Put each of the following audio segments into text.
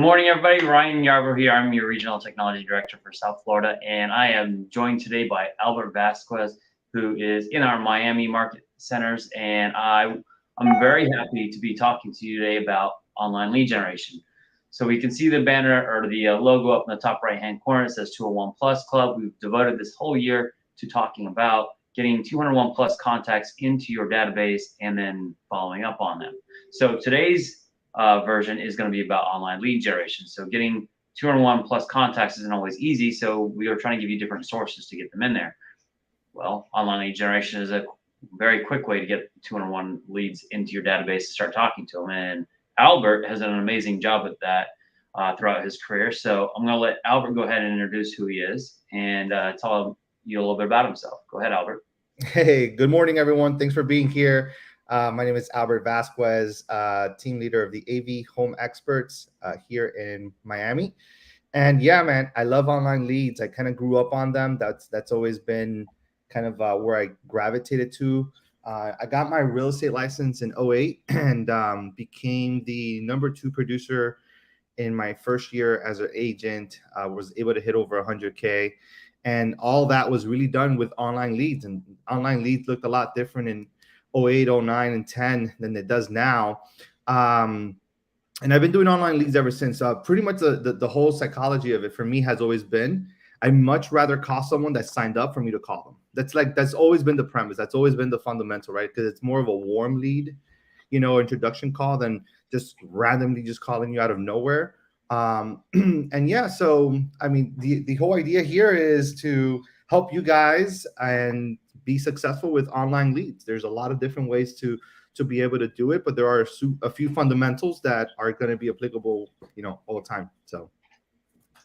morning, everybody. Ryan Yarbrough here. I'm your Regional Technology Director for South Florida, and I am joined today by Albert Vasquez, who is in our Miami market centers. And I'm very happy to be talking to you today about online lead generation. So we can see the banner or the logo up in the top right-hand corner. It says 201 Plus Club. We've devoted this whole year to talking about getting 201 plus contacts into your database and then following up on them. So today's version is going to be about online lead generation. So getting 201 plus contacts isn't always easy. So we are trying to give you different sources to get them in there. Well, online lead generation is a very quick way to get 201 leads into your database to start talking to them. And Albert has done an amazing job at that throughout his career. So I'm going to let Albert go ahead and introduce who he is and tell you a little bit about himself. Go ahead, Albert. Hey, good morning, everyone. Thanks for being here. My name is Albert Vasquez, team leader of the AV Home Experts here in Miami. And yeah, man, I love online leads. I kind of grew up on them. That's always been kind of where I gravitated to. I got my real estate license in '08 and became the number 2 producer in my first year as an agent. Was able to hit over 100K. And all that was really done with online leads. And online leads looked a lot different in '08, '09, and 10 than it does now. And I've been doing online leads ever since. Pretty much the whole psychology of it for me has always been, I'd much rather call someone that signed up for me to call them. That's always been the premise. That's always been the fundamental, right? Because it's more of a warm lead, introduction call than just randomly just calling you out of nowhere. And yeah, so I mean, the whole idea here is to help you guys and be successful with online leads. There's a lot of different ways to be able to do it, but there are a few fundamentals that are going to be applicable, all the time. So,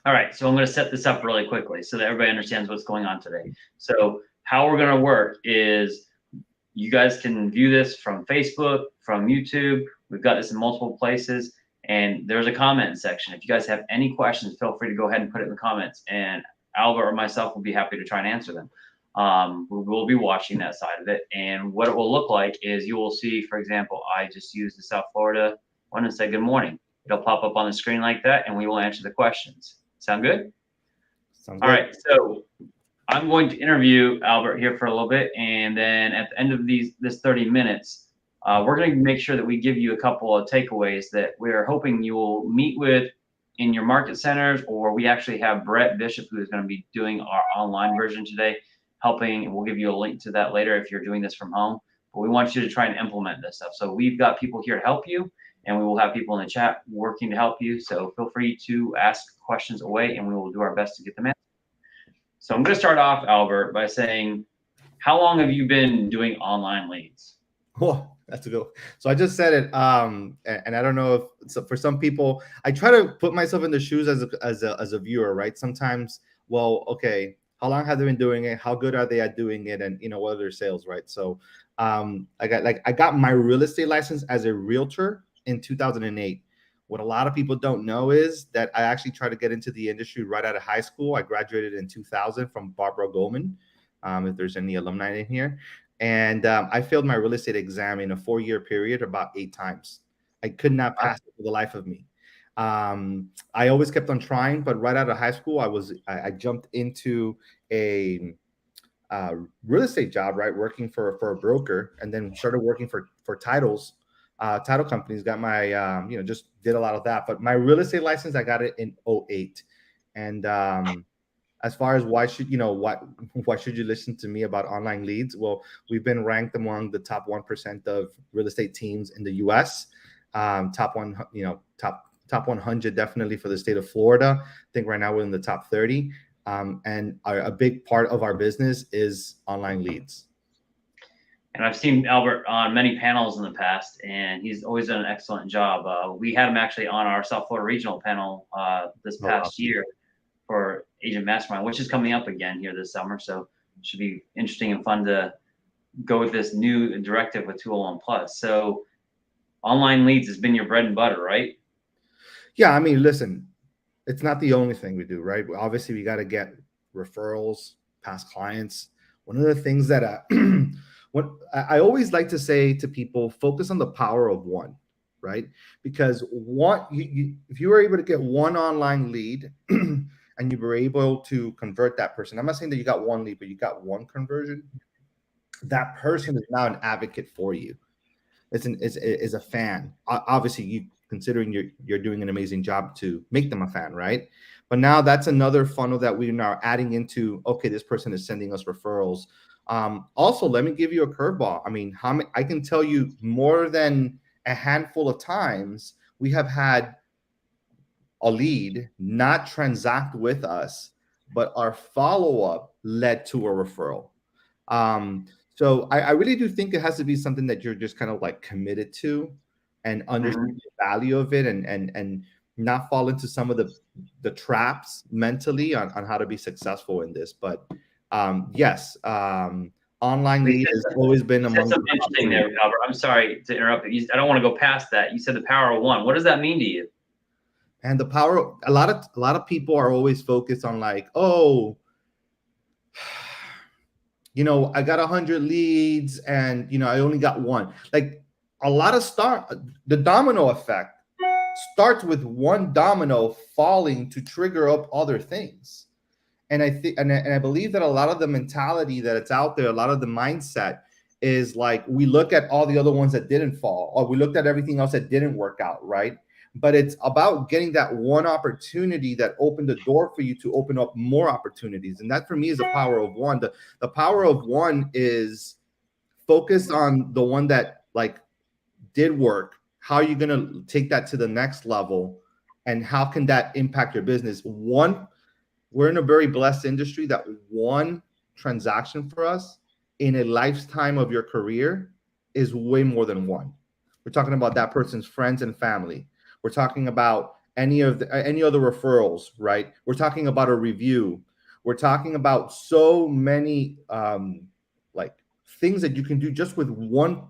all right, so I'm going to set this up really quickly so that everybody understands what's going on today. So how we're going to work is you guys can view this from Facebook, from YouTube. We've got this in multiple places. And there's a comment section. If you guys have any questions, feel free to go ahead and put it in the comments. And Albert or myself will be happy to try and answer them. We will be watching that side of it. And what it will look like is you will see, for example, I just used the South Florida one and say good morning. It'll pop up on the screen like that, and we will answer the questions. Sound good? Sounds good. All right. So I'm going to interview Albert here for a little bit. And then at the end of this 30 minutes, we're going to make sure that we give you a couple of takeaways that we're hoping you will meet with in your market centers, or we actually have Brett Bishop, who is going to be doing our online version today, helping, and we'll give you a link to that later if you're doing this from home. But we want you to try and implement this stuff. So we've got people here to help you, and we will have people in the chat working to help you. So feel free to ask questions away, and we will do our best to get them answered. So I'm going to start off, Albert, by saying, how long have you been doing online leads? Oh, that's a good. So I just said it, and I don't know if so for some people, I try to put myself in the shoes as a viewer, right? Sometimes, well, okay, how long have they been doing it? How good are they at doing it? And what are their sales, right? So, I got my real estate license as a realtor in 2008. What a lot of people don't know is that I actually tried to get into the industry right out of high school. I graduated in 2000 from Barbara Goldman. If there's any alumni in here. And I failed my real estate exam in a 4-year period about 8 times. I could not pass it for the life of me. I always kept on trying, but right out of high school, I jumped into a real estate job, right, working for a broker, and then started working for title companies. Got my just did a lot of that. But my real estate license, I got it in '08, and as far as why should you listen to me about online leads? Well, we've been ranked among the top 1% of real estate teams in the U.S. Top 100 definitely for the state of Florida. I think right now we're in the top 30, and a big part of our business is online leads. And I've seen Albert on many panels in the past, and he's always done an excellent job. We had him actually on our South Florida regional panel this past year for Agent Mastermind, which is coming up again here this summer. So it should be interesting and fun to go with this new directive with 201 Plus. So online leads has been your bread and butter, right? Yeah, I mean, listen, it's not the only thing we do, right? Obviously, we got to get referrals, past clients. One of the things that what I always like to say to people, focus on the power of one. right? Because if you were able to get one online lead and you were able to convert that person, I'm not saying that you got one lead, but you got one conversion, that person is now an advocate for you. Is a fan. Obviously, you considering you're doing an amazing job to make them a fan, right? But now that's another funnel that we're now adding into. Okay, this person is sending us referrals. Also, let me give you a curveball. I mean, how many, I can tell you more than a handful of times we have had a lead not transact with us, but our follow up led to a referral. So I really do think it has to be something that you're just kind of like committed to and understand the value of it, and not fall into some of the traps mentally on how to be successful in this. But yes, online You lead has said, always been you said among the something top interesting three. there, Albert. I'm sorry to interrupt, but I don't want to go past that. You said the power of one. What does that mean to you? And the power, a lot of people are always focused on like, oh, I got 100 leads and I only got one. Like a lot of the domino effect starts with one domino falling to trigger up other things. And I think, and I believe that a lot of the mentality that it's out there, a lot of the mindset is like we look at all the other ones that didn't fall, or we looked at everything else that didn't work out, right? But it's about getting that one opportunity that opened the door for you to open up more opportunities. And that for me is the power of one. The power of one is focused on the one that like did work. How are you going to take that to the next level? And how can that impact your business? We're in a very blessed industry that one transaction for us in a lifetime of your career is way more than one. We're talking about that person's friends and family. We're talking about any other referrals, right? We're talking about a review. We're talking about so many like things that you can do just with one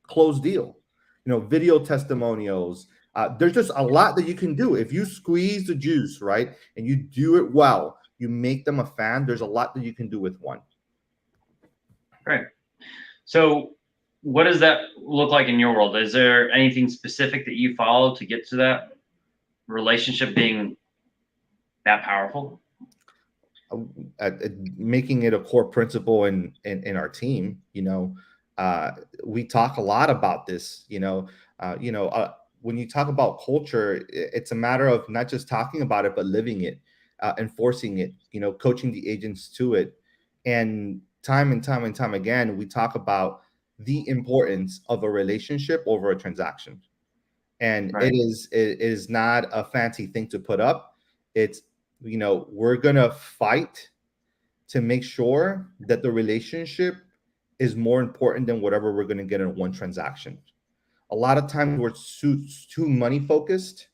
closed deal. Video testimonials. There's just a lot that you can do if you squeeze the juice, right? And you do it well. You make them a fan. There's a lot that you can do with one. Right. So what does that look like in your world? Is there anything specific that you follow to get to that relationship being that powerful? Making it a core principle in our team. We talk a lot about this. When you talk about culture, it's a matter of not just talking about it, but living it, enforcing it. Coaching the agents to it, and time and time and time again, we talk about the importance of a relationship over a transaction. And Right. it is not a fancy thing to put up. It's we're gonna fight to make sure that the relationship is more important than whatever we're going to get in one transaction. A lot of times we're too money focused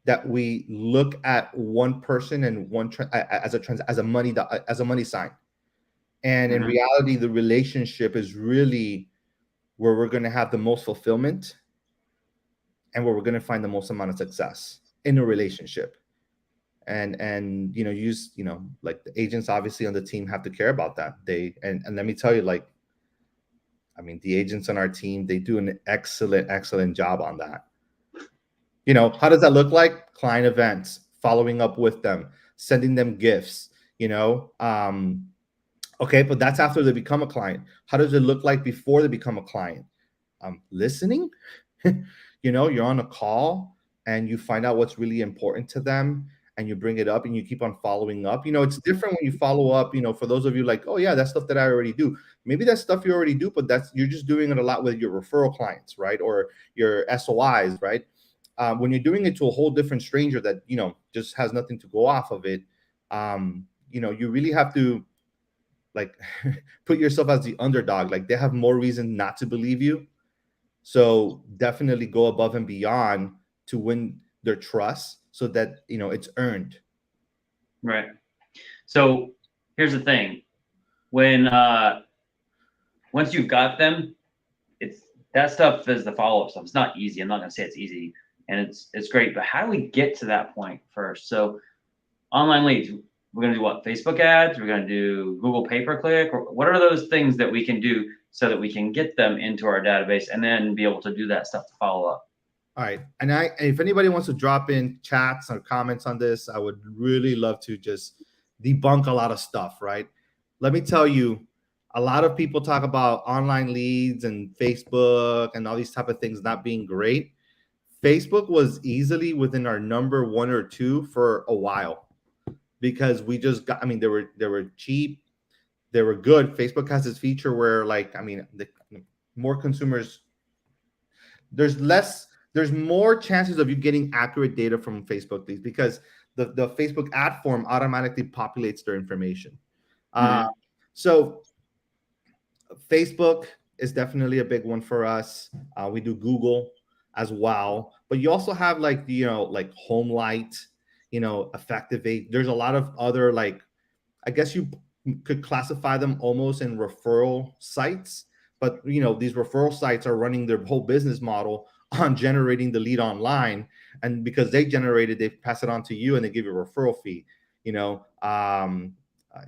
that we look at one person and as a money sign. And in reality, the relationship is really where we're going to have the most fulfillment and where we're going to find the most amount of success in a relationship. And like the agents obviously on the team have to care about that. And let me tell you, like, I mean, the agents on our team, they do an excellent job on that. How does that look like? Client events, following up with them, sending them gifts. Okay, but that's after they become a client. How does it look like before they become a client? Listening. You're on a call and you find out what's really important to them and you bring it up and you keep on following up. It's different when you follow up. For those of you like, oh yeah, that's stuff that I already do. Maybe that's stuff you already do, but you're just doing it a lot with your referral clients, right? Or your SOIs, right? When you're doing it to a whole different stranger that just has nothing to go off of it, you really have to like put yourself as the underdog. Like they have more reason not to believe you. So definitely go above and beyond to win their trust so that it's earned. Right. So here's the thing. When once you've got them, it's that stuff is the follow-up stuff. It's not easy. I'm not gonna say it's easy, and it's great. But how do we get to that point first? So online leads, we're gonna do what? Facebook ads? We're gonna do Google pay-per-click? Or what are those things that we can do so that we can get them into our database and then be able to do that stuff to follow up? All right. And if anybody wants to drop in chats or comments on this, I would really love to just debunk a lot of stuff, right? Let me tell you, a lot of people talk about online leads and Facebook and all these type of things not being great. Facebook was easily within our number one or two for a while because we just got, I mean, they were cheap, they were good. Facebook has this feature where, like, I mean, more consumers, there's more chances of you getting accurate data from Facebook leads because the Facebook ad form automatically populates their information. Uh, Hmm. so Facebook is definitely a big one for us. We do Google as well, but you also have, like, like Home Light, Effectivate. There's a lot of other, like, I guess you could classify them almost in referral sites, but these referral sites are running their whole business model on generating the lead online, and because they generate it, they pass it on to you and they give you a referral fee.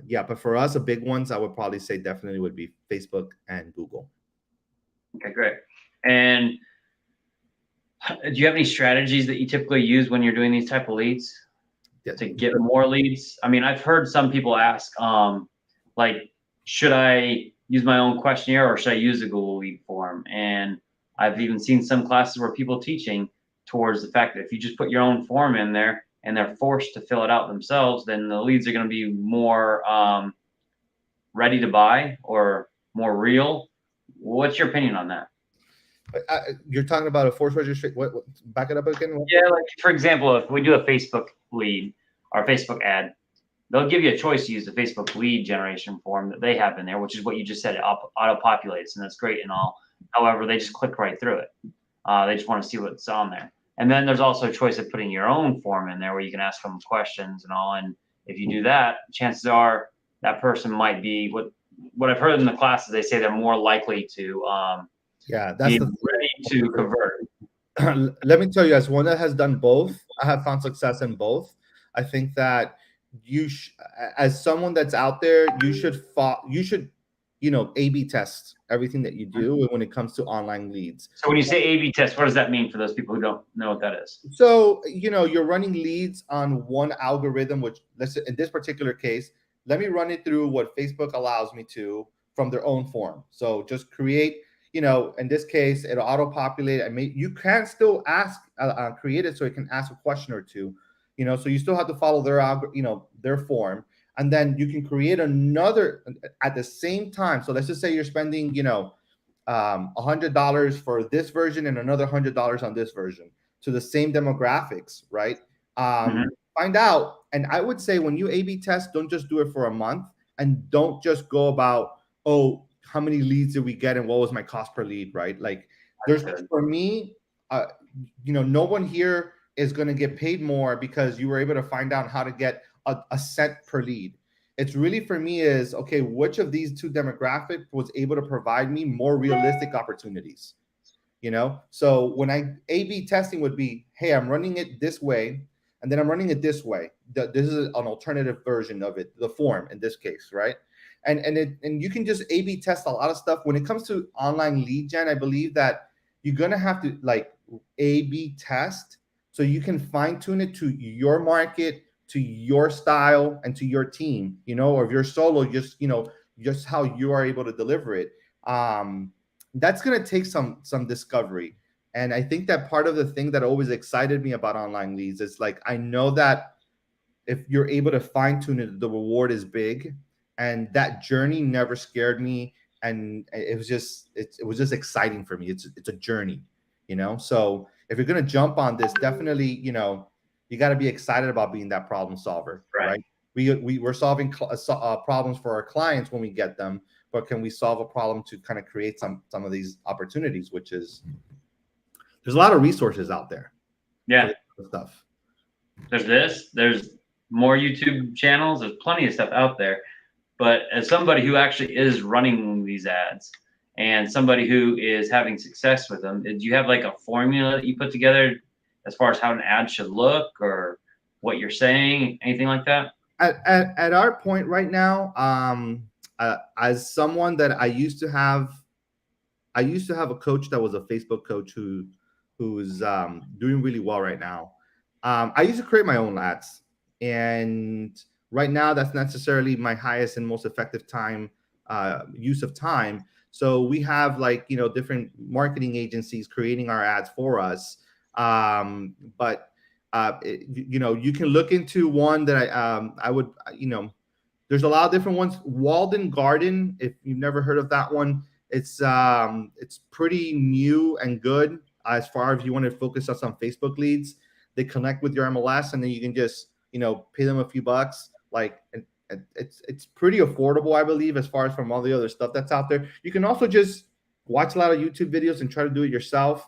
Yeah, but for us, the big ones I would probably say definitely would be Facebook and Google. Okay, great. And do you have any strategies that you typically use when you're doing these type of leads Yeah. to get more leads? I mean, I've heard some people ask, like, should I use my own questionnaire or should I use a Google lead form? And I've even seen some classes where people teaching towards the fact that if you just put your own form in there and they're forced to fill it out themselves, then the leads are going to be more ready to buy or more real. What's your opinion on that? You're talking about a forced registration. What? Back it up again. Yeah, like for example, if we do a Facebook lead or Facebook ad, they'll give you a choice to use the Facebook lead generation form that they have in there, which is what you just said. It auto populates, and that's great and all. However, they just click right through it. They just want to see what's on there. And then there's also a choice of putting your own form in there where you can ask them questions and all. And if you do that, chances are that person might be what I've heard in the classes. They say they're more likely to Yeah, that's be the ready to convert. let me tell you, as one that has done both, I have found success in both. I think that as someone that's out there, A/B test everything that you do when it comes to online leads. So when you say A/B test, what does that mean for those people who don't know what that is? So you're running leads on one algorithm, which, let's say in this particular case, let me run it through what Facebook allows me to from their own form. So just create, in this case, it'll auto-populate. I mean, you can still ask, create it so it can ask a question or two, so you still have to follow their form, and then you can create another at the same time. So let's just say you're spending, $100 for this version and another $100 on this version to the same demographics, right? Mhm. Find out. And I would say when you A/B test, don't just do it for a month, and don't just go about, oh, how many leads did we get and what was my cost per lead, right? Like, That's there's, good. for me, no one here is going to get paid more because you were able to find out how to get a cent per lead. It's really, for me, is okay, which of these two demographics was able to provide me more realistic opportunities? So when I A/B testing would be, hey, I'm running it this way, and then I'm running it this way. This is an alternative version of it, the form in this case, right? And you can just A/B test a lot of stuff. When it comes to online lead gen, I believe that you're gonna have to, like, A/B test so you can fine tune it to your market, to your style, and to your team. Or if you're solo, just how you are able to deliver it. That's going to take some discovery. And I think that part of the thing that always excited me about online leads is, like, I know that if you're able to fine tune it, the reward is big, and that journey never scared me. And it was just exciting for me. It's a journey, so if you're going to jump on this, definitely, you got to be excited about being that problem solver, Right. right? We're solving problems for our clients when we get them, but can we solve a problem to kind of create some of these opportunities, which is, there's a lot of resources out there for Yeah. this kind of stuff. There's more YouTube channels. There's plenty of stuff out there. But as somebody who actually is running these ads and somebody who is having success with them, do you have like a formula that you put together as far as how an ad should look or what you're saying, anything like that? At our point right now, as someone that I used to have a coach that was a Facebook coach who who's doing really well right now. I used to create my own ads, and right now that's not necessarily my highest and most effective time use of time. So we have, like, different marketing agencies creating our ads for us. But you can look into one that I would, there's a lot of different ones. Walden Garden, if you've never heard of that one, it's pretty new and good as far as you want to focus us on Facebook leads. They connect with your MLS, and then you can just pay them a few bucks. Like, and it's pretty affordable, I believe, as far as from all the other stuff that's out there. You can also just watch a lot of YouTube videos and try to do it yourself.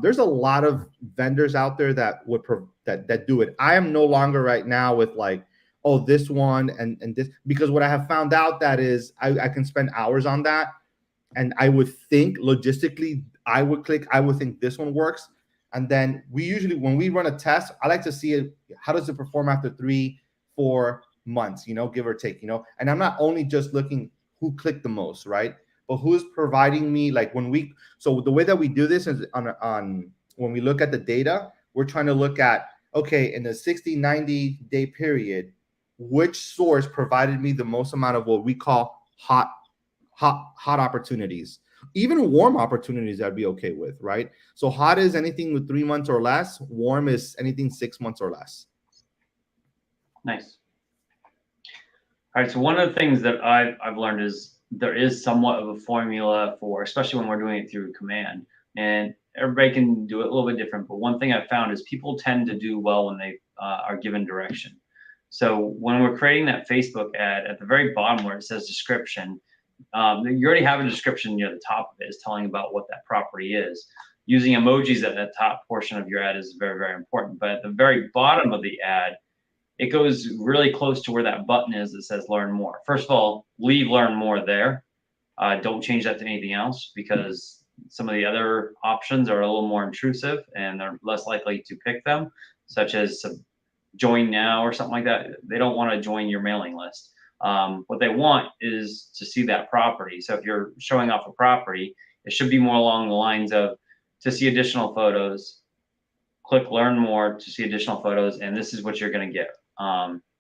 There's a lot of vendors out there that would that do it. I am no longer right now with, like, oh, this one and this, because what I have found out that is I can spend hours on that, and I would think logistically I would think this one works. And then we usually, when we run a test, I like to see it, how does it perform after 3-4 months, give or take, and I'm not only just looking who clicked the most, right? But who's providing me, like, so the way that we do this is on when we look at the data, we're trying to look at, okay, in the 60-90 day period, which source provided me the most amount of what we call hot opportunities. Even warm opportunities I'd be okay with, right? So hot is anything with 3 months or less. Warm is anything 6 months or less. Nice. All right. So one of the things that I've learned is there is somewhat of a formula for, especially when we're doing it through command, and everybody can do it a little bit different. But one thing I've found is people tend to do well when they are given direction. So when we're creating that Facebook ad, at the very bottom where it says description, you already have a description near the top of it, is telling about what that property is. Using emojis at the top portion of your ad is very, very important. But at the very bottom of the ad, it goes really close to where that button is that says learn more. First of all, leave learn more there. Don't change that to anything else, because some of the other options are a little more intrusive and they're less likely to pick them, such as join now or something like that. They don't want to join your mailing list. What they want is to see that property. So if you're showing off a property, it should be more along the lines of, to see additional photos, click learn more to see additional photos, and this is what you're going to get.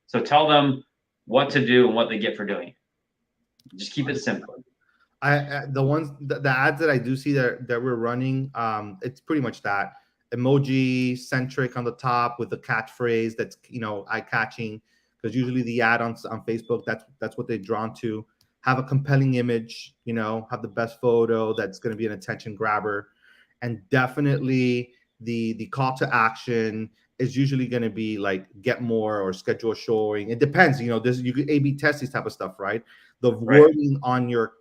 So tell them what to do and what they get for doing it. Just keep it simple. The ads that I do see that we're running, it's pretty much that emoji centric on the top with the catchphrase that's eye catching, because usually the ad on Facebook, that's what they're drawn to. Have a compelling image, have the best photo that's going to be an attention grabber, and definitely the call to action is usually going to be like get more or schedule a showing. It depends, this, you could A/B test these type of stuff, right? The wording on your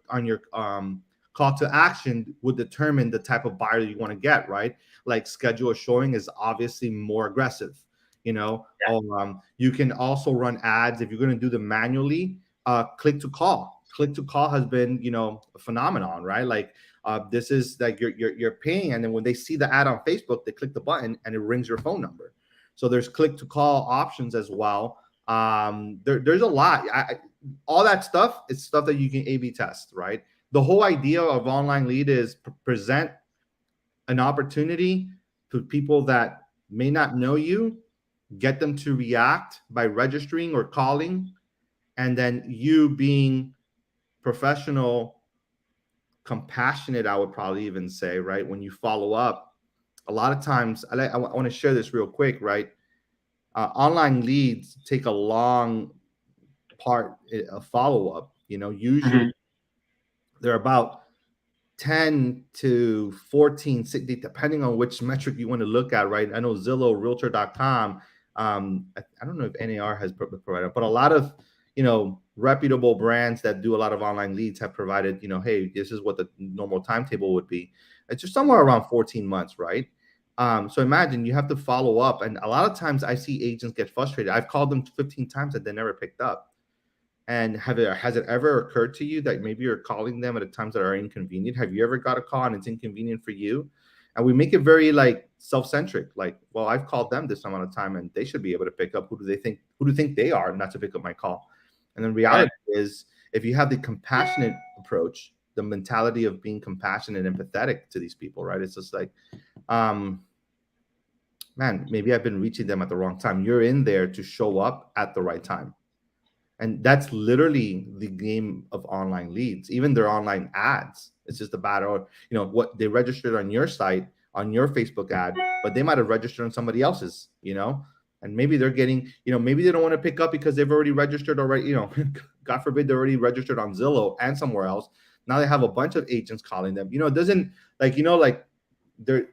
call to action would determine the type of buyer that you want to get, right? Like schedule a showing is obviously more aggressive, Yeah. You can also run ads if you're going to do them manually. Click to call has been, a phenomenon, right? Like, this is like you're paying, and then when they see the ad on Facebook, they click the button and it rings your phone number. So there's click to call options as well. There's a lot. All that stuff is stuff that you can A/B test, right? The whole idea of online lead is present an opportunity to people that may not know you, get them to react by registering or calling, and then you being professional, compassionate, I would probably even say, right? When you follow up, a lot of times, I want to share this real quick, right? Online leads take a long part of follow up. Usually they're about 10 to 14, depending on which metric you want to look at, right? I know Zillow, Realtor.com. I don't know if NAR has provided, but a lot of reputable brands that do a lot of online leads have provided, hey, this is what the normal timetable would be. It's just somewhere around 14 months, right? So imagine you have to follow up, and a lot of times I see agents get frustrated. I've called them 15 times and they never picked up. And has it ever occurred to you that maybe you're calling them at times that are inconvenient? Have you ever got a call and it's inconvenient for you? And we make it very like self-centric. Like, well, I've called them this amount of time and they should be able to pick up. Who do you think they are not to pick up my call? And then reality is, if you have the compassionate approach, the mentality of being compassionate and empathetic to these people, right? It's just like, um, man, maybe I've been reaching them at the wrong time. You're in there to show up at the right time. And that's literally the game of online leads, even their online ads. It's just a battle, what they registered on your site, on your Facebook ad, but they might have registered on somebody else's, and maybe they're getting, maybe they don't want to pick up because they've already registered already, God forbid they're already registered on Zillow and somewhere else. Now they have a bunch of agents calling them. It doesn't like they're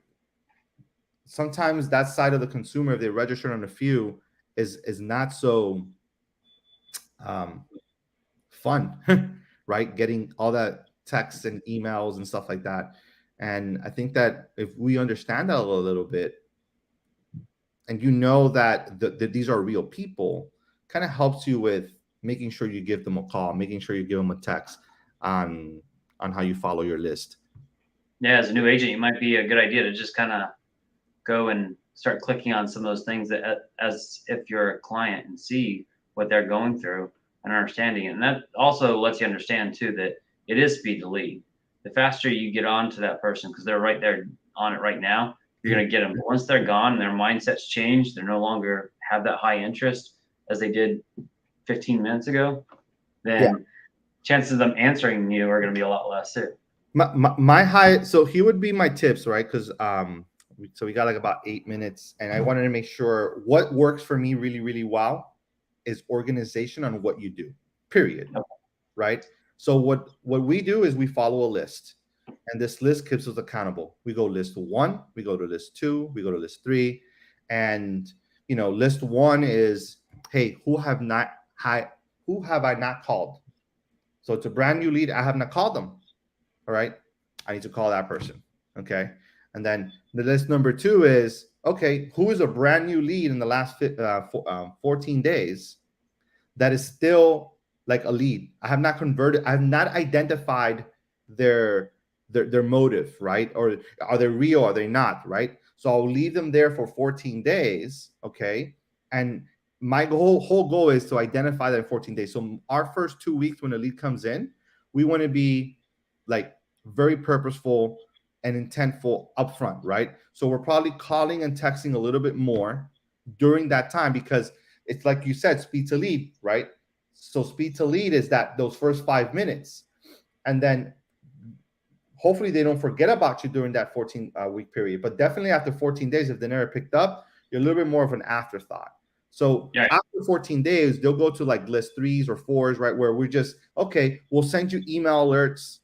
sometimes that side of the consumer, if they registered on a few, is not so um fun, right? Getting all that texts and emails and stuff like that. And I think that if we understand that a little bit, and that these are real people, kind of helps you with making sure you give them a call, making sure you give them a text on how you follow your list. Yeah, as a new agent, it might be a good idea to just kind of go and start clicking on some of those things that as if you're a client and see what they're going through and understanding it. And that also lets you understand too that it is speed to lead. The faster you get on to that person, because they're right there on it right now, you're going to get them. But once they're gone and their mindset's changed, they're no longer have that high interest as they did 15 minutes ago, then Yeah. chances of them answering you are going to be a lot less too. My high, so he would be my tips, right? Because so we got like about 8 minutes, and I wanted to make sure what works for me really, really well is organization on what you do, period. Okay. Right? So what we do is we follow a list, and this list keeps us accountable. We go list 1, we go to list 2, we go to list 3, and list 1 is, hey, who have I not called? So it's a brand new lead. I have not called them. All right, I need to call that person. Okay, and then the list number 2 is, okay, who is a brand new lead in the last 14 days that is still like a lead? I have not converted. I have not identified their motive, right? Or are they real? Are they not, right? So I'll leave them there for 14 days. Okay, and my whole goal is to identify that in 14 days. So our first 2 weeks when a lead comes in, we want to be like very purposeful and intentful upfront, right? So we're probably calling and texting a little bit more during that time, because it's like you said, speed to lead, right? So speed to lead is that those first 5 minutes, and then hopefully they don't forget about you during that 14 week period. But definitely after 14 days, if they never picked up, you're a little bit more of an afterthought. So after 14 days, they'll go to like list 3s or 4s, right? Where we're just, okay, we'll send you email alerts.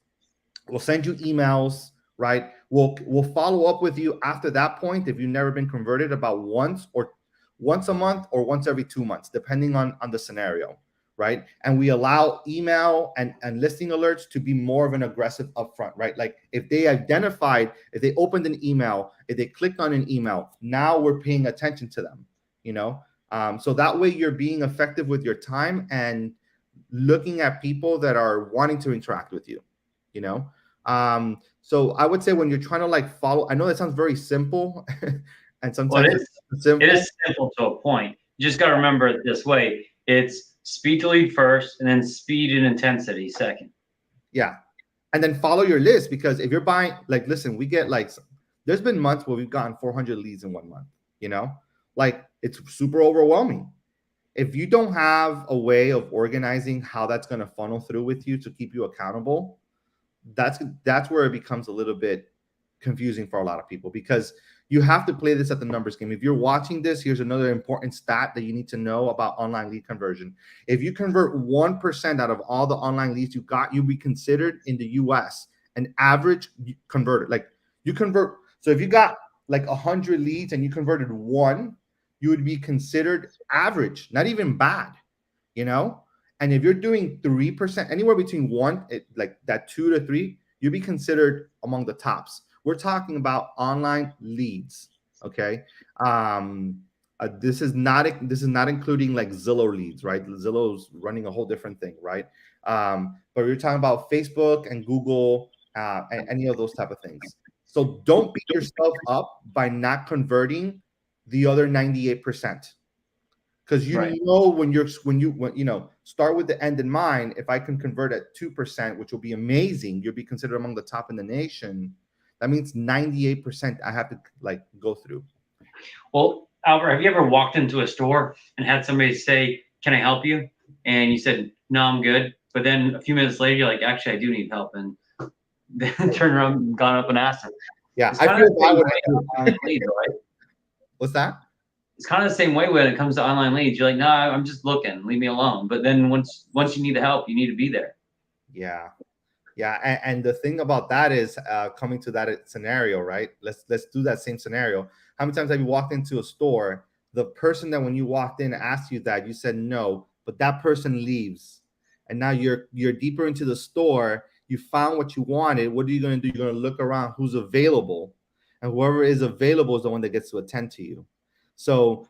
We'll send you emails, right? We'll follow up with you after that point if you've never been converted, about once a month or once every 2 months, depending on the scenario, right? And we allow email and listing alerts to be more of an aggressive upfront, right? Like if they opened an email, if they clicked on an email, now we're paying attention to them, so that way you're being effective with your time and looking at people that are wanting to interact with you. So I would say when you're trying to like follow, I know that sounds very simple, and sometimes it is simple to a point. You just got to remember it this way: it's speed to lead first, and then speed and intensity second. Yeah, and then follow your list, because if you're buying, like, listen, we get like, there's been months where we've gotten 400 leads in 1 month. Like it's super overwhelming. If you don't have a way of organizing how that's going to funnel through with you to keep you accountable, that's where it becomes a little bit confusing for a lot of people, because you have to play this at the numbers game. If you're watching this, here's another important stat that you need to know about online lead conversion. If you convert 1% out of all the online leads you got, you'll be considered in the US an average converter. Like you convert, so if you got like 100 leads and you converted 1, you would be considered average, not even bad, And if you're doing 3%, anywhere between 1, like that 2 to 3, you'll be considered among the tops. We're talking about online leads, okay? This is not including like Zillow leads, right? Zillow's running a whole different thing, right? But we're talking about Facebook and Google and any of those type of things. So don't beat yourself up by not converting the other 98%. Because when you start with the end in mind, if I can convert at 2%, which will be amazing, you'll be considered among the top in the nation. That means 98% I have to like go through. Well, Albert, have you ever walked into a store and had somebody say, "Can I help you?" And you said, "No, I'm good." But then a few minutes later, you're like, "Actually, I do need help," and then turn around and gone up and asked them. Yeah, It's I kind of feel the bad same when way I do. online leads, right? What's that? It's kind of the same way when it comes to online leads. You're like, "No, I'm just looking. Leave me alone." But then once you need the help, you need to be there. Yeah. Yeah, and the thing about that is coming to that scenario, right? Let's do that same scenario. How many times have you walked into a store? The person that when you walked in asked you that, you said no, but that person leaves, and now you're deeper into the store. You found what you wanted. What are you going to do? You're going to look around who's available, and whoever is available is the one that gets to attend to you. So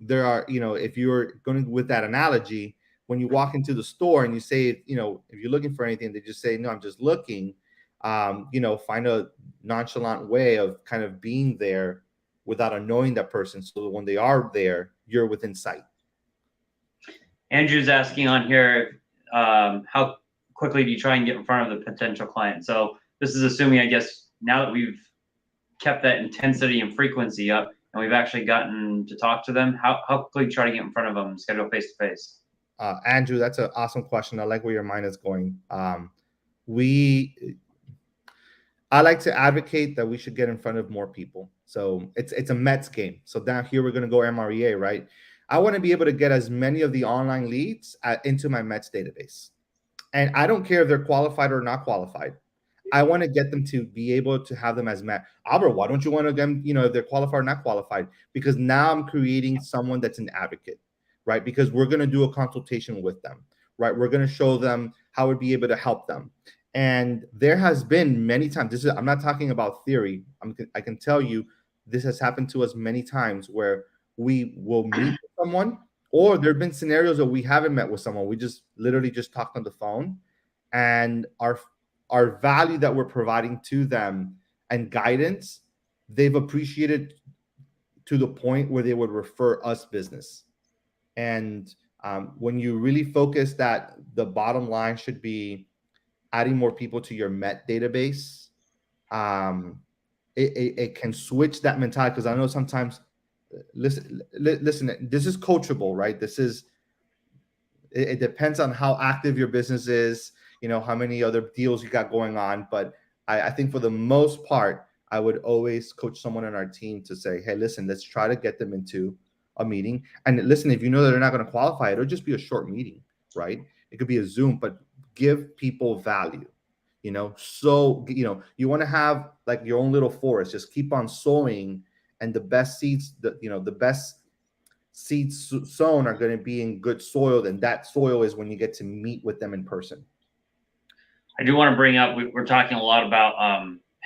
there are, if you're going with that analogy, when you walk into the store and you say, if you're looking for anything, they just say, no, I'm just looking, find a nonchalant way of kind of being there without annoying that person. So that when they are there, you're within sight. Andrew's asking on here, how quickly do you try and get in front of the potential client? So this is assuming, I guess, now that we've kept that intensity and frequency up and we've actually gotten to talk to them, how quickly do you try to get in front of them and schedule face-to-face? Andrew, that's an awesome question. I like where your mind is going. I like to advocate that we should get in front of more people. So it's a Mets game. So down here we're going to go MREA, right? I want to be able to get as many of the online leads into my Mets database, and I don't care if they're qualified or not qualified. I want to get them to be able to have them as Met. Albert, why don't you want to get them, if they're qualified or not qualified? Because now I'm creating someone that's an advocate, right? Because we're going to do a consultation with them, right? We're going to show them how we'd be able to help them. And there has been many times, I'm not talking about theory. I can tell you this has happened to us many times where we will meet someone, or there have been scenarios that we haven't met with someone. We just literally just talked on the phone, and our value that we're providing to them and guidance, they've appreciated to the point where they would refer us business. And when you really focus that the bottom line should be adding more people to your Met database, it can switch that mentality. Because I know sometimes, listen, this is coachable, right? It depends on how active your business is, how many other deals you got going on. But I think for the most part, I would always coach someone on our team to say, hey, listen, let's try to get them into a meeting. And listen, if you know that they're not going to qualify, it'll just be a short meeting, right? It could be a Zoom, but give people value. So you want to have like your own little forest. Just keep on sowing, and the best seeds, the best seeds sown are going to be in good soil, and that soil is when you get to meet with them in person. I do want to bring up, we're talking a lot about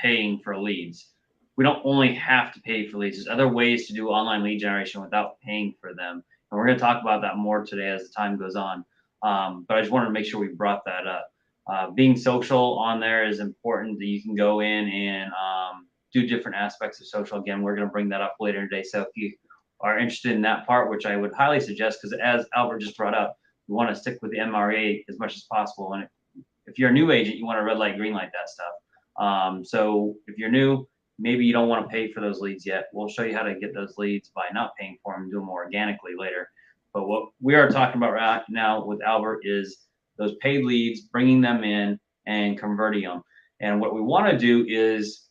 paying for leads. We don't only have to pay for leads. There's other ways to do online lead generation without paying for them. And we're going to talk about that more today as the time goes on. But I just wanted to make sure we brought that up. Being social on there is important, that you can go in and do different aspects of social. Again, we're going to bring that up later today. So if you are interested in that part, which I would highly suggest, because as Albert just brought up, we want to stick with the MRA as much as possible. And if you're a new agent, you want to red light, green light that stuff. So if you're new, maybe you don't want to pay for those leads yet. We'll show you how to get those leads by not paying for them and do them organically later. But what we are talking about right now with Albert is those paid leads, bringing them in and converting them. And what we want to do is,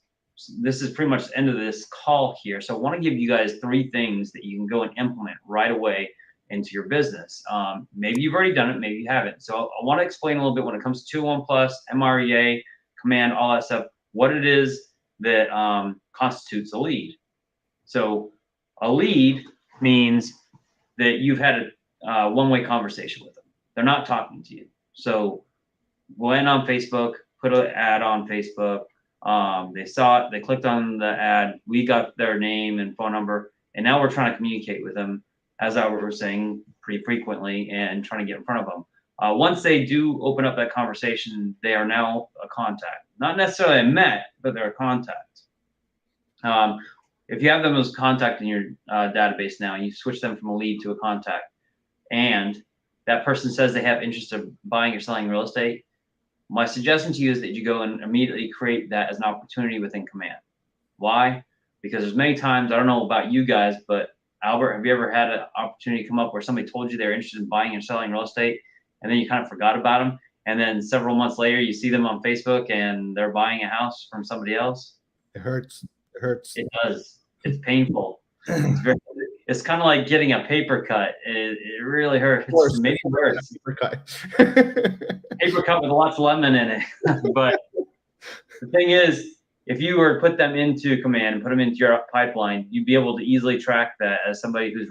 this is pretty much the end of this call here. So I want to give you guys 3 things that you can go and implement right away into your business. Maybe you've already done it, maybe you haven't. So I want to explain a little bit when it comes to 2-1+, MREA, command, all that stuff, what it is that constitutes a lead. So a lead means that you've had a one-way conversation with them. They're not talking to you. So went on Facebook, put an ad on Facebook. They saw it, they clicked on the ad, we got their name and phone number, and now we're trying to communicate with them, as I was saying, pretty frequently, and trying to get in front of them. Once they do open up that conversation, they are now a contact. Not necessarily a Met, but they're a contact. If you have them as contact in your database now, you switch them from a lead to a contact, and that person says they have interest in buying or selling real estate, My suggestion to you is that you go and immediately create that as an opportunity within Command. Why? Because there's many times, I don't know about you guys, but Albert, have you ever had an opportunity come up where somebody told you they're interested in buying and selling real estate, and then you kind of forgot about them, and then several months later you see them on Facebook and they're buying a house from somebody else? It hurts. It hurts. It does. It's painful. It's very. It's kind of like getting a paper cut. It really hurts. Of course, Maybe worse. Paper cut with lots of lemon in it. But the thing is, if you were to put them into Command and put them into your pipeline, you'd be able to easily track that as somebody who's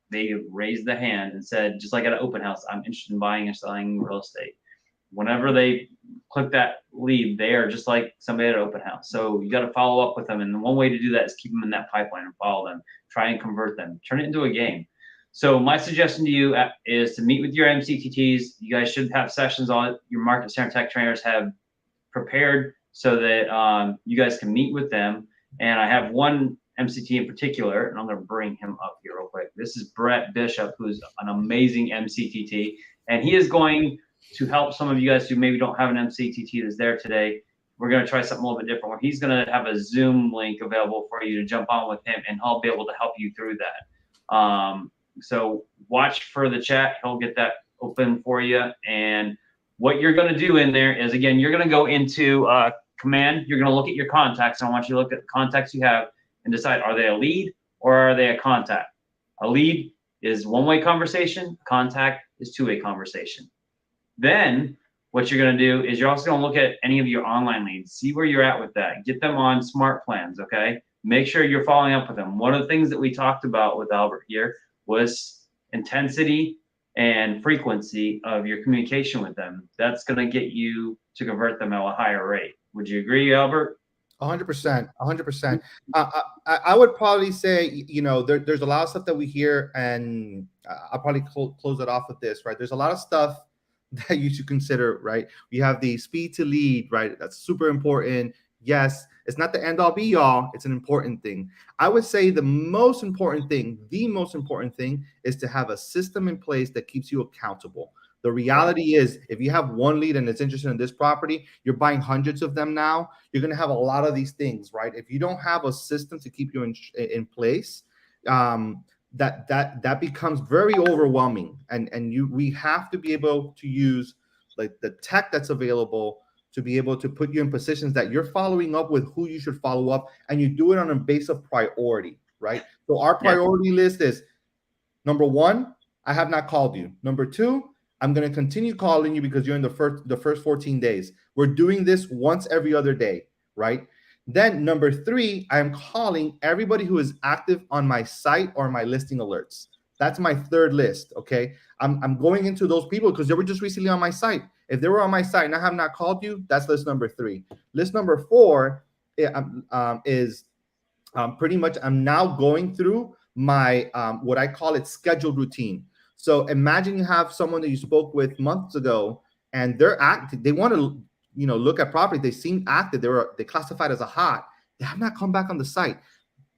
they raised the hand and said, just like at an open house, I'm interested in buying and selling real estate. Whenever they click that lead, they are just like somebody at an open house. So you got to follow up with them. And the one way to do that is keep them in that pipeline and follow them, try and convert them, turn it into a game. So my suggestion to you is to meet with your MCTTs. You guys should have sessions on it. Your market center tech trainers have prepared so that you guys can meet with them. And I have one MCT in particular, and I'm going to bring him up here real quick. This is Brett Bishop, who's an amazing MCTT, and he is going to help some of you guys who maybe don't have an MCTT that's there today. We're going to try something a little bit different where he's going to have a Zoom link available for you to jump on with him, and he'll be able to help you through that. So watch for the chat. He'll get that open for you. And what you're going to do in there is, again, you're going to go into Command. You're going to look at your contacts. I want you to look at the contacts you have and decide, are they a lead or are they a contact? A lead is one-way conversation. A contact is two-way conversation. Then what you're going to do is you're also going to look at any of your online leads, see where you're at with that, get them on smart plans, okay? Make sure you're following up with them. One of the things that we talked about with Albert here was intensity and frequency of your communication with them. That's going to get you to convert them at a higher rate. Would you agree, Albert? 100%, 100%. I would probably say, you know, there's a lot of stuff that we hear, and I'll probably close it off with this, right? There's a lot of stuff that you should consider, right? You have the speed to lead, right? That's super important. Yes, it's not the end all be all. It's an important thing. I would say the most important thing is to have a system in place that keeps you accountable. The reality is, if you have one lead and it's interested in this property, you're buying hundreds of them now. You're going to have a lot of these things, right? If you don't have a system to keep you in place, that becomes very overwhelming. And we have to be able to use like the tech that's available to be able to put you in positions that you're following up with who you should follow up, and you do it on a base of priority, right? So our priority list is, number one, I have not called you. Number two, I'm going to continue calling you because you're in the first 14 days. We're doing this once every other day, right? Then number three, I'm calling everybody who is active on my site or my listing alerts. That's my third list, okay? I'm going into those people because they were just recently on my site. If they were on my site and I have not called you, that's list number three. List number four is pretty much I'm now going through my what I call it scheduled routine. So imagine you have someone that you spoke with months ago, and they're active. They want to, you know, look at property. They seem active. They classified as a hot. They have not come back on the site.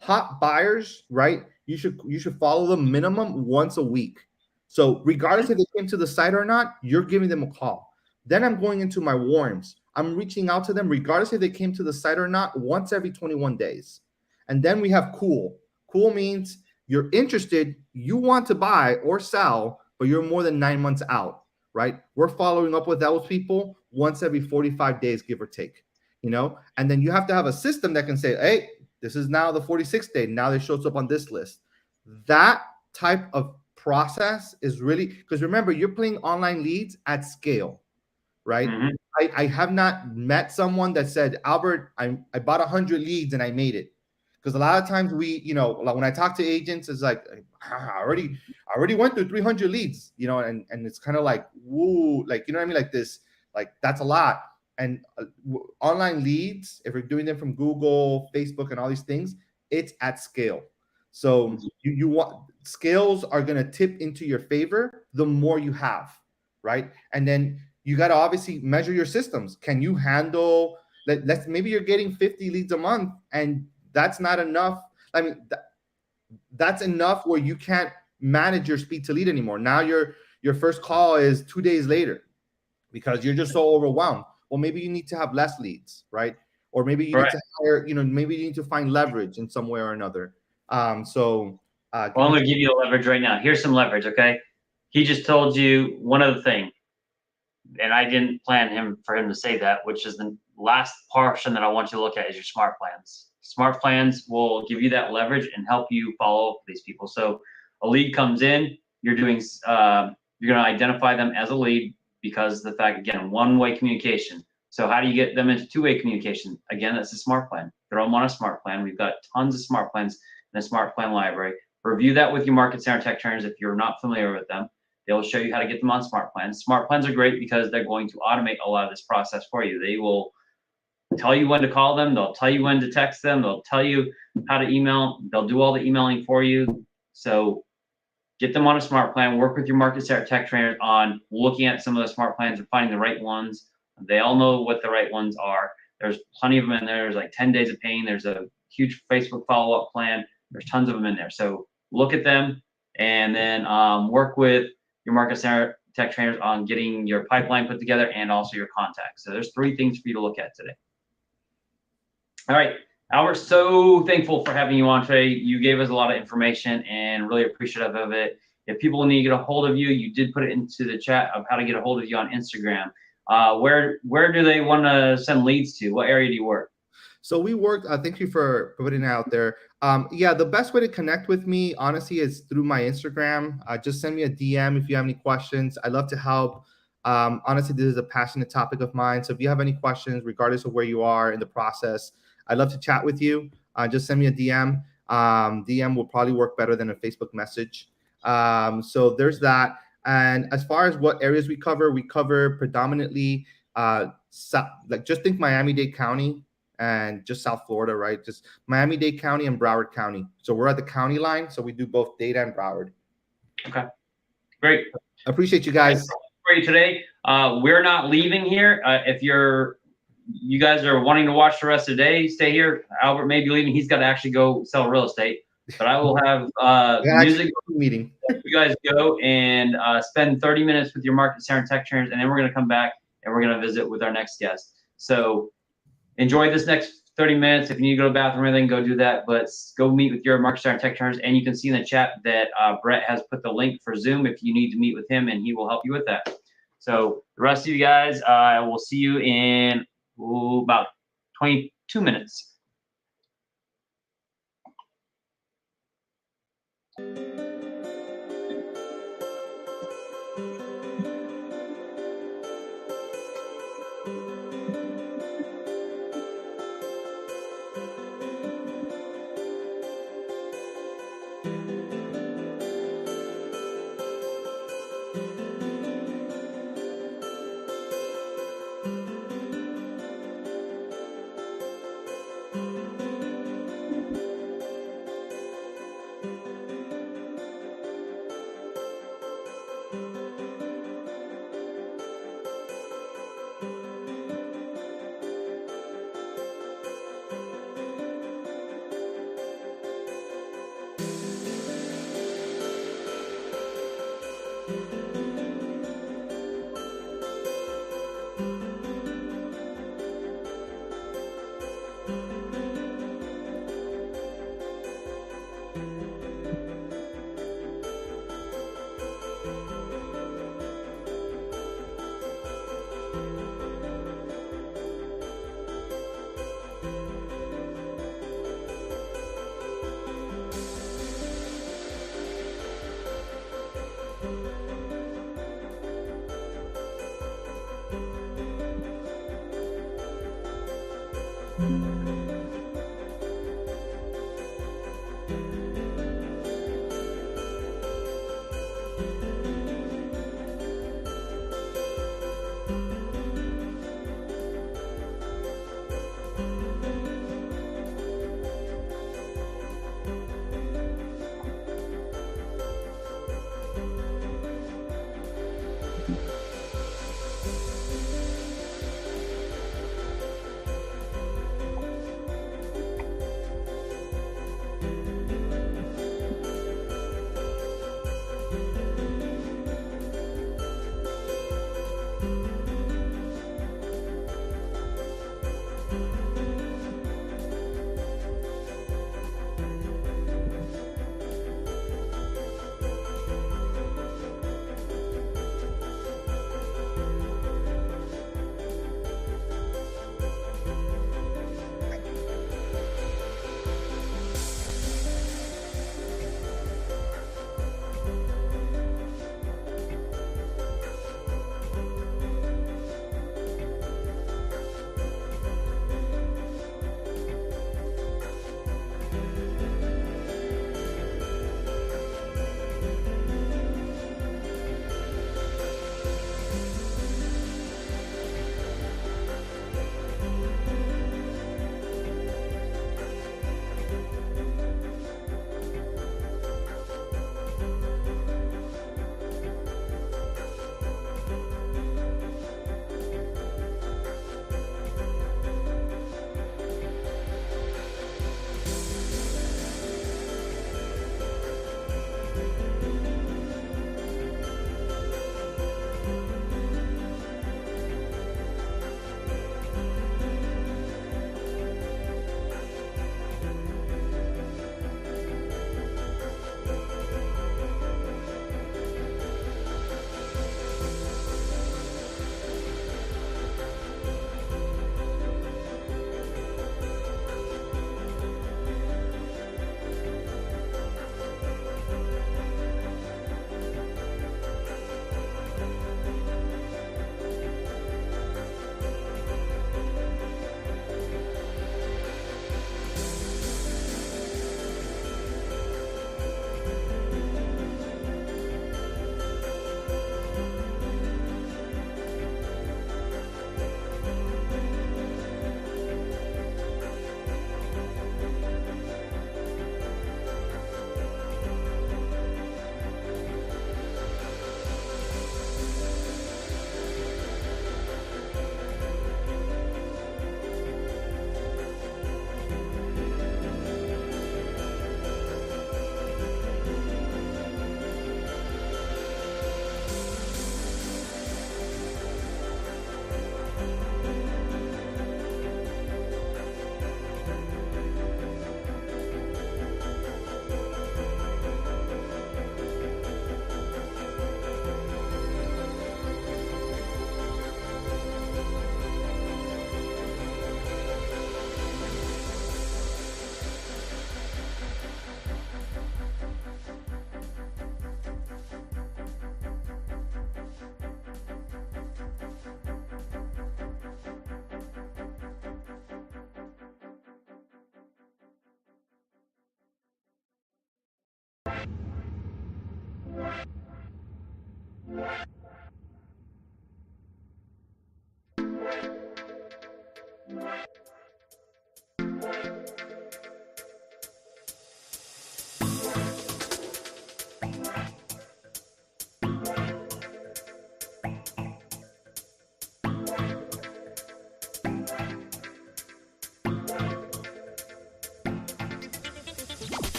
Hot buyers, right? You should follow them minimum once a week. So regardless if they came to the site or not, you're giving them a call. Then I'm going into my warms. I'm reaching out to them regardless if they came to the site or not once every 21 days. And then we have cool. Cool means you're interested, you want to buy or sell, but you're more than 9 months out, right? We're following up with those people once every 45 days, give or take, you know? And then you have to have a system that can say, hey, this is now the 46th day. Now it shows up on this list. That type of process is really, because remember, you're playing online leads at scale, right? Mm-hmm. I have not met someone that said, Albert, I bought 100 leads and I made it. Because a lot of times we, you know, like when I talk to agents, it's like, I already went through 300 leads, you know, and it's kind of like, woo, like, you know what I mean? Like this, like that's a lot. And online leads, if you're doing them from Google, Facebook, and all these things, it's at scale. So you want, scales are going to tip into your favor the more you have, right? And then you got to obviously measure your systems. Can you handle, maybe you're getting 50 leads a month and that's not enough. I mean, that's enough where you can't manage your speed to lead anymore. Now your first call is 2 days later because you're just so overwhelmed. Well, maybe you need to have less leads, right? Or maybe you need to hire, maybe you need to find leverage in some way or another. Well, I'm going to give you a leverage right now. Here's some leverage, okay? He just told you one other thing, and I didn't plan for him to say that, which is the last portion that I want you to look at is your smart plans. Smart plans will give you that leverage and help you follow up with these people. So a lead comes in, you're going to identify them as a lead because the fact, again, one-way communication. So how do you get them into two-way communication? Again, that's a smart plan. Throw them on a smart plan. We've got tons of smart plans in the smart plan library. Review that with your market center tech trainers if you're not familiar with them. They'll show you how to get them on smart plans. Smart plans are great because they're going to automate a lot of this process for you. They will tell you when to call them. They'll tell you when to text them. They'll tell you how to email. They'll do all the emailing for you. So get them on a smart plan. Work with your market center tech trainers on looking at some of the smart plans and finding the right ones. They all know what the right ones are. There's plenty of them in there. There's like 10 days of pain. There's a huge Facebook follow-up plan. There's tons of them in there. So look at them and then work with your market center tech trainers on getting your pipeline put together and also your contacts. So there's 3 things for you to look at today. All right, Albert, so thankful for having you on today. You gave us a lot of information and really appreciative of it. If people need to get a hold of you, you did put it into the chat of how to get a hold of you on Instagram. Where do they want to send leads to? What area do you work? So we worked, thank you for putting it out there. Yeah, the best way to connect with me, honestly, is through my Instagram. Just send me a DM if you have any questions. I'd love to help. Honestly, this is a passionate topic of mine. So if you have any questions, regardless of where you are in the process, I'd love to chat with you. Just send me a DM. DM will probably work better than a Facebook message. So there's that. And as far as what areas we cover predominantly, like just think Miami-Dade County and just South Florida, right? Just Miami-Dade County and Broward County. So we're at the county line. So we do both Dade and Broward. Okay, great. Appreciate you guys. For you today. We're not leaving here. If you guys are wanting to watch the rest of the day, stay here. Albert may be leaving. He's got to actually go sell real estate. But I will have music meeting. You guys go and spend 30 minutes with your market center tech trainers, and then we're going to come back and we're going to visit with our next guest. So enjoy this next 30 minutes. If you need to go to the bathroom or anything, go do that. But go meet with your market center tech trainers, and you can see in the chat that Brett has put the link for Zoom if you need to meet with him, and he will help you with that. So the rest of you guys, I will see you in about 22 minutes.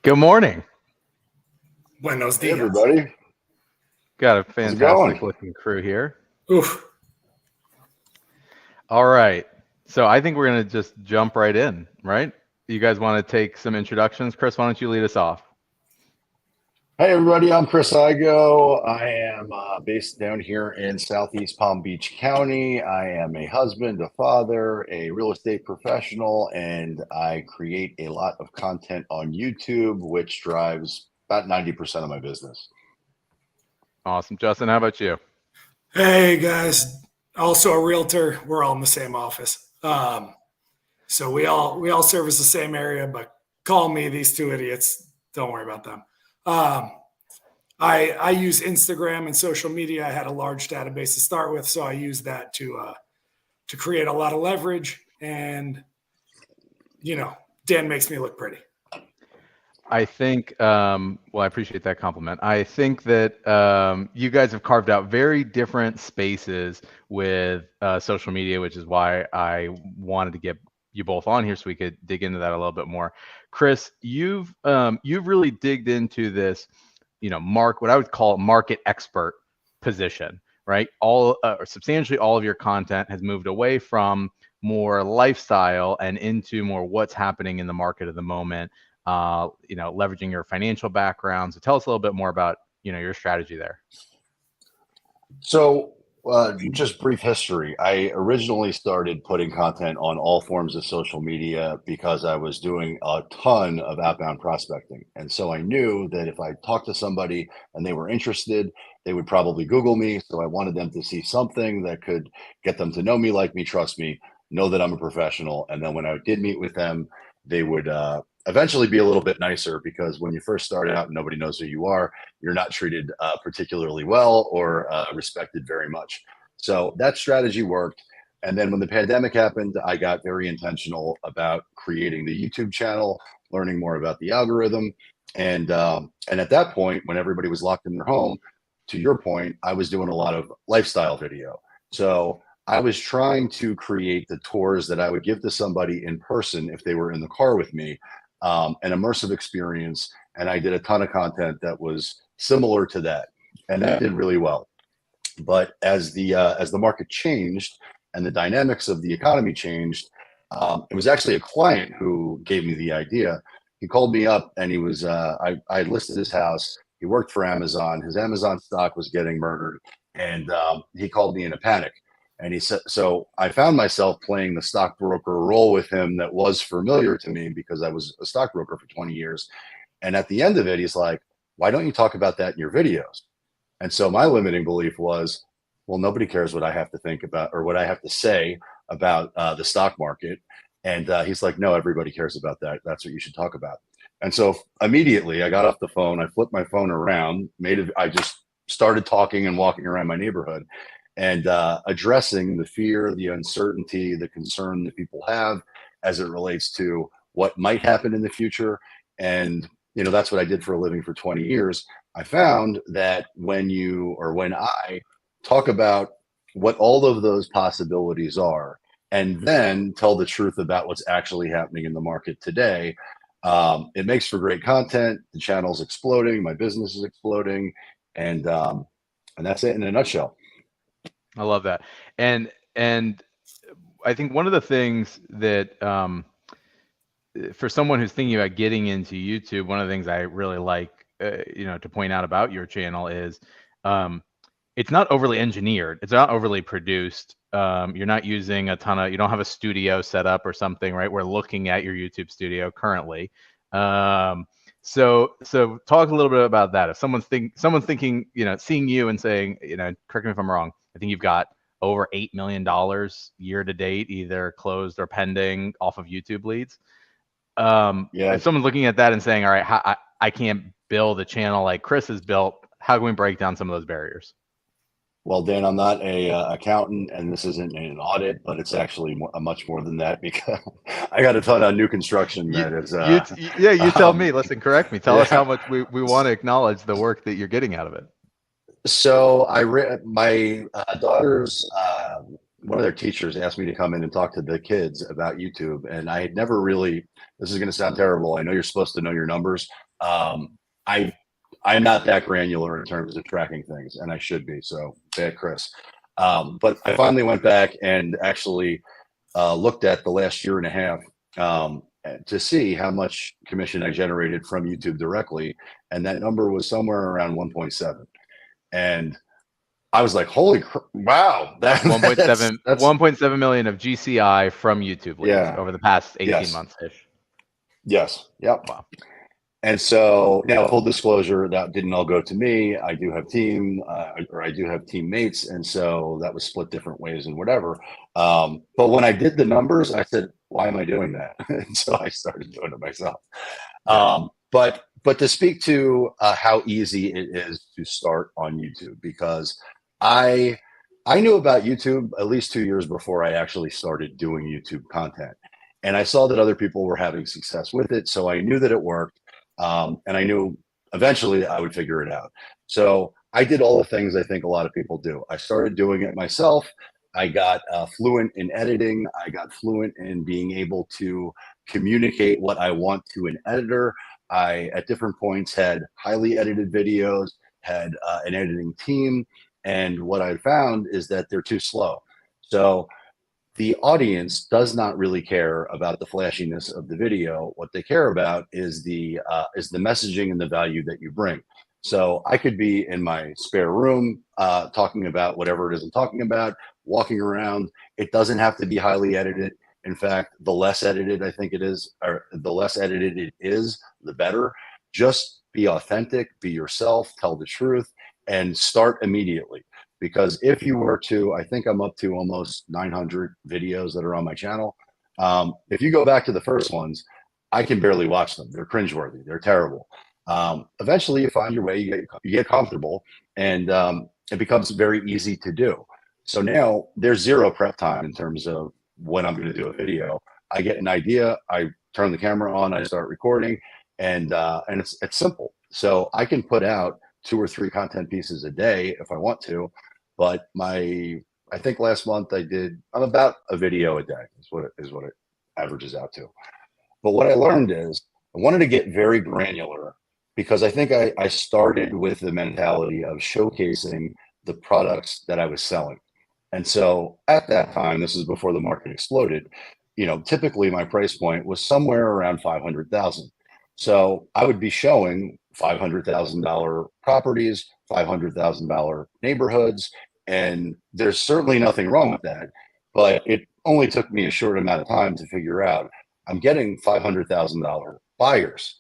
Good morning. Buenos Hey, dias. everybody. Got a How's it fantastic going? looking crew here. Oof. All right. So I think we're going to just jump right in, right? You guys want to take some introductions? Chris, why don't you lead us off? Hey, everybody. I'm Chris Igo. I am based down here in Southeast Palm Beach County. I am a husband, a father, a real estate professional, and I create a lot of content on YouTube, which drives about 90% of my business. Awesome. Justin, how about you? Hey guys, also a realtor. We're all in the same office, so we all service the same area. But call me these two idiots. Don't worry about them. I use Instagram and social media. I had a large database to start with, so I use that to create a lot of leverage. And Dan makes me look pretty. I think, well, I appreciate that compliment. I think that you guys have carved out very different spaces with social media, which is why I wanted to get you both on here so we could dig into that a little bit more. Chris, you've really digged into this, what I would call a market expert position, right? Or substantially all of your content has moved away from more lifestyle and into more what's happening in the market at the moment. Leveraging your financial background. So tell us a little bit more about, your strategy there. So, just brief history. I originally started putting content on all forms of social media because I was doing a ton of outbound prospecting. And so I knew that if I talked to somebody and they were interested, they would probably Google me. So I wanted them to see something that could get them to know me, like me, trust me, know that I'm a professional. And then when I did meet with them, they would eventually be a little bit nicer, because when you first start out and nobody knows who you are, you're not treated particularly well or respected very much. So that strategy worked. And then when the pandemic happened, I got very intentional about creating the YouTube channel, learning more about the algorithm. And at that point, when everybody was locked in their home, to your point, I was doing a lot of lifestyle video. So I was trying to create the tours that I would give to somebody in person if they were in the car with me, an immersive experience. And I did a ton of content that was similar to that, and that did really well. But as the market changed and the dynamics of the economy changed, it was actually a client who gave me the idea. He called me up and he was I had listed his house. He worked for Amazon. His Amazon stock was getting murdered, and he called me in a panic. And he said, so I found myself playing the stockbroker role with him that was familiar to me because I was a stockbroker for 20 years. And at the end of it, he's like, why don't you talk about that in your videos? And so my limiting belief was, well, nobody cares what I have to think about or what I have to say about the stock market. And he's like, no, everybody cares about that. That's what you should talk about. And so immediately I got off the phone. I flipped my phone around, I just started talking and walking around my neighborhood and addressing the fear, the uncertainty, the concern that people have as it relates to what might happen in the future. And, you know, that's what I did for a living for 20 years. I found that when I talk about what all of those possibilities are, and then tell the truth about what's actually happening in the market today, it makes for great content. The channel's exploding, my business is exploding, and that's it in a nutshell. I love that. And I think one of the things that for someone who's thinking about getting into YouTube, one of the things I really like, to point out about your channel is it's not overly engineered. It's not overly produced. You're not using you don't have a studio set up or something, right? We're looking at your YouTube studio currently. So talk a little bit about that. If someone's thinking, seeing you and saying, correct me if I'm wrong, I think you've got over $8 million year to date, either closed or pending off of YouTube leads. Yeah. If someone's looking at that and saying, all right, I can't build a channel like Chris has built, how can we break down some of those barriers? Well, Dan, I'm not a accountant, and this isn't an audit, but it's actually much more than that because I got a ton of new construction that is. You tell me. Listen, correct me. Tell us yeah. how much we want to acknowledge the work that you're getting out of it. So my daughter's one of their teachers asked me to come in and talk to the kids about YouTube, and I had never really. This is going to sound terrible. I know you're supposed to know your numbers. I'm not that granular in terms of tracking things, and I should be. So bad, Chris. But I finally went back and actually looked at the last year and a half to see how much commission I generated from YouTube directly, and that number was somewhere around 1.7. And I was like, "Holy wow!" That 1.7 million of GCI from YouTube leads over the past 18 months ish. Yes. Yep. Wow. And so now, full disclosure, that didn't all go to me. I do have I do have teammates, and so that was split different ways and whatever. But when I did the numbers, I said, "Why am I doing that?" And so I started doing it myself. But to speak to how easy it is to start on YouTube, because I knew about YouTube at least 2 years before I actually started doing YouTube content, and I saw that other people were having success with it, so I knew that it worked. And I knew eventually I would figure it out. So I did all the things I think a lot of people do. I started doing it myself. I got fluent in editing. I got fluent in being able to communicate what I want to an editor. I, at different points, had highly edited videos, had an editing team. And what I found is that they're too slow. So the audience does not really care about the flashiness of the video. What they care about is the messaging and the value that you bring. So I could be in my spare room talking about whatever it is I'm talking about, walking around. It doesn't have to be highly edited. In fact, the less edited I think it is, or the less edited it is, the better. Just be authentic, be yourself, tell the truth, and start immediately. Because if you were to, I think I'm up to almost 900 videos that are on my channel. If you go back to the first ones, I can barely watch them. They're cringeworthy. They're terrible. Eventually, you find your way. You get comfortable, and it becomes very easy to do. So now there's zero prep time in terms of when I'm going to do a video. I get an idea. I turn the camera on. I start recording, and it's simple. So I can put out 2 or 3 content pieces a day if I want to. But my I think last month I'm about a video a day is what it averages out to. But what I learned is I wanted to get very granular because I think I started with the mentality of showcasing the products that I was selling. And so at that time, this is before the market exploded, typically my price point was somewhere around 500,000. So I would be showing $500,000 properties, $500,000 neighborhoods, and there's certainly nothing wrong with that. But it only took me a short amount of time to figure out I'm getting $500,000 buyers.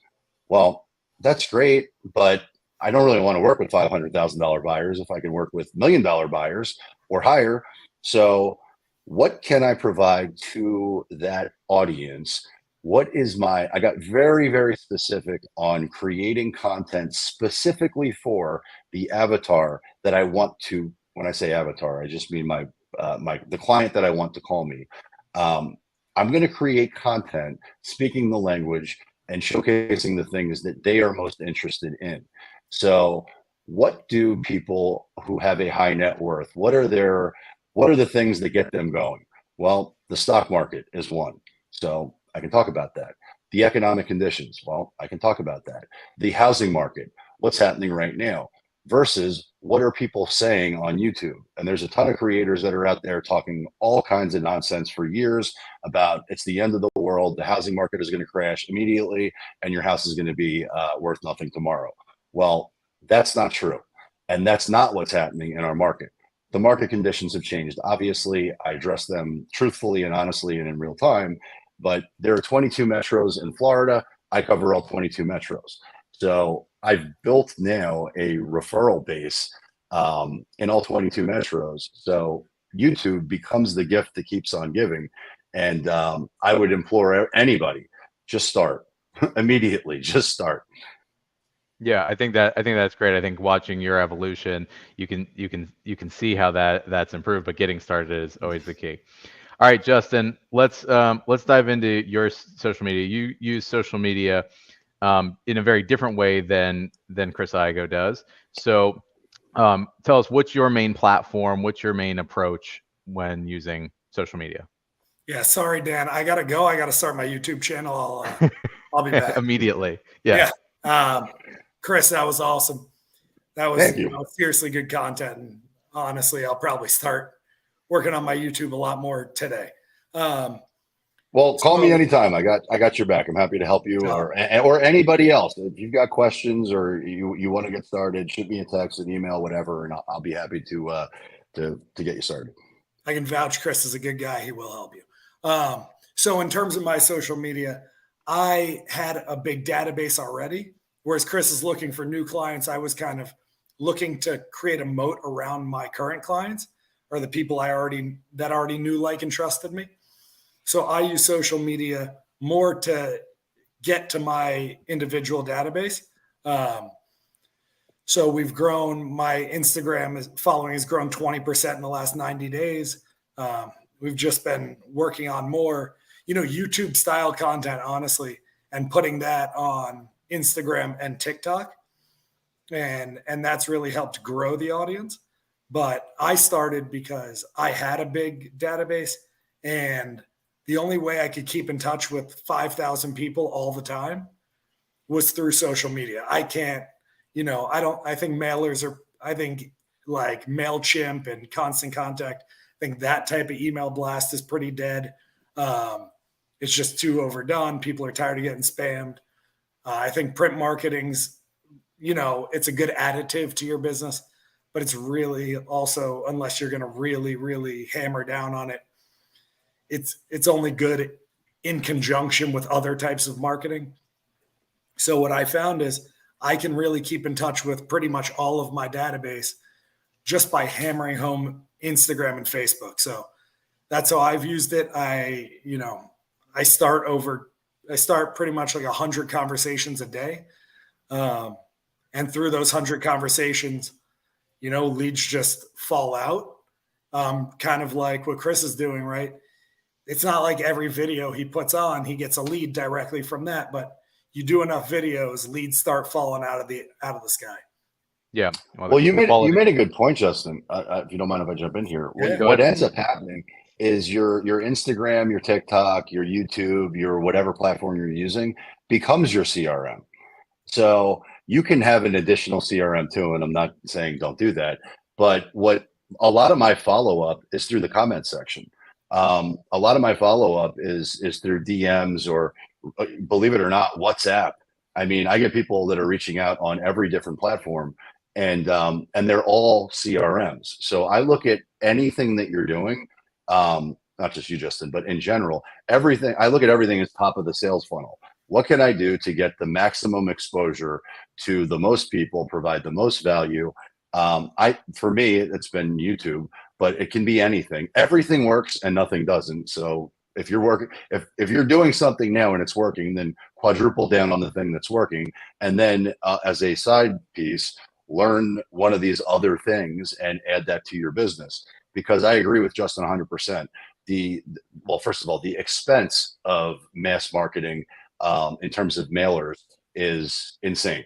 Well, that's great, but I don't really want to work with $500,000 buyers if I can work with $1 million buyers or higher. So, what can I provide to that audience? I got very, very specific on creating content specifically for the avatar that I want to, when I say avatar, I just mean the client that I want to call me. I'm going to create content speaking the language and showcasing the things that they are most interested in. So, what do people who have a high net worth, what are the things that get them going? Well, the stock market is one. So, I can talk about that. The economic conditions, well, I can talk about that. The housing market, what's happening right now versus what are people saying on YouTube? And there's a ton of creators that are out there talking all kinds of nonsense for years about it's the end of the world, the housing market is going to crash immediately, and your house is going to be worth nothing tomorrow. Well, that's not true. And that's not what's happening in our market. The market conditions have changed. Obviously, I address them truthfully and honestly and in real time, but there are 22 metros in Florida. I cover all 22 metros. So I've built now a referral base in all 22 metros. So YouTube becomes the gift that keeps on giving. And I would implore anybody, just start immediately, just start. Yeah, I think that's great. I think watching your evolution, you can see how that's improved, but getting started is always the key. All right, Justin, let's dive into your social media. You use social media in a very different way than Chris Igo does. So tell us, what's your main platform? What's your main approach when using social media? Yeah, sorry, Dan. I gotta go. I gotta start my YouTube channel. I'll be back immediately. Yeah. Chris, that was awesome. That was Thank you. Seriously good content. And honestly, I'll probably start working on my YouTube a lot more today. Well, call me anytime. I got your back. I'm happy to help you or anybody else. If you've got questions or you want to get started, shoot me a text, an email, whatever, and I'll be happy to get you started. I can vouch Chris is a good guy. He will help you. So in terms of my social media, I had a big database already, whereas Chris is looking for new clients. I was kind of looking to create a moat around my current clients or the people that already knew, like, and trusted me. So I use social media more to get to my individual database. So we've grown, my Instagram following has grown 20% in the last 90 days. We've just been working on more, YouTube style content, honestly, and putting that on Instagram and TikTok. And that's really helped grow the audience. But I started because I had a big database, and the only way I could keep in touch with 5,000 people all the time was through social media. I can't, I think mailers I think like MailChimp and Constant Contact, I think that type of email blast is pretty dead. It's just too overdone. People are tired of getting spammed. I think print marketing's, it's a good additive to your business, but it's really also, unless you're going to really, really hammer down on it, it's only good in conjunction with other types of marketing. So what I found is I can really keep in touch with pretty much all of my database just by hammering home Instagram and Facebook. So that's how I've used it. I start pretty much like 100 conversations a day. And through those 100 conversations, leads just fall out. Kind of like what Chris is doing, right? It's not like every video he puts on, he gets a lead directly from that, but you do enough videos, leads start falling out of the sky. Yeah. Well, you quality. made a good point, Justin. If you don't mind if I jump in here, Yeah. what ends up happening is your Instagram, your TikTok, your YouTube, your whatever platform you're using becomes your CRM. So you can have an additional CRM too, and I'm not saying don't do that, but what a lot of my follow up is through the comment section. A lot of my follow up is through DMs or, believe it or not, WhatsApp. I mean, I get people that are reaching out on every different platform, and they're all CRMs. So I look at anything that you're doing, not just you, Justin, but in general, everything. I look at everything as top of the sales funnel. What can I do to get the maximum exposure to the most people, provide the most value? For me, it's been YouTube, but it can be anything. Everything works and nothing doesn't. So if you're working, if you're doing something now and it's working, then quadruple down on the thing that's working, and then as a side piece, learn one of these other things and add that to your business. Because I agree with Justin 100%. First of all, the expense of mass marketing in terms of mailers is insane.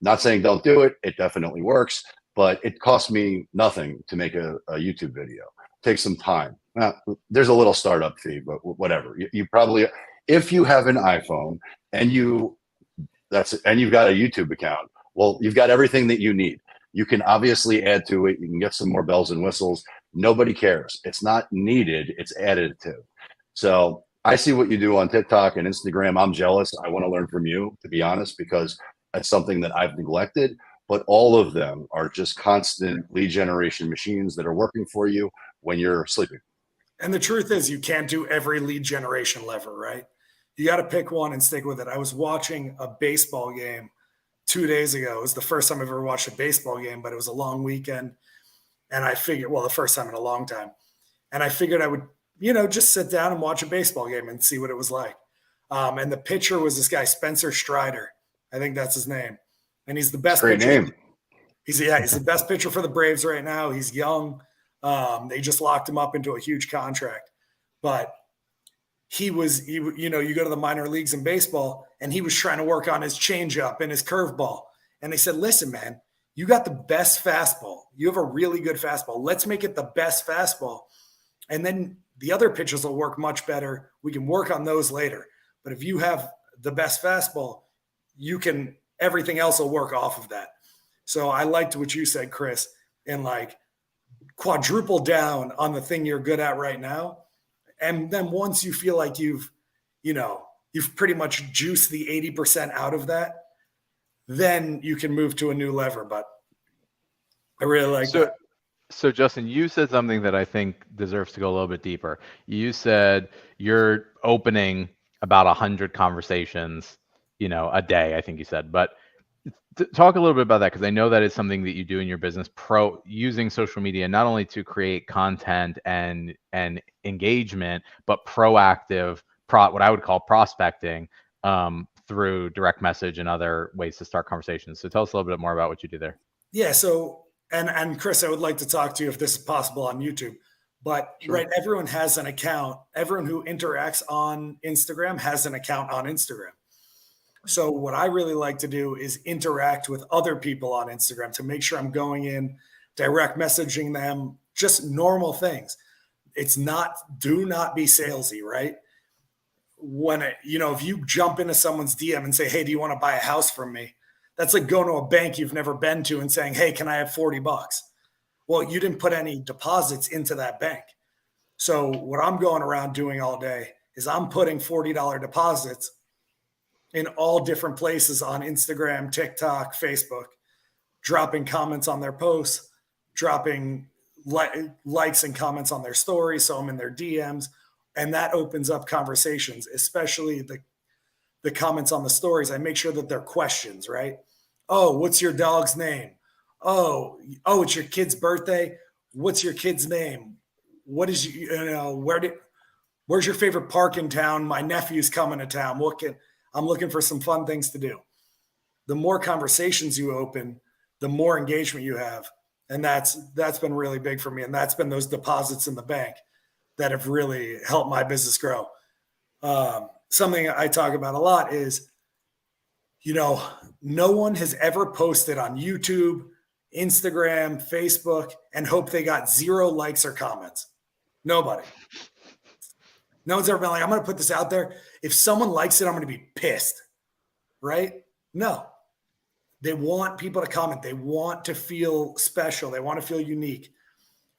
Not saying don't do it. It definitely works, but it costs me nothing to make a YouTube video. Takes some time. There's a little startup fee, but whatever. You probably, if you have an iPhone and you've got a YouTube account, well, you've got everything that you need. You can obviously add to it. You can get some more bells and whistles. Nobody cares. It's not needed. It's additive. So I see what you do on TikTok and Instagram. I'm jealous. I want to learn from you, to be honest, because that's something that I've neglected. But all of them are just constant lead generation machines that are working for you when you're sleeping. And the truth is, you can't do every lead generation lever, right? You got to pick one and stick with it. I was watching a baseball game 2 days ago. It was the first time I've ever watched a baseball game, but it was a long weekend. And I figured, the first time in a long time. And I figured I would, just sit down and watch a baseball game and see what it was like. And the pitcher was this guy, Spencer Strider. I think that's his name. And he's the best Great pitcher. name. He's the best pitcher for the Braves right now. He's young. They just locked him up into a huge contract. But you go to the minor leagues in baseball, and he was trying to work on his changeup and his curveball. And they said, listen, man, you got the best fastball. You have a really good fastball. Let's make it the best fastball. And then the other pitches will work much better. We can work on those later. But if you have the best fastball, everything else will work off of that. So I liked what you said, Chris, and quadruple down on the thing you're good at right now. And then once you feel like you've pretty much juiced the 80% out of that, then you can move to a new lever. But I really like that. So Justin, you said something that I think deserves to go a little bit deeper. You said you're opening about 100 conversations, a day, I think you said. But talk a little bit about that, because I know that is something that you do in your business, using social media not only to create content and engagement, but proactive, what I would call prospecting through direct message and other ways to start conversations. So tell us a little bit more about what you do there. Yeah. So, and Chris, I would like to talk to you if this is possible on YouTube. But Sure. Right, everyone has an account. Everyone who interacts on Instagram has an account on Instagram. So what I really like to do is interact with other people on Instagram to make sure I'm going in, direct messaging them, just normal things. Do not be salesy, right? If you jump into someone's DM and say, hey, do you want to buy a house from me? That's like going to a bank you've never been to and saying, hey, can I have $40? Well, you didn't put any deposits into that bank. So what I'm going around doing all day is I'm putting $40 deposits in all different places on Instagram, TikTok, Facebook, dropping comments on their posts, dropping likes and comments on their stories. So I'm in their DMs, and that opens up conversations, especially the comments on the stories. I make sure that they're questions, right? Oh, what's your dog's name? Oh, it's your kid's birthday. What's your kid's name? What is where's your favorite park in town? My nephew's coming to town. I'm looking for some fun things to do. The more conversations you open, the more engagement you have. And that's been really big for me. And that's been those deposits in the bank that have really helped my business grow. Something I talk about a lot is, no one has ever posted on YouTube, Instagram, Facebook, and hope they got 0 likes or comments. Nobody. No one's ever been like, I'm going to put this out there. If someone likes it, I'm going to be pissed. Right? No. They want people to comment. They want to feel special. They want to feel unique.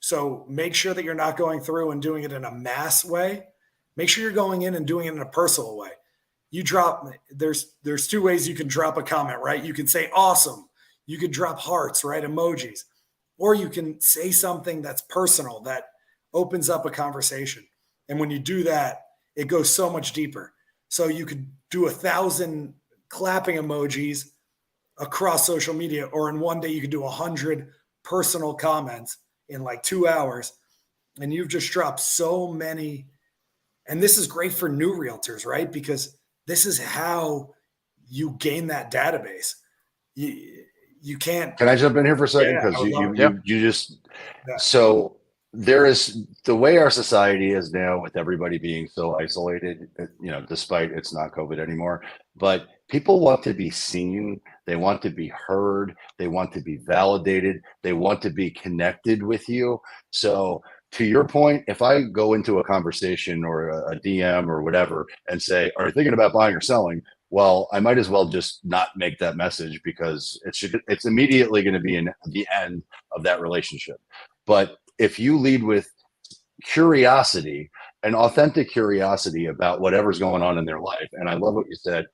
So make sure that you're not going through and doing it in a mass way. Make sure you're going in and doing it in a personal way. You drop, there's 2 ways you can drop a comment, right? You can say awesome. You could drop hearts, right? Emojis. Or you can say something that's personal that opens up a conversation. And when you do that, it goes so much deeper. So you could do 1,000 clapping emojis across social media, or in one day you could do 100 personal comments in like 2 hours. And you've just dropped so many. And this is great for new realtors, right? Because this is how you gain that database. You can't. Can I jump in here for a second? Yeah, Because you just Yeah. so there is the way our society is now, with everybody being so isolated, despite it's not COVID anymore, but people want to be seen, they want to be heard, they want to be validated, they want to be connected with you. So to your point, if I go into a conversation or a DM or whatever and say, are you thinking about buying or selling? Well, I might as well just not make that message, because it's immediately going to be in the end of that relationship. But if you lead with curiosity, an authentic curiosity about whatever's going on in their life, and I love what you said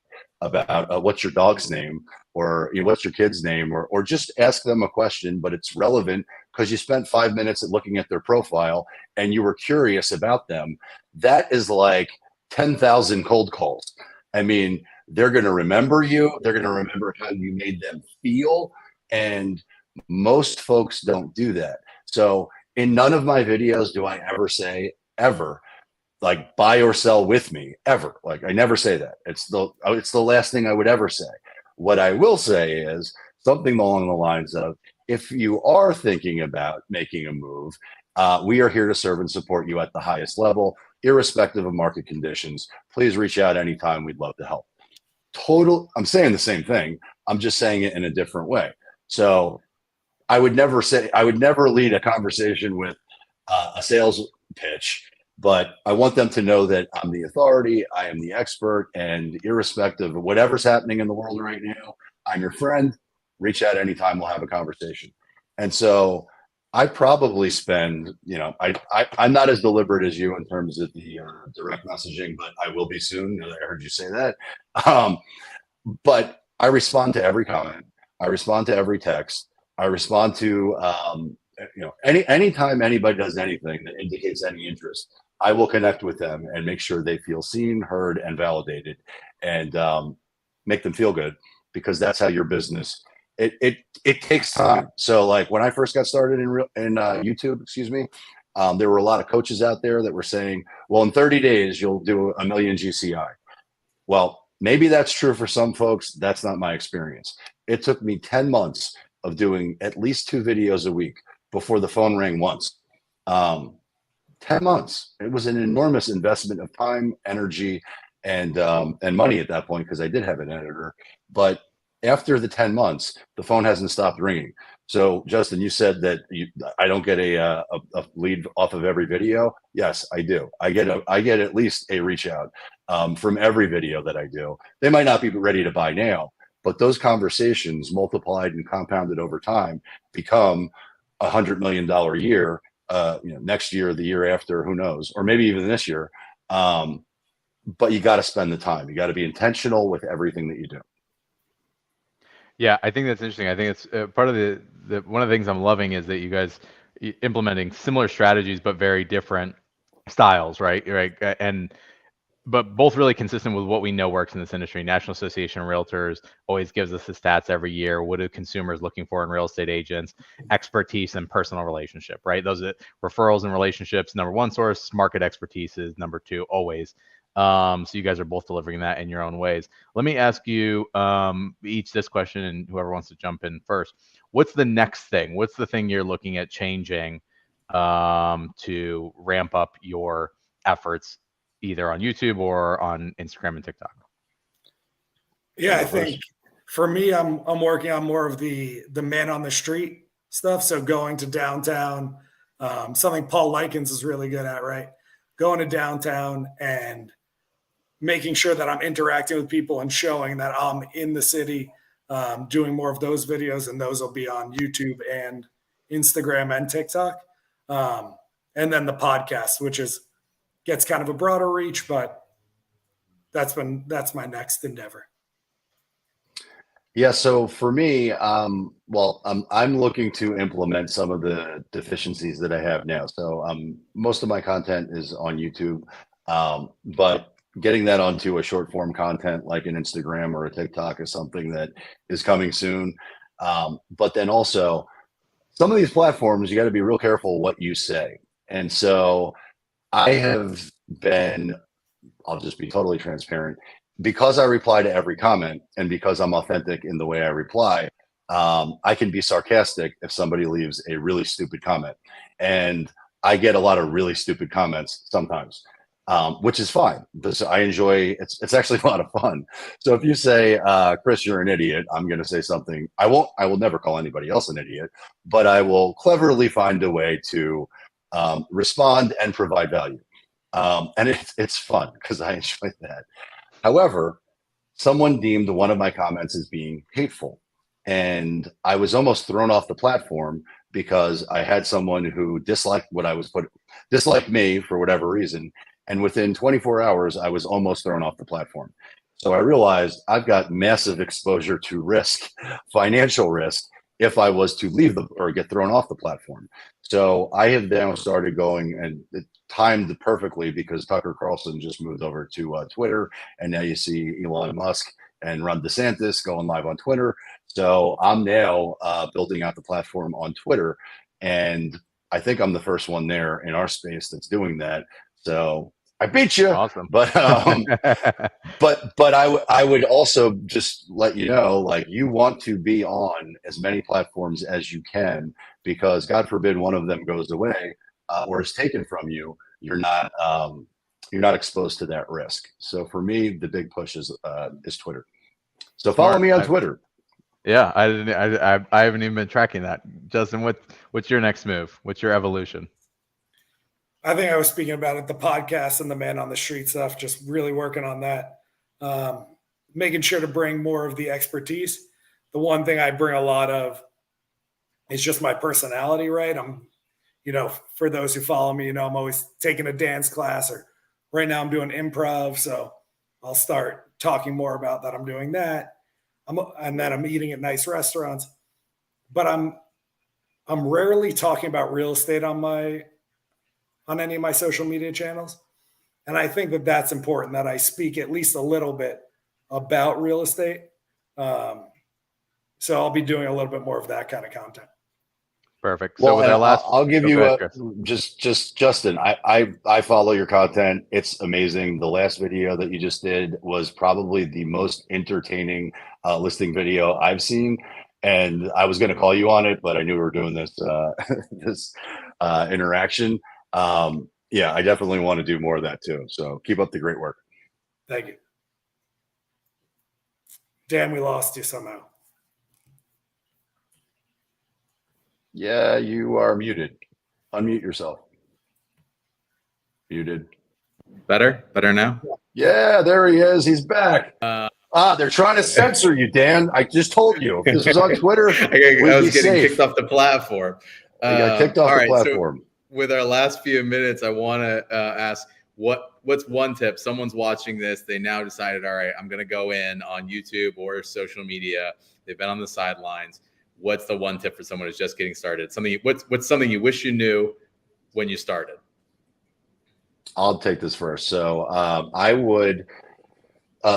about what's your dog's name, or what's your kid's name, or just ask them a question, but it's relevant because you spent 5 minutes at looking at their profile and you were curious about them. That is like 10,000 cold calls. I mean, they're going to remember you. They're going to remember how you made them feel. And most folks don't do that. So in none of my videos do I ever say, ever, like, buy or sell with me, ever. Like, I never say that. It's the last thing I would ever say. What I will say is something along the lines of, if you are thinking about making a move, we are here to serve and support you at the highest level, irrespective of market conditions. Please reach out anytime. We'd love to help. I'm saying the same thing. I'm just saying it in a different way. So I would never lead a conversation with a sales pitch, but I want them to know that I'm the authority, I am the expert, and irrespective of whatever's happening in the world right now, I'm your friend. Reach out anytime, we'll have a conversation. And so I probably spend, I'm not as deliberate as you in terms of the direct messaging, but I will be soon. I heard you say that. But I respond to every comment. I respond to every text. I respond to, anytime anybody does anything that indicates any interest, I will connect with them and make sure they feel seen, heard, and validated, and make them feel good, because that's how your business. It takes time. So, like, when I first got started in YouTube, there were a lot of coaches out there that were saying, well, in 30 days, you'll do 1 million GCI. Well, maybe that's true for some folks. That's not my experience. It took me 10 months of doing at least 2 videos a week before the phone rang once. 10 months. It was an enormous investment of time, energy, and money at that point, because I did have an editor. But after the 10 months, the phone hasn't stopped ringing. So, Justin, you said that I don't get a lead off of every video. Yes, I do. I get at least a reach out from every video that I do. They might not be ready to buy now, but those conversations multiplied and compounded over time become $100 million a year. Next year, the year after, who knows, or maybe even this year. But you got to spend the time. You got to be intentional with everything that you do. Yeah, I think that's interesting. I think it's part of the one of the things I'm loving is that you guys implementing similar strategies but very different styles, right? But both really consistent with what we know works in this industry. National Association of Realtors always gives us the stats every year. What are consumers looking for in real estate agents? Expertise and personal relationship, right? Those are referrals and relationships. Number 1 source, market expertise is number 2 always. So you guys are both delivering that in your own ways. Let me ask you each this question, and whoever wants to jump in first. What's the next thing? What's the thing you're looking at changing to ramp up your efforts, either on YouTube or on Instagram and TikTok? Yeah, I think for me, I'm working on more of the man on the street stuff. So going to downtown, something Paul Likens is really good at, right? Going to downtown and making sure that I'm interacting with people and showing that I'm in the city, doing more of those videos, and those will be on YouTube and Instagram and TikTok. And then the podcast, which gets kind of a broader reach, but that's my next endeavor. Yeah, so for me, I'm looking to implement some of the deficiencies that I have now. So most of my content is on YouTube, but getting that onto a short form content like an Instagram or a TikTok is something that is coming soon. But then also, some of these platforms, you got to be real careful what you say. And so I have been, I'll just be totally transparent, because I reply to every comment and because I'm authentic in the way I reply. I can be sarcastic if somebody leaves a really stupid comment, and I get a lot of really stupid comments sometimes, which is fine because I enjoy it's actually a lot of fun. So if you say, Chris, you're an idiot, I'm going to say something. I will never call anybody else an idiot, but I will cleverly find a way to respond and provide value. And it's fun because I enjoy that. However, someone deemed one of my comments as being hateful, and I was almost thrown off the platform because I had someone who disliked disliked me for whatever reason. And within 24 hours, I was almost thrown off the platform. So I realized I've got massive exposure to risk, financial risk, if I was to leave or get thrown off the platform. So I have now started going, and it timed perfectly because Tucker Carlson just moved over to Twitter, and now you see Elon Musk and Ron DeSantis going live on Twitter. So I'm now building out the platform on Twitter, and I think I'm the first one there in our space that's doing that. So I beat you, Awesome. but but I would also just let you know, like, you want to be on as many platforms as you can, because God forbid one of them goes away or is taken from you, you're not exposed to that risk. So for me, the big push is Twitter. So follow me on Twitter. Yeah, I haven't even been tracking that. Justin, what's your next move? What's your evolution? I think I was speaking about it, the podcast and the man on the street stuff, just really working on that. Making sure to bring more of the expertise. The one thing I bring a lot of is just my personality, right? For those who follow me, I'm always taking a dance class, or right now I'm doing improv. So I'll start talking more about that. I'm doing that. And then I'm eating at nice restaurants, but I'm rarely talking about real estate on any of my social media channels. And I think that that's important, that I speak at least a little bit about real estate. So I'll be doing a little bit more of that kind of content. Perfect. So with our last, I'll give you ahead, just Justin, I follow your content. It's amazing. The last video that you just did was probably the most entertaining listing video I've seen. And I was going to call you on it, but I knew we were doing this this interaction. Yeah, I definitely want to do more of that too. So keep up the great work. Thank you. Dan, we lost you somehow. Yeah, you are muted. Unmute yourself. Muted. Better now? Yeah, there he is. He's back. They're trying to censor you, Dan. I just told you. If this was on Twitter, I was getting kicked off the platform. You got kicked off the platform. So with our last few minutes, I want to ask, what's one tip? Someone's watching this. They now decided, all right, I'm going to go in on YouTube or social media. They've been on the sidelines. What's the one tip for someone who's just getting started? What's something you wish you knew when you started? I'll take this first. So I would.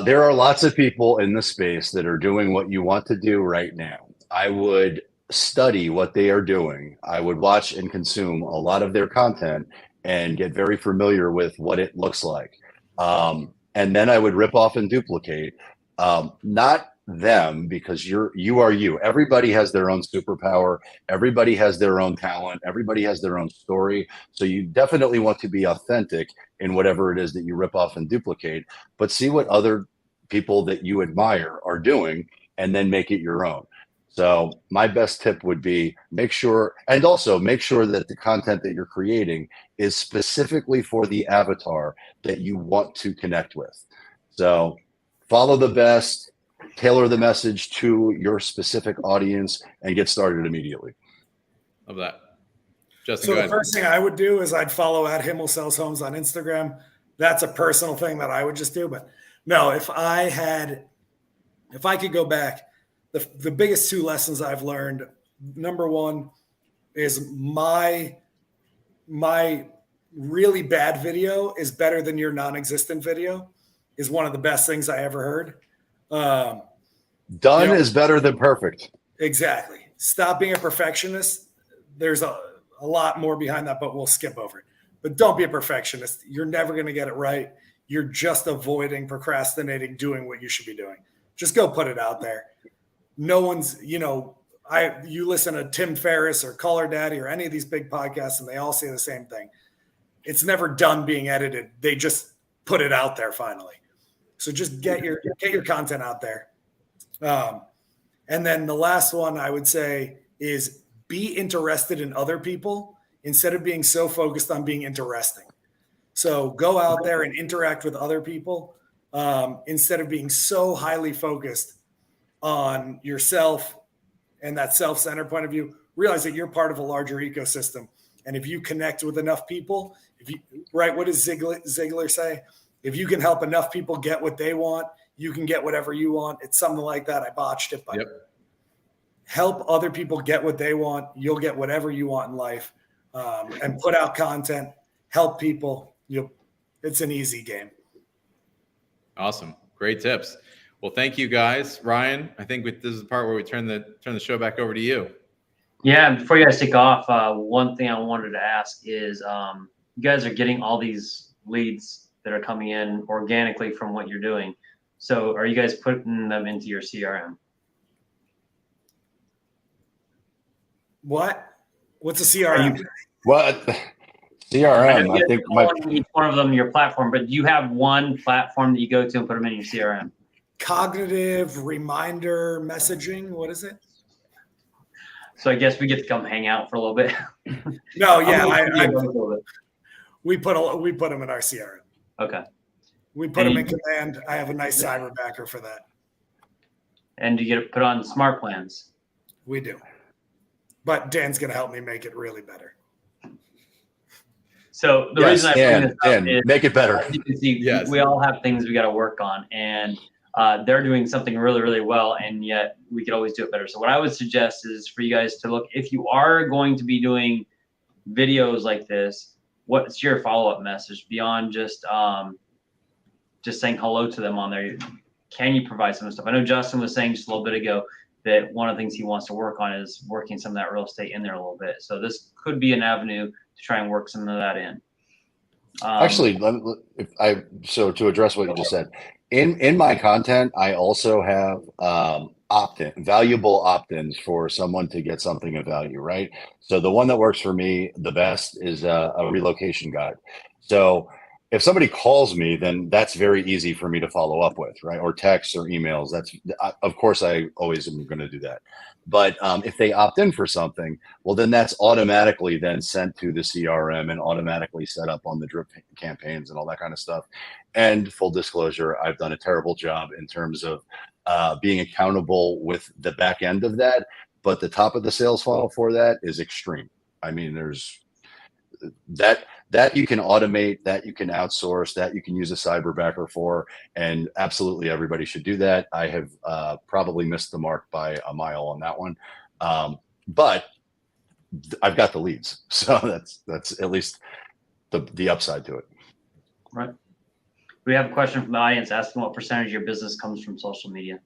There are lots of people in the space that are doing what you want to do right now. I would study what they are doing. I would watch and consume a lot of their content and get very familiar with what it looks like. And then I would rip off and duplicate. Not them, because you are you. Everybody has their own superpower. Everybody has their own talent. Everybody has their own story. So you definitely want to be authentic in whatever it is that you rip off and duplicate, but see what other people that you admire are doing and then make it your own. So my best tip would be make sure that the content that you're creating is specifically for the avatar that you want to connect with. So follow the best, tailor the message to your specific audience, and get started immediately. Love that. Justin, So go the ahead. first thing I would do is I'd follow at Himmel Sells Homes on Instagram. That's a personal thing that I would just do. But no, if I could go back, the biggest two lessons I've learned, number one is my really bad video is better than your non-existent video is one of the best things I ever heard. Done is better than perfect. Exactly. Stop being a perfectionist. There's a lot more behind that, but we'll skip over it. But don't be a perfectionist. You're never going to get it right. You're just avoiding, procrastinating, doing what you should be doing. Just go put it out there. No one's, you listen to Tim Ferriss or Call Her Daddy or any of these big podcasts, and they all say the same thing. It's never done being edited. They just put it out there finally. So just get your content out there. And then the last one I would say is be interested in other people instead of being so focused on being interesting. So go out there and interact with other people instead of being so highly focused on yourself and that self-centered point of view. Realize that you're part of a larger ecosystem. And if you connect with enough people, what does Ziegler say? If you can help enough people get what they want, you can get whatever you want. It's something like that. I botched it, but help other people get what they want. You'll get whatever you want in life. And put out content, help people. It's an easy game. Awesome. Great tips. Well, thank you guys. Ryan, I think this is the part where we turn the show back over to you. Yeah, before you guys take off, one thing I wanted to ask is you guys are getting all these leads that are coming in organically from what you're doing. So are you guys putting them into your CRM? What's a CRM? What? CRM, I think each one of them your platform, but do you have one platform that you go to and put them in your CRM? Cognitive reminder messaging. What is it? So I guess we get to come hang out for a little bit. No, yeah, we put them in our CRM. Okay. We put them in command. I have a nice cyber backer for that. And do you get it put on smart plans? We do. But Dan's going to help me make it really better. So the reason I bring this up is make it better. You can see we all have things we got to work on, and they're doing something really, really well, and yet we could always do it better. So what I would suggest is for you guys to look, if you are going to be doing videos like this, what's your follow-up message beyond just saying hello to them on there? Can you provide some stuff? I know Justin was saying just a little bit ago that one of the things he wants to work on is working some of that real estate in there a little bit. So this could be an avenue to try and work some of that in. Actually, so to address what you just said, in my content, I also have valuable opt-ins for someone to get something of value, right? So the one that works for me the best is a relocation guide. So if somebody calls me, then that's very easy for me to follow up with, right? Or texts or emails. Of course, I always am going to do that. But if they opt in for something, well, then that's automatically then sent to the CRM and automatically set up on the drip campaigns and all that kind of stuff. And full disclosure, I've done a terrible job in terms of being accountable with the back end of that. But the top of the sales funnel for that is extreme. I mean, there's that you can automate, that you can outsource, that you can use a cyber backer for, and absolutely everybody should do that. I have probably missed the mark by a mile on that one, but I've got the leads, so that's at least the upside to it. Right. We have a question from the audience asking what percentage of your business comes from social media.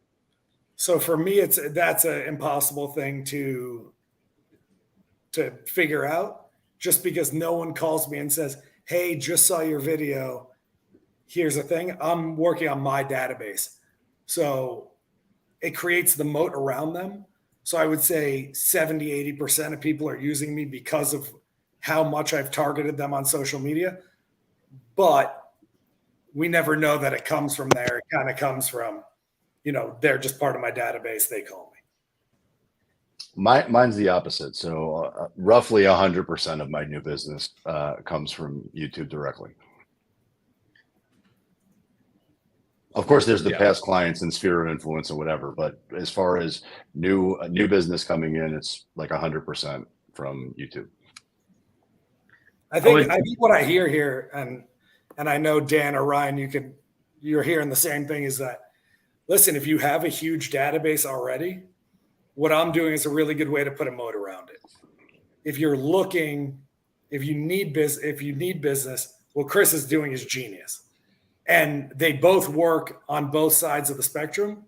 So for me, that's an impossible thing to figure out. Just because no one calls me and says, hey, just saw your video. Here's the thing. I'm working on my database. So it creates the moat around them. So I would say 70, 80% of people are using me because of how much I've targeted them on social media. But we never know that it comes from there. It kind of comes from, they're just part of my database. They call me. Mine's the opposite. So roughly 100% of my new business comes from YouTube directly. Of course, there's the past clients and sphere of influence or whatever, but as far as new business coming in, it's like 100% from YouTube. I think what I hear here, and I know Dan or Ryan, you're hearing the same thing, is that, listen, if you have a huge database already, what I'm doing is a really good way to put a moat around it. If you need business, what Chris is doing is genius. And they both work on both sides of the spectrum,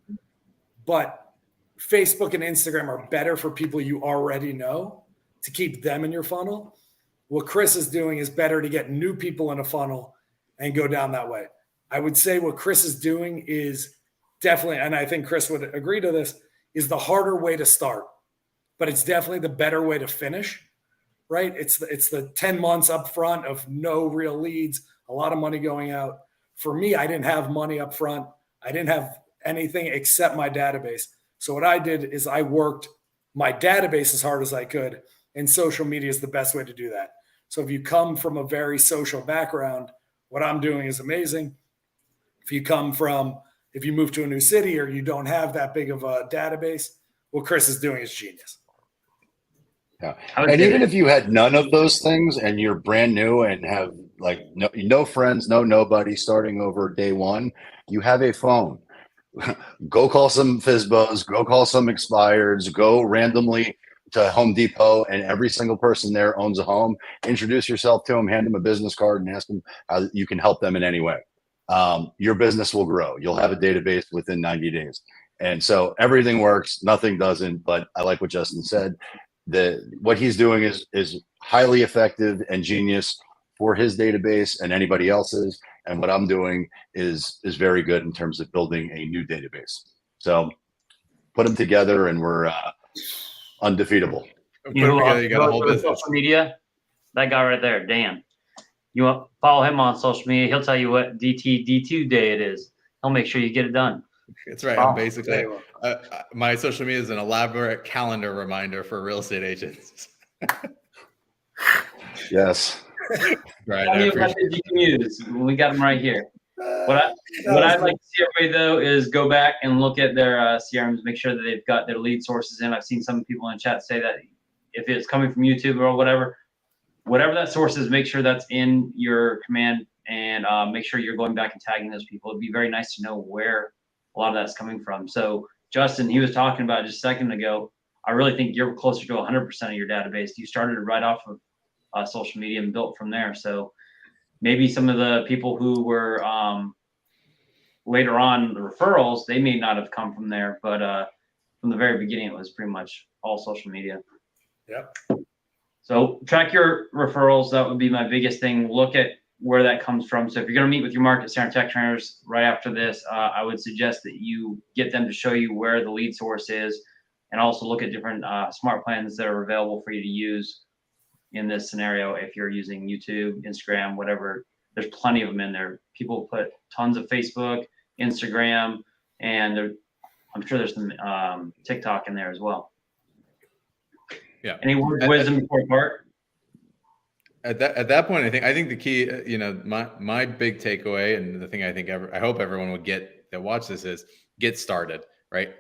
but Facebook and Instagram are better for people you already know to keep them in your funnel. What Chris is doing is better to get new people in a funnel and go down that way. I would say what Chris is doing is definitely, and I think Chris would agree to this, is the harder way to start, but it's definitely the better way to finish, right? It's the 10 months up front of no real leads, a lot of money going out. For me, I didn't have money up front. I didn't have anything except my database. So what I did is I worked my database as hard as I could, and social media is the best way to do that. So if you come from a very social background, what I'm doing is amazing. If you move to a new city or you don't have that big of a database, what Chris is doing is genius. Yeah. And even if you had none of those things and you're brand new and have like no friends, nobody, starting over day one, you have a phone. Go call some FISBOs, go call some expireds, go randomly to Home Depot, and every single person there owns a home. Introduce yourself to them, hand them a business card, and ask them how you can help them in any way. Your business will grow. You'll have a database within 90 days. And so everything works, nothing doesn't. But I like what Justin said. What he's doing is highly effective and genius for his database and anybody else's. And what I'm doing is very good in terms of building a new database. So put them together and we're undefeatable. You got a whole business. Social media, that guy right there, Dan. You want follow him on social media. He'll tell you what D2 day it is. He'll make sure you get it done. That's right. I'm basically, my social media is an elaborate calendar reminder for real estate agents. Yes. Right. How many methods you can use? We got them right here. What I'd like to see everybody though is go back and look at their CRMs, make sure that they've got their lead sources in. I've seen some people in chat say that if it's coming from YouTube or whatever that source is, make sure that's in your command, and make sure you're going back and tagging those people. It'd be very nice to know where a lot of that's coming from. So Justin, he was talking about just a second ago, I really think you're closer to 100% of your database. You started right off of social media and built from there. So maybe some of the people who were later on the referrals, they may not have come from there, but from the very beginning, it was pretty much all social media. Yep. So track your referrals. That would be my biggest thing. Look at where that comes from. So if you're going to meet with your market center tech trainers right after this, I would suggest that you get them to show you where the lead source is, and also look at different smart plans that are available for you to use in this scenario. If you're using YouTube, Instagram, whatever, there's plenty of them in there. People put tons of Facebook, Instagram, and I'm sure there's some TikTok in there as well. Yeah. Any word of wisdom before part? At that point, I think the key, my big takeaway, and the thing I hope everyone would get that watch this is get started, right?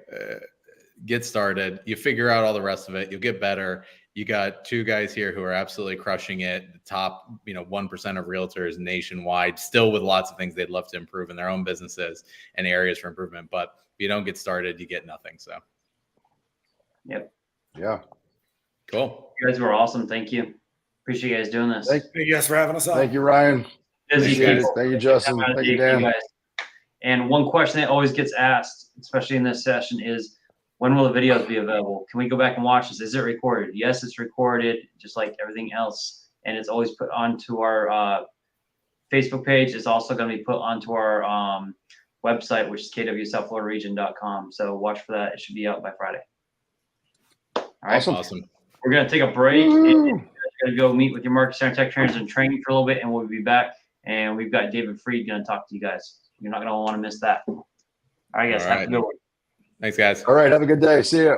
Get started. You figure out all the rest of it. You'll get better. You got two guys here who are absolutely crushing it. The top, 1% of realtors nationwide, still with lots of things they'd love to improve in their own businesses and areas for improvement. But if you don't get started, you get nothing. So. Yep. Yeah. Cool. You guys were awesome. Thank you. Appreciate you guys doing this. Thank you guys for having us on. Thank you, Ryan. Appreciate it. Thank you, Justin. Thank you, Dan. And one question that always gets asked, especially in this session, is when will the videos be available? Can we go back and watch this? Is it recorded? Yes, it's recorded, just like everything else. And it's always put onto our Facebook page. It's also going to be put onto our website, which is kwsouthfloridaregion.com. So watch for that. It should be out by Friday. All right. Awesome. We're going to take a break. And we're going to go meet with your market center tech trainers and training for a little bit, and we'll be back. And we've got David Freed going to talk to you guys. You're not going to want to miss that. All right, guys. Have a good one. Thanks, guys. All right. Have a good day. See ya.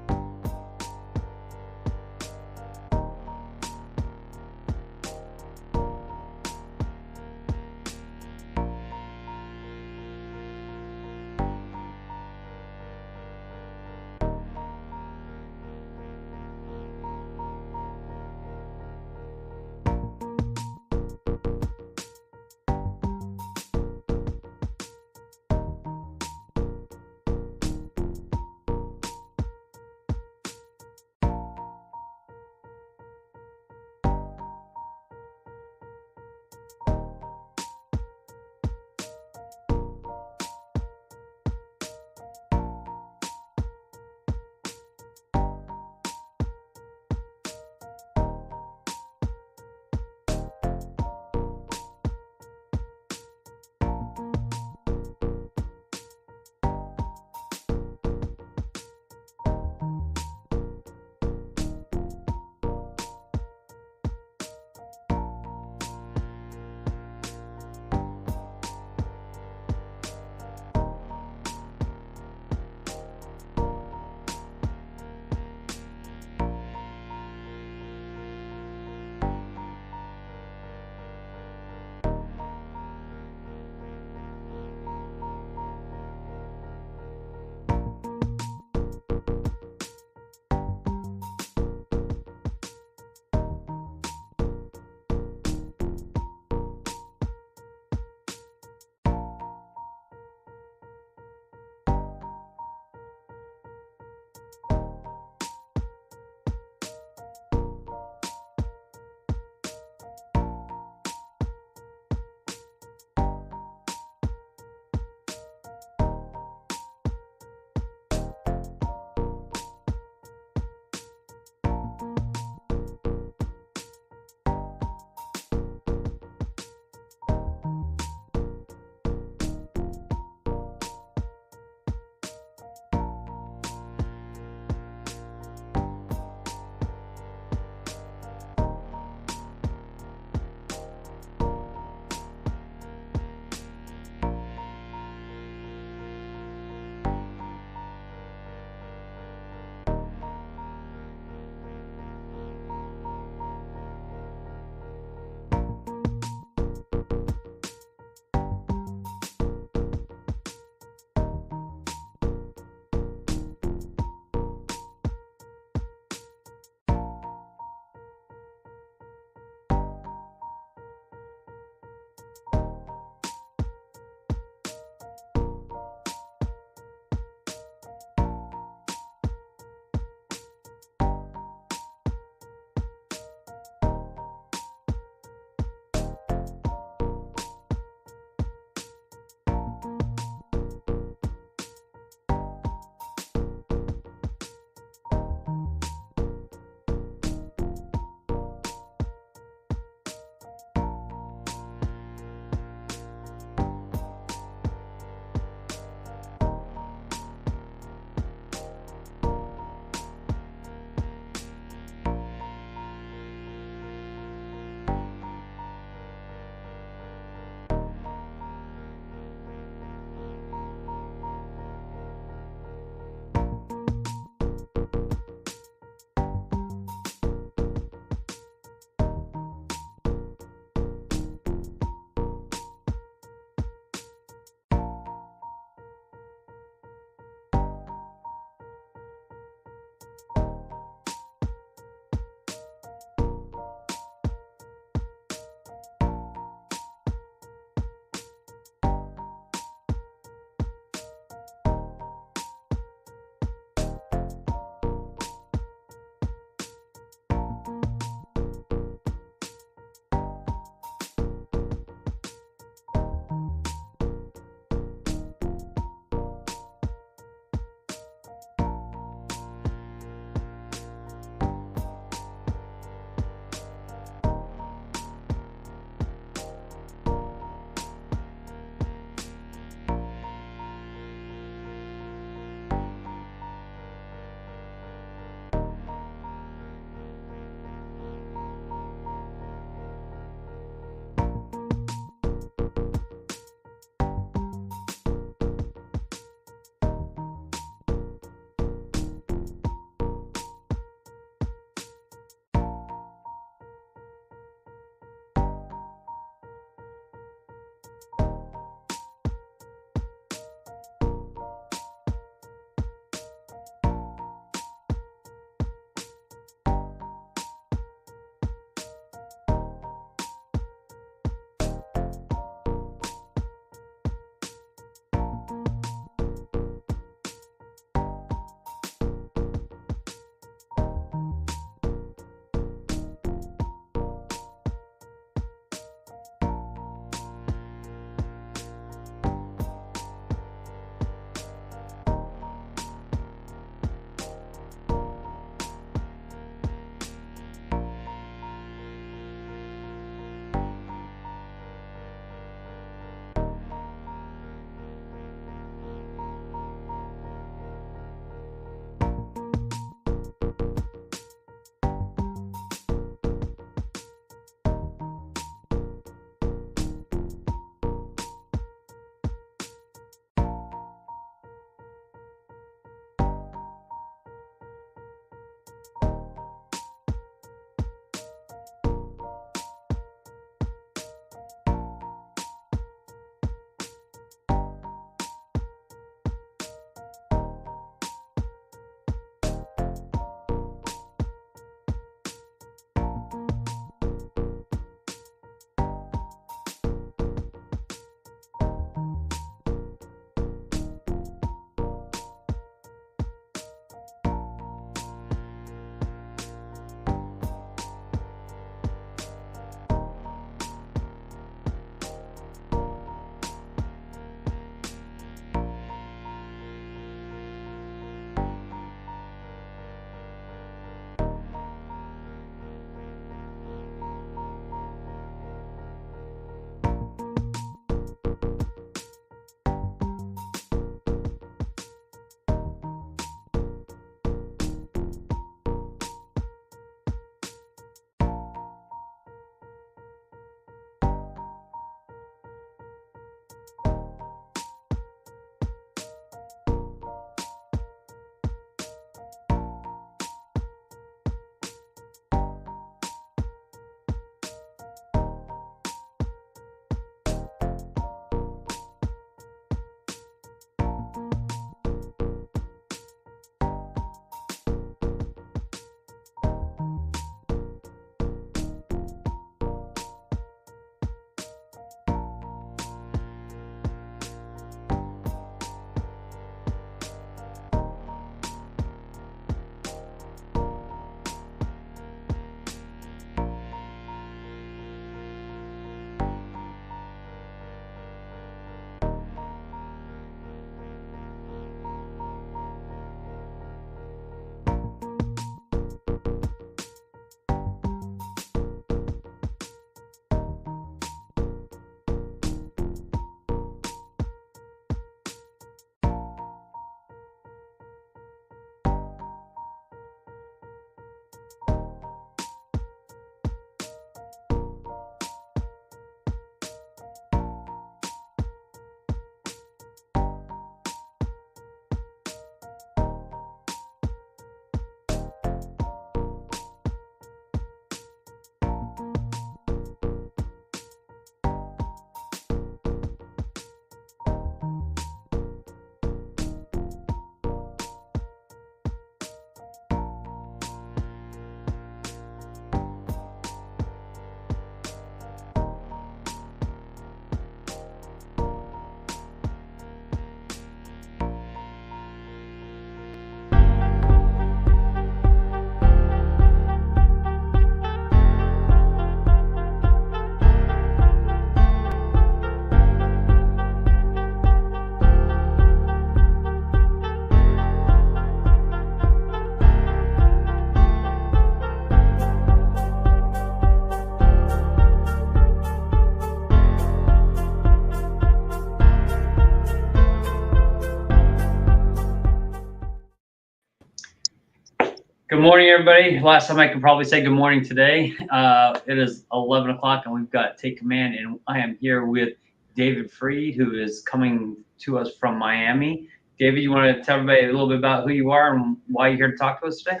Good morning, everybody. Last time I could probably say good morning today. It is 11 o'clock and we've got Take Command, and I am here with David Freed, who is coming to us from Miami. David, you want to tell everybody a little bit about who you are and why you're here to talk to us today?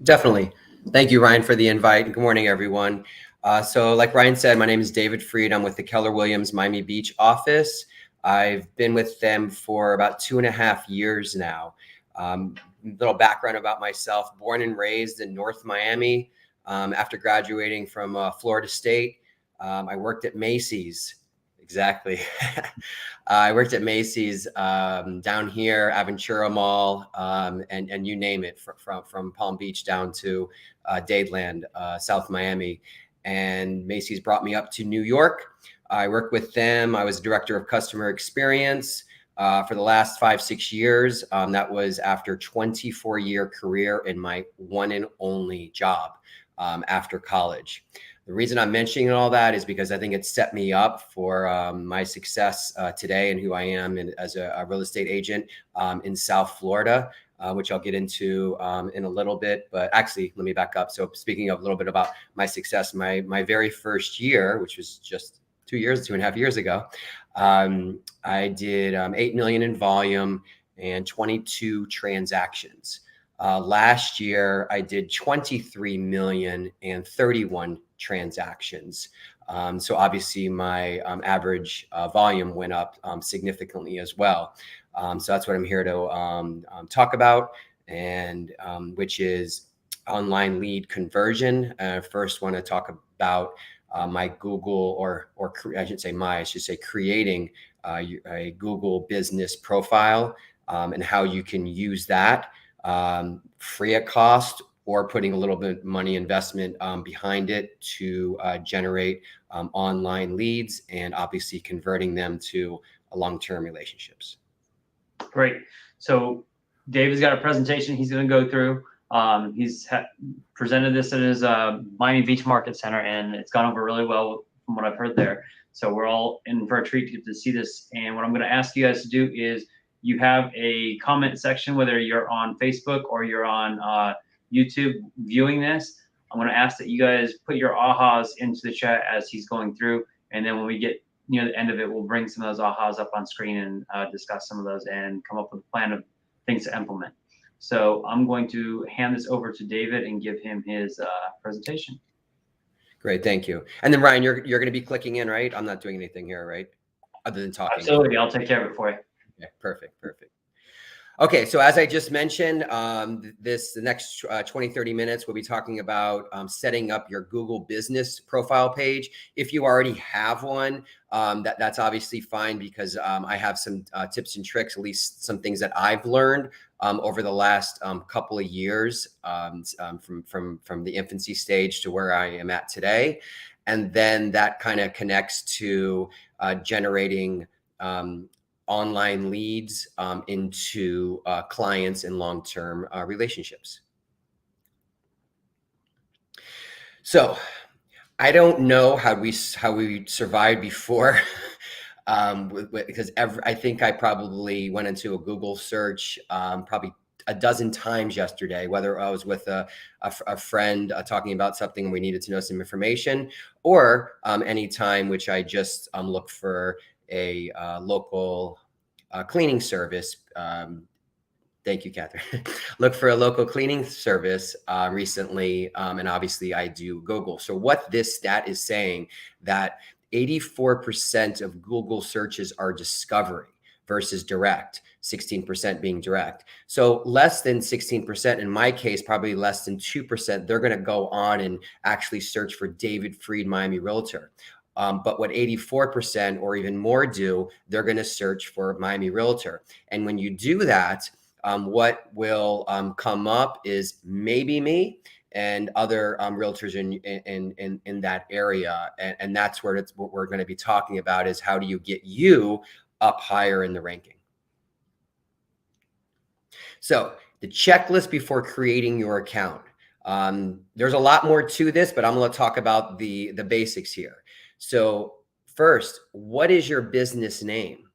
Definitely. Thank you, Ryan, for the invite. Good morning, everyone. So like Ryan said, my name is David Freed. I'm with the Keller Williams Miami Beach office. I've been with them for about 2.5 years now. Little background about myself: born and raised in North Miami. After graduating from Florida State, I worked at Macy's. Exactly. I worked at Macy's down here, Aventura Mall, and you name it, from Palm Beach down to Dadeland, South Miami. And Macy's brought me up to New York. I worked with them. I was director of customer experience for the last 5-6 years. That was after a 24-year career in my one and only job after college. The reason I'm mentioning all that is because I think it set me up for my success today and who I am as a real estate agent in South Florida, which I'll get into in a little bit. But actually, let me back up. So speaking of a little bit about my success, my very first year, which was just 2.5 years ago, I did 8 million in volume and 22 transactions. Last year, I did 23 million and 31 transactions. So obviously my average volume went up significantly as well. So that's what I'm here to talk about, and which is online lead conversion. First want to talk about my Google, or I should say creating a Google business profile, and how you can use that free of cost, or putting a little bit of money investment behind it to generate online leads, and obviously converting them to long-term relationships. Great. So David's got a presentation he's going to go through. He's presented this at his Miami Beach Market Center, and it's gone over really well from what I've heard there. So we're all in for a treat to get to see this. And what I'm going to ask you guys to do is, you have a comment section, whether you're on Facebook or you're on YouTube viewing this. I'm going to ask that you guys put your ahas into the chat as he's going through. And then when we get near the end of it, we'll bring some of those ahas up on screen and discuss some of those and come up with a plan of things to implement. So I'm going to hand this over to David and give him his presentation. Great, thank you. And then Ryan, you're going to be clicking in, right? I'm not doing anything here, right? Other than talking. Absolutely, I'll take care of it for you. Okay, perfect. Okay, so as I just mentioned, the next 20-30 minutes, we'll be talking about setting up your Google business profile page. If you already have one, that's obviously fine, because I have some tips and tricks, at least some things that I've learned over the last couple of years, from the infancy stage to where I am at today. And then that kind of connects to generating online leads into clients and long-term relationships. So I don't know how we survived before, because I think I probably went into a Google search probably a dozen times yesterday, whether I was with a friend talking about something and we needed to know some information, or any time which I just look for a local cleaning service. Thank you, Catherine. Look for a local cleaning service recently, and obviously I do Google. So what this stat is saying, that 84% of Google searches are discovery versus direct, 16% being direct. So less than 16%, in my case, probably less than 2%, they're going to go on and actually search for David Freed, Miami Realtor. But what 84% or even more do, they're going to search for Miami Realtor. And when you do that, what will come up is maybe me and other realtors in that area. And that's where what we're going to be talking about, is how do you get you up higher in the ranking. So the checklist before creating your account. There's a lot more to this, but I'm going to talk about the basics here. So first, what is your business name?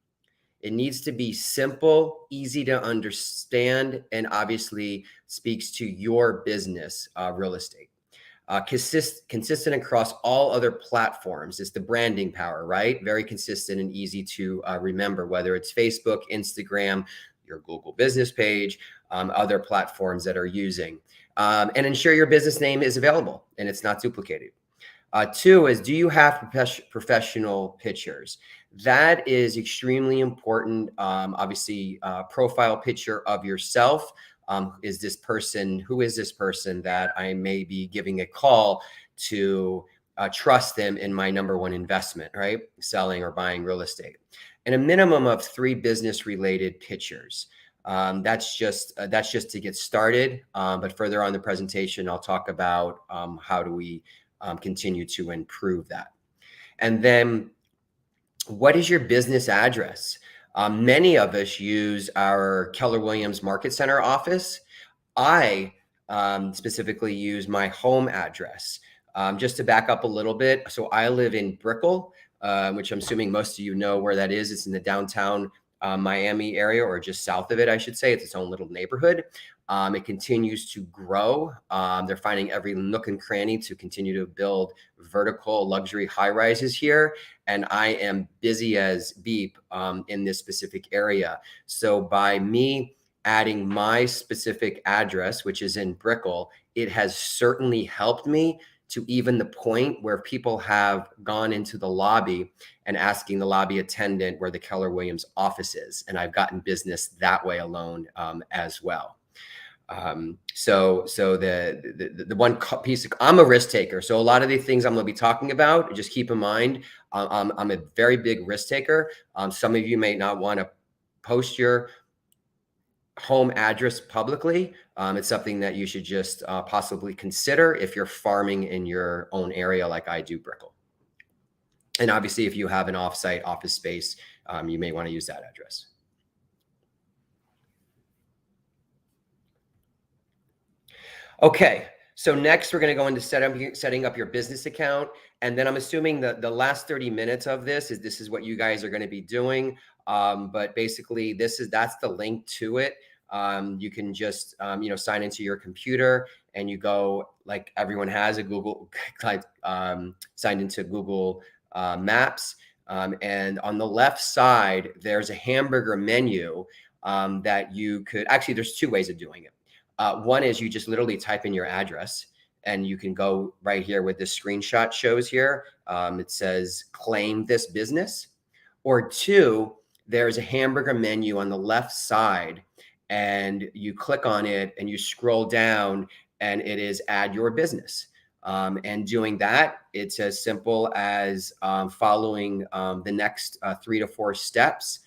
It needs to be simple, easy to understand, and obviously speaks to your business, real estate. Consistent across all other platforms is the branding power, right? Very consistent and easy to remember, whether it's Facebook, Instagram, your Google business page, other platforms that are using. And ensure your business name is available and it's not duplicated. 2 is, do you have professional pictures? That is extremely important. Obviously, profile picture of yourself. Who is this person that I may be giving a call to trust them in my #1 investment, right? Selling or buying real estate. And a minimum of 3 business related pictures. That's just to get started. But further on in the presentation, I'll talk about how do we continue to improve that. And then, what is your business address? Many of us use our Keller Williams Market Center office. I specifically use my home address. Just to back up a little bit, so I live in Brickell, which I'm assuming most of you know where that is. It's in the downtown Miami area, or just south of it, I should say. It's its own little neighborhood. It continues to grow. They're finding every nook and cranny to continue to build vertical luxury high rises here. And I am busy as beep in this specific area. So by me adding my specific address, which is in Brickell, it has certainly helped me to even the point where people have gone into the lobby and asking the lobby attendant where the Keller Williams office is. And I've gotten business that way alone as well. So the one piece, I'm a risk taker. So a lot of the things I'm going to be talking about, just keep in mind, I'm a very big risk taker. Some of you may not want to post your home address publicly. It's something that you should just possibly consider if you're farming in your own area, like I do Brickell. And obviously, if you have an offsite office space, you may want to use that address. Okay, so next we're going to go into setting up your business account. And then I'm assuming that the last 30 minutes of this is what you guys are going to be doing. But basically, that's the link to it. You can just sign into your computer and you go, like everyone has a Google signed into Google Maps. And on the left side, there's a hamburger menu that you could actually. There's 2 ways of doing it. One is you just literally type in your address, and you can go right here with this screenshot shows here. It says claim this business. Or 2, there's a hamburger menu on the left side, and you click on it and you scroll down, and it is add your business. And doing that, it's as simple as following the next 3 to 4 steps,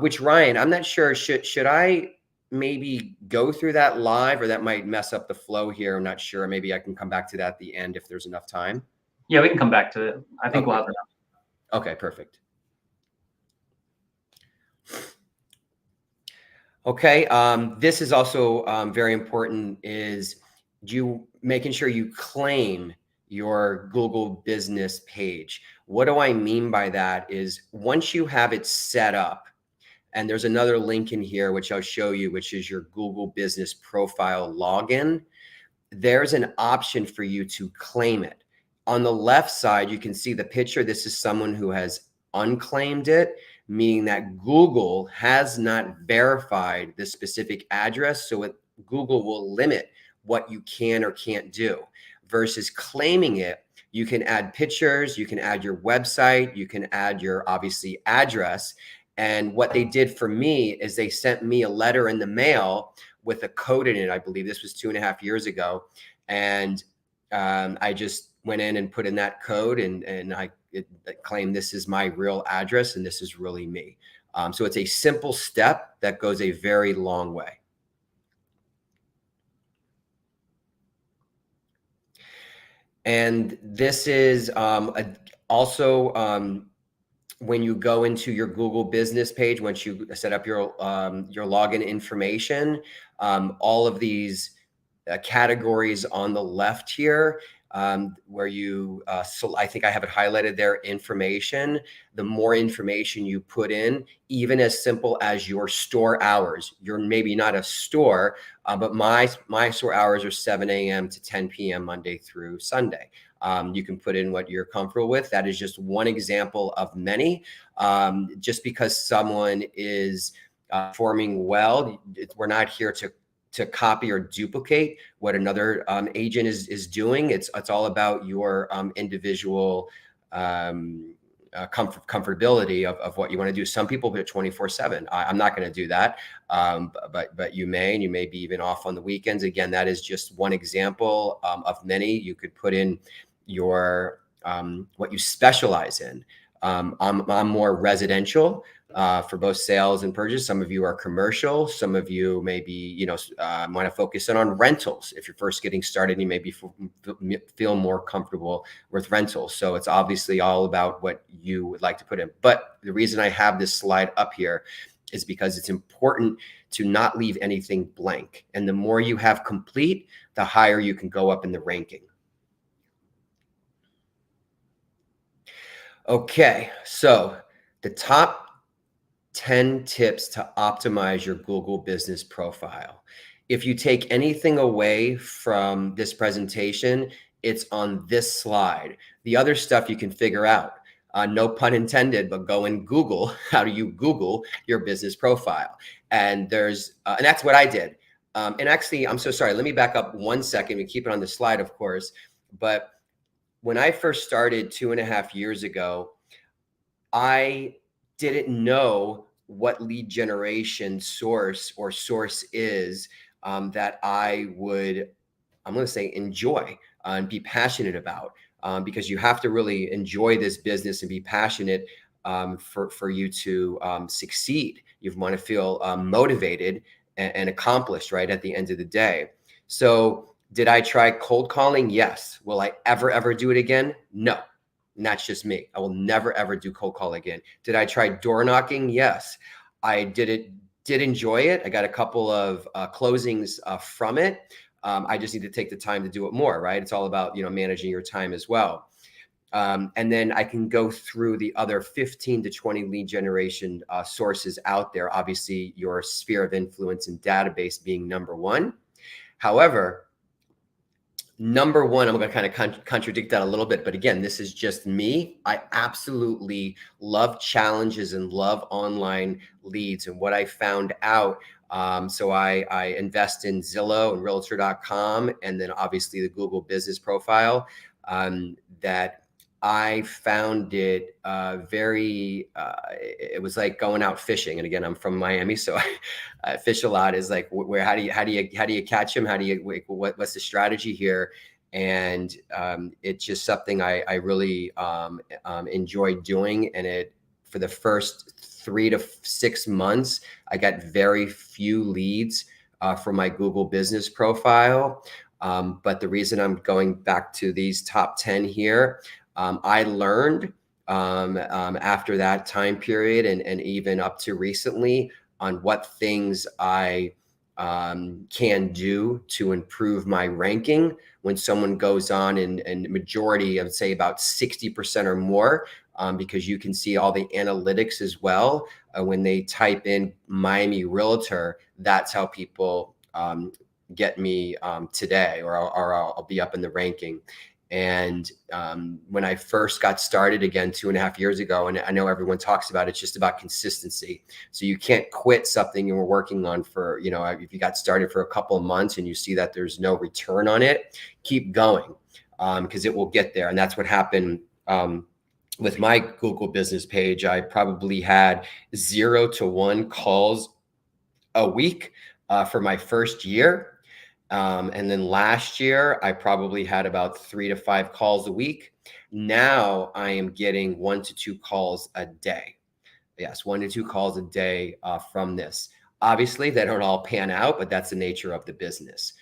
which Ryan, I'm not sure, should I maybe go through that live, or that might mess up the flow here? I'm not sure. Maybe I can come back to that at the end if there's enough time. Yeah, we can come back to it. I think we'll have enough. Okay, perfect. Okay, this is also very important, is you making sure you claim your Google business page. What do I mean by that is, once you have it set up, and there's another link in here, which I'll show you, which is your Google business profile login, there's an option for you to claim it. On the left side, you can see the picture. This is someone who has unclaimed it, meaning that Google has not verified the specific address. So Google will limit what you can or can't do. Versus claiming it, you can add pictures, you can add your website, you can add your, obviously, address. And what they did for me is they sent me a letter in the mail with a code in it. I believe this was 2.5 years ago. And I just went in and put in that code, and I claimed this is my real address and this is really me. So it's a simple step that goes a very long way. And this is also when you go into your Google business page, once you set up your login information, all of these categories on the left here where you, so I think I have it highlighted there, information. The more information you put in, even as simple as your store hours, you're maybe not a store, but my store hours are 7 a.m. to 10 p.m. Monday through Sunday. You can put in what you're comfortable with. That is just one example of many. Just because someone is performing well, we're not here to copy or duplicate what another agent is doing. It's all about your individual comfortability of what you want to do. Some people put it 24/7. I'm not going to do that, but you may, and you may be even off on the weekends. Again, that is just one example of many. You could put in your what you specialize in. I'm more residential for both sales and purchase. Some of you are commercial. Some of you maybe, want to focus in on rentals. If you're first getting started, you maybe feel more comfortable with rentals. So it's obviously all about what you would like to put in. But the reason I have this slide up here is because it's important to not leave anything blank. And the more you have complete, the higher you can go up in the ranking. Okay, so the top 10 tips to optimize your Google business profile. If you take anything away from this presentation, it's on this slide. The other stuff you can figure out. No pun intended, but go and Google. How do you Google your business profile? And there's, and that's what I did. And actually, I'm so sorry. Let me back up 1 second. We keep it on the slide, of course. But when I first started 2.5 years ago, I didn't know what lead generation source is that I would, I'm going to say, enjoy and be passionate about, because you have to really enjoy this business and be passionate for you to succeed. You want to feel motivated and accomplished, right, at the end of the day. So did I try cold calling? Yes. Will I ever do it again? No. And that's just me. I will never, ever do cold call again. Did I try door knocking? Yes. I did enjoy it. I got a couple of closings from it. I just need to take the time to do it more, right? It's all about, managing your time as well. And then I can go through the other 15 to 20 lead generation sources out there. Obviously, your sphere of influence and database being number one. However, number one, I'm going to kind of contradict that a little bit, but again, this is just me. I absolutely love challenges and love online leads. And what I found out, so I invest in Zillow and Realtor.com, and then obviously the Google business profile, that I found it it was like going out fishing. And again, I'm from Miami, so I fish a lot. Is like, where, how do you catch them? What's the strategy here? And it's just something I really enjoyed doing. And for the first 3 to 6 months, I got very few leads for my Google business profile. But the reason I'm going back to these top 10 here, I learned after that time period and even up to recently on what things I can do to improve my ranking. When someone goes on and majority, I would say about 60% or more, because you can see all the analytics as well. When they type in Miami Realtor, that's how people get me today, or I'll be up in the ranking. And when I first got started again 2.5 years ago, and I know everyone talks about it's just about consistency. So you can't quit something you were working on for, if you got started for a couple of months and you see that there's no return on it, keep going, because it will get there. And that's what happened with my Google business page. I probably had 0 to 1 calls a week for my first year. And then last year, I probably had about 3 to 5 calls a week. Now I am getting 1 to 2 calls a day. Yes, 1 to 2 calls a day from this. Obviously, they don't all pan out, but that's the nature of the business.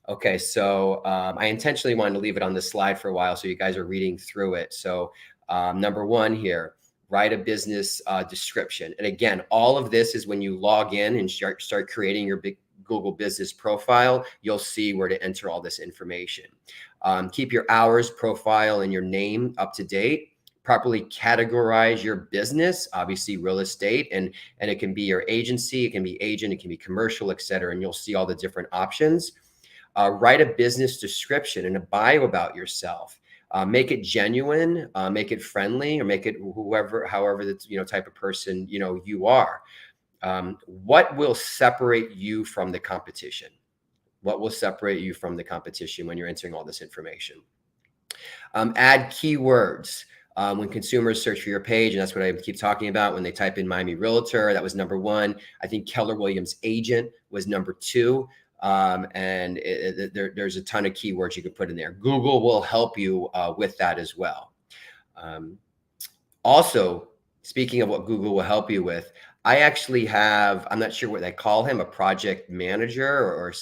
Okay, so I intentionally wanted to leave it on this slide for a while so you guys are reading through it. So number one here, write a business description. And again, all of this is when you log in and start creating your big Google business profile, you'll see where to enter all this information. Keep your hours, profile, and your name up to date. Properly categorize your business, obviously real estate, and it can be your agency, it can be agent, it can be commercial, et cetera. And you'll see all the different options. Write a business description and a bio about yourself. Make it genuine, make it friendly, or make it however the type of person you are. What will separate you from the competition? What will separate you from the competition when you're entering all this information? Add keywords. When consumers search for your page, and that's what I keep talking about, when they type in Miami Realtor, that was number one. I think Keller Williams agent was number two. And there's a ton of keywords you can put in there. Google will help you with that as well. Also, speaking of what Google will help you with, I actually have, I'm not sure what they call him, a project manager, or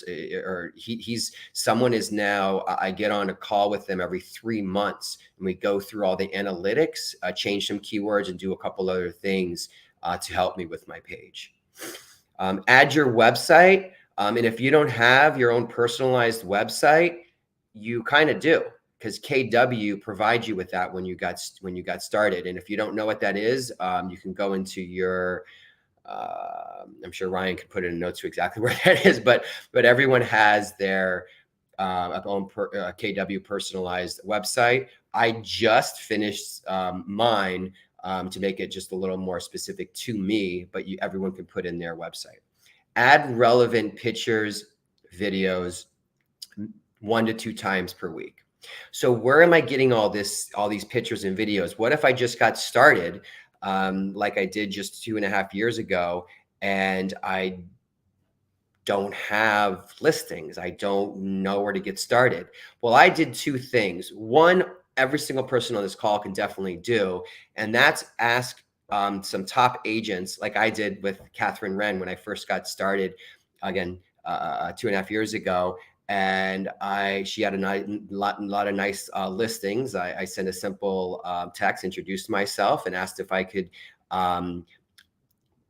someone is now, I get on a call with them every 3 months, and we go through all the analytics, change some keywords, and do a couple other things to help me with my page. Add your website. And if you don't have your own personalized website, you kind of do, because KW provides you with that when you got started. And if you don't know what that is, you can go into your, I'm sure Ryan could put in notes to exactly where that is, but everyone has their own KW personalized website. I just finished mine to make it just a little more specific to me, but everyone can put in their website. Add relevant pictures, videos 1 to 2 times per week. So where am I getting all these pictures and videos? What if I just got started like I did just 2.5 years ago, and I don't have listings? I don't know where to get started. Well, I did 2 things. One, every single person on this call can definitely do, and that's ask some top agents, like I did with Catherine Wren when I first got started, again, 2.5 years ago. And she had a lot of nice listings. I sent a simple text, introduced myself, and asked if I could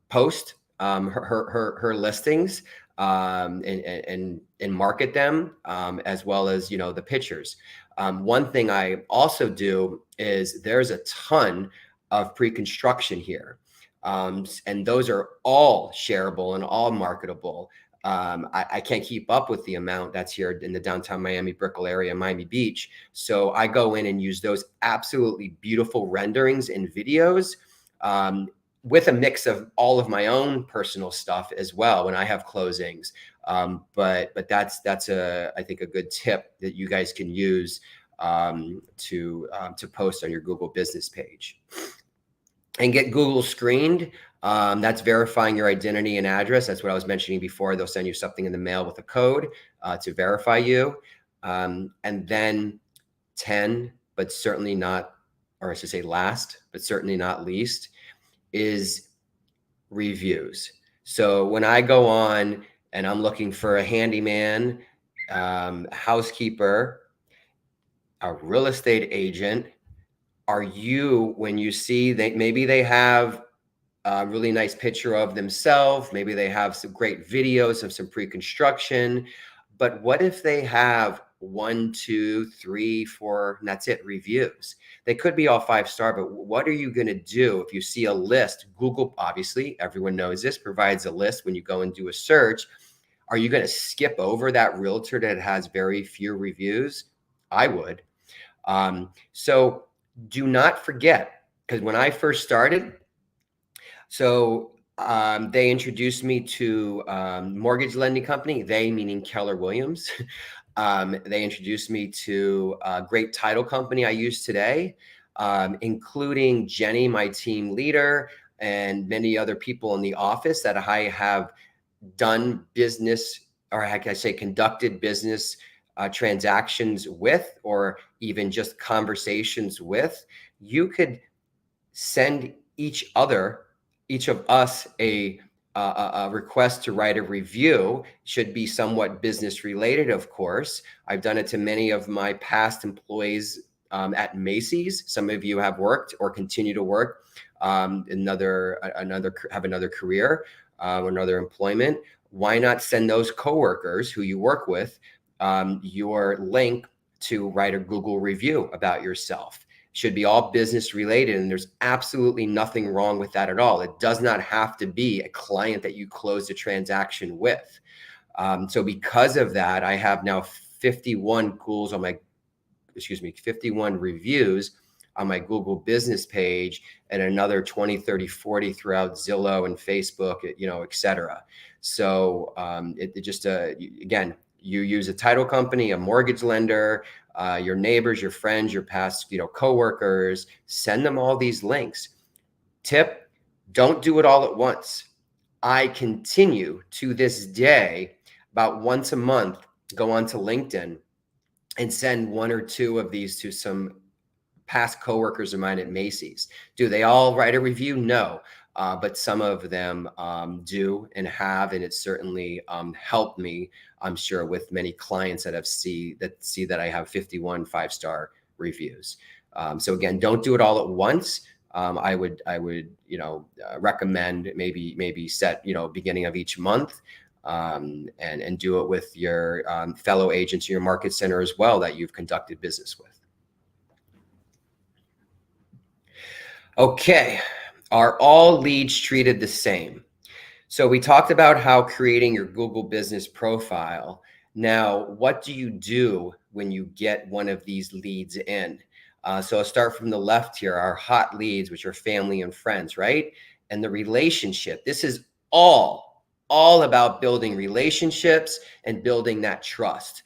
post her listings and market them, as well as the pictures. One thing I also do is there's a ton of pre-construction here, and those are all shareable and all marketable. I can't keep up with the amount that's here in the downtown Miami Brickell area, Miami Beach. So I go in and use those absolutely beautiful renderings and videos with a mix of all of my own personal stuff as well when I have closings. But that's I think a good tip that you guys can use to post on your Google business page. And get Google screened. That's verifying your identity and address. That's what I was mentioning before. They'll send you something in the mail with a code to verify you. And then 10, but certainly not, or I should say last, but certainly not least, is reviews. So when I go on and I'm looking for a handyman, housekeeper, a real estate agent, are you, when you see that maybe they have a really nice picture of themselves, maybe they have some great videos of some pre-construction, but what if they have 1, 2, 3, 4, and that's it, reviews? They could be all 5-star, but what are you going to do if you see a list? Google, obviously, everyone knows this, provides a list when you go and do a search. Are you going to skip over that realtor that has very few reviews? I would. So do not forget, because when I first started, so they introduced me to mortgage lending company, they meaning Keller Williams. They introduced me to a great title company I use today, including Jenny, my team leader, and many other people in the office that I have done business, or how can I say, conducted business transactions with, or even just conversations with. You could send each of us a request to write a review. Should be somewhat business related, of course. I've done it to many of my past employees at Macy's. Some of you have worked or continue to work have another career or another employment. Why not send those coworkers who you work with your link to write a Google review about yourself. Should be all business related, and there's absolutely nothing wrong with that at all. It does not have to be a client that you closed a transaction with. So because of that, I have now 51 Googles on my, 51 reviews on my Google business page, and another 20, 30, 40 throughout Zillow and Facebook, et cetera. So it just, again, you use a title company, a mortgage lender, your neighbors, your friends, your past, coworkers, send them all these links. Tip, don't do it all at once. I continue to this day, about once a month, go onto LinkedIn and send one or two of these to some past coworkers of mine at Macy's. Do they all write a review? No, but some of them do and have, and it's certainly helped me, I'm sure, with many clients that see that I have 51 5-star reviews. So again, don't do it all at once. I would recommend maybe set beginning of each month, and do it with your fellow agents in your market center as well that you've conducted business with. Okay, are all leads treated the same? So we talked about how creating your Google business profile. Now, what do you do when you get one of these leads in? So I'll start from the left here, our hot leads, which are family and friends, right? And the relationship. This is all about building relationships and building that trust.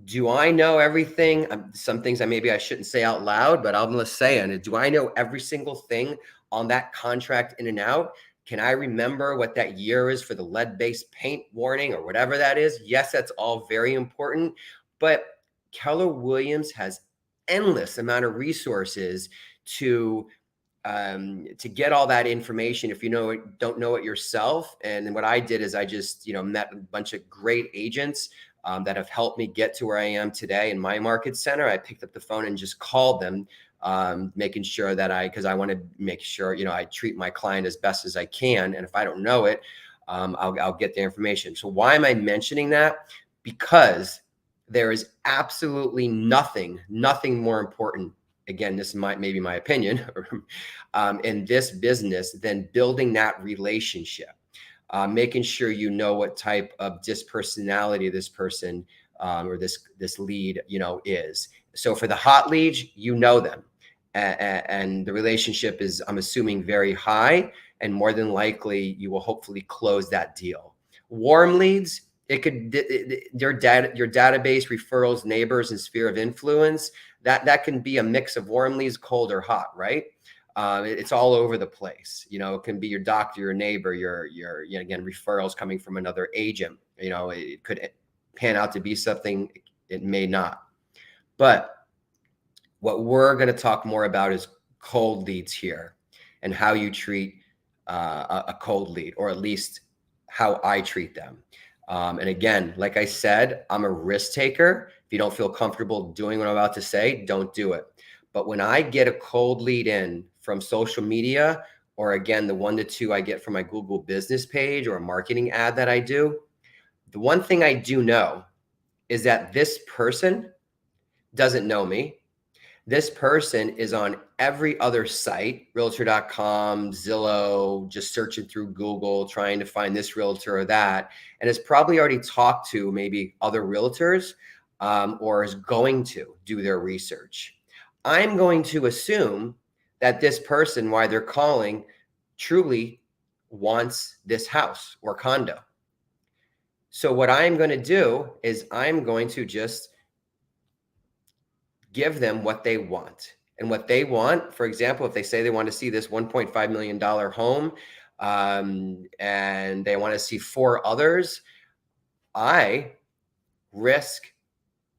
Do I know everything? Some things maybe I shouldn't say out loud, but I'm going to say it. Do I know every single thing on that contract in and out? Can I remember what that year is for the lead-based paint warning or whatever that is? Yes, that's all very important. But Keller Williams has endless amount of resources to get all that information if you don't know it yourself. And then what I did is I just met a bunch of great agents that have helped me get to where I am today in my market center. I picked up the phone and just called them, making sure that because I want to make sure I treat my client as best as I can. And if I don't know it, I'll get the information. So why am I mentioning that? Because there is absolutely nothing more important. Again, this might maybe my opinion in this business than building that relationship. Making sure you know what type of dispersonality this person or this lead is. So for the hot leads, them, and the relationship is, I'm assuming, very high, and more than likely you will hopefully close that deal. Warm leads, it could your database, referrals, neighbors, and sphere of influence. That can be a mix of warm leads, cold or hot, right? It's all over the place. It can be your doctor, your neighbor, your again, referrals coming from another agent. It could pan out to be something, it may not. But what we're going to talk more about is cold leads here, and how you treat a cold lead, or at least how I treat them. And again, like I said, I'm a risk taker. If you don't feel comfortable doing what I'm about to say, don't do it. But when I get a cold lead in from social media, or again, the 1 to 2 I get from my Google business page or a marketing ad that I do, the one thing I do know is that this person doesn't know me. This person is on every other site, realtor.com, Zillow, just searching through Google, trying to find this realtor or that, and has probably already talked to maybe other realtors, or is going to do their research. I'm going to assume that this person, why they're calling, truly wants this house or condo. So what I'm going to do is I'm going to just give them what they want. And what they want, for example, if they say they want to see this $1.5 million home, and they want to see 4 others, I risk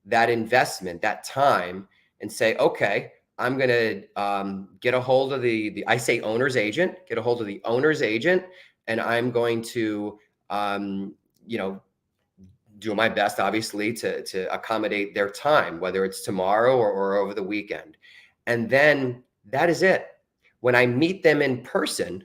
that investment, that time, and say, okay, I'm going to get a hold of I say owner's agent, get a hold of the owner's agent, and I'm going to, do my best, obviously, to accommodate their time, whether it's tomorrow or over the weekend. And then that is it. When I meet them in person,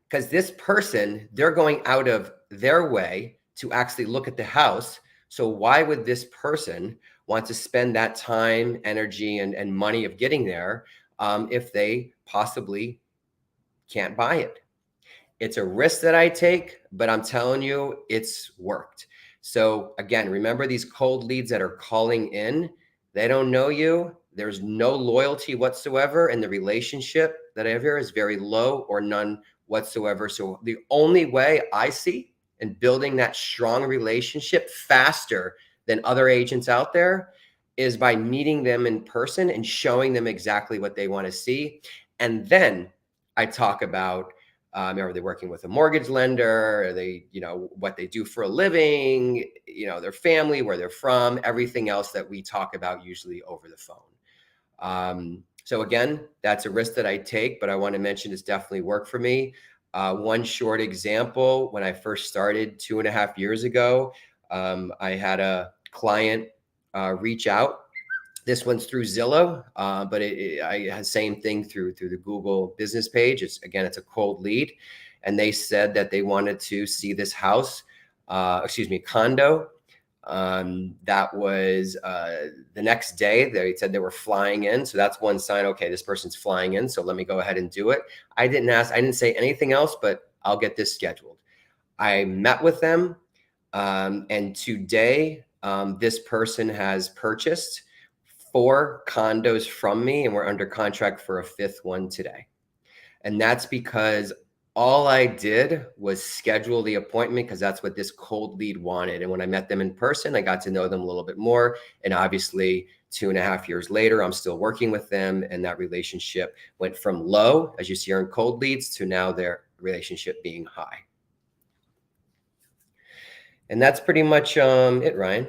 because this person, they're going out of their way to actually look at the house So why would this person want to spend that time, energy, and money of getting there if they possibly can't buy it? It's a risk that I take, but I'm telling you, it's worked. So again, remember these cold leads that are calling in, they don't know you. There's no loyalty whatsoever, and the relationship that I have here is very low or none whatsoever. So the only way I see in building that strong relationship faster than other agents out there is by meeting them in person and showing them exactly what they want to see. And then I talk about are they working with a mortgage lender? Are they, what they do for a living, their family, where they're from, everything else that we talk about usually over the phone. So again, that's a risk that I take, but I want to mention it's definitely worked for me. One short example, when I first started 2.5 years ago, I had a client reach out. This one's through Zillow, but I had the same thing through the Google business page. It's a cold lead, and they said that they wanted to see this house, condo. That was the next day. They said they were flying in, so that's one sign. Okay, this person's flying in, so let me go ahead and do it. I didn't say anything else, but I'll get this scheduled. I met with them, and today this person has purchased 4 condos from me, and we're under contract for a 5th one today. And that's because all I did was schedule the appointment, because that's what this cold lead wanted. And when I met them in person, I got to know them a little bit more. And obviously 2.5 years later, I'm still working with them. And that relationship went from low, as you see here in cold leads, to now their relationship being high. And that's pretty much it, Ryan.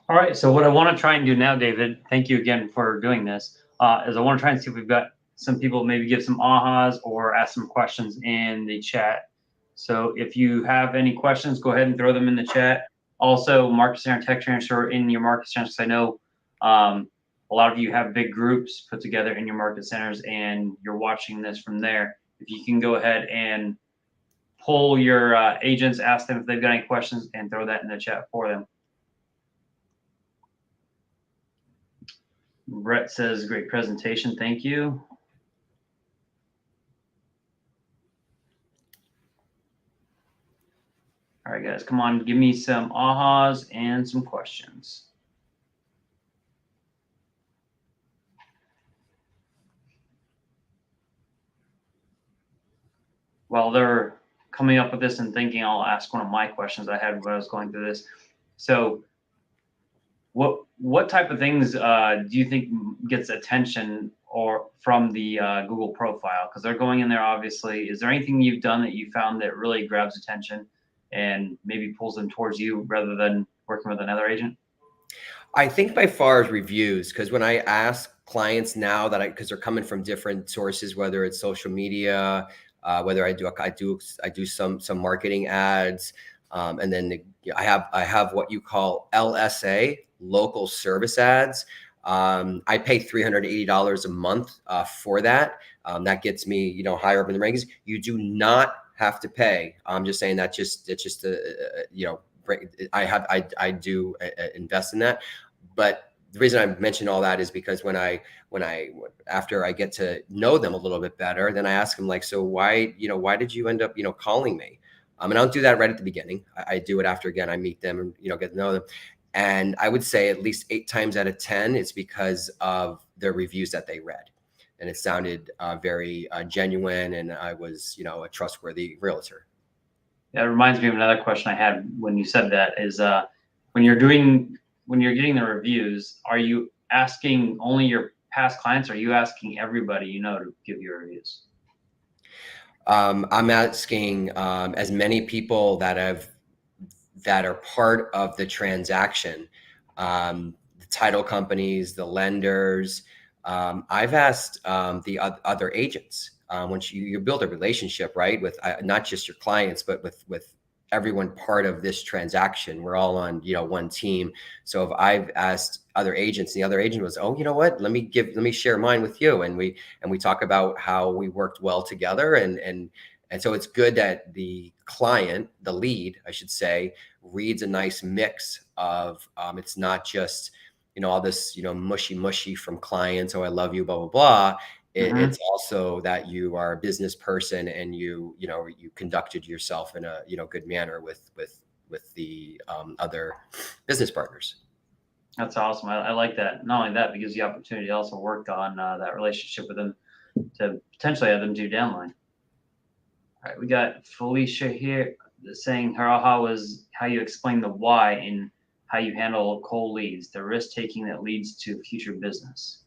All right, so what I want to try and do now, David, thank you again for doing this, is I want to try and see if we've got some people maybe give some ahas or ask some questions in the chat. So if you have any questions, go ahead and throw them in the chat. Also, Market Center Tech Transfer in your market centers, because I know a lot of you have big groups put together in your market centers and you're watching this from there. If you can go ahead and pull your agents, ask them if they've got any questions, and throw that in the chat for them. Brett says, great presentation, thank you. All right, guys, come on, give me some ahas and some questions. While they're coming up with this and thinking, I'll ask one of my questions I had when I was going through this. So what type of things do you think gets attention or from the Google profile? Because they're going in there, obviously. Is there anything you've done that you found that really grabs attention and maybe pulls them towards you rather than working with another agent? I think by far as reviews, because when I ask clients now because they're coming from different sources, whether it's social media, whether I do some marketing ads, and then I have what you call LSA, local service ads. I pay $380 a month for that. That gets me, higher up in the rankings. You do not have to pay. I'm just saying that I do invest in that. But the reason I mention all that is because after I get to know them a little bit better, then I ask them so why did you end up, calling me? And I don't do that right at the beginning. I do it after, again, I meet them and, get to know them. And I would say at least 8 times out of 10, it's because of the reviews that they read. And it sounded very genuine, and I was, a trustworthy realtor. That reminds me of another question I had when you said that is when you're getting the reviews, are you asking only your past clients, or are you asking everybody to give you reviews? I'm asking as many people that are part of the transaction, the title companies, the lenders. I've asked the other agents. Once you build a relationship, right, with not just your clients, but with everyone part of this transaction, we're all on one team. So if I've asked other agents, the other agent was, oh, you know what, let me share mine with you, and we talk about how we worked well together, and so it's good that the client, the lead, I should say, reads a nice mix of it's not just, all this, mushy from clients. Oh, I love you, blah, blah, blah. It's also that you are a business person and you conducted yourself in a, good manner with the other business partners. That's awesome. I like that. Not only that, but it gives you the opportunity to also work on that relationship with them to potentially have them do downline. All right, we got Felicia here saying her aha was how you explain the why in how you handle cold leads, the risk taking that leads to future business.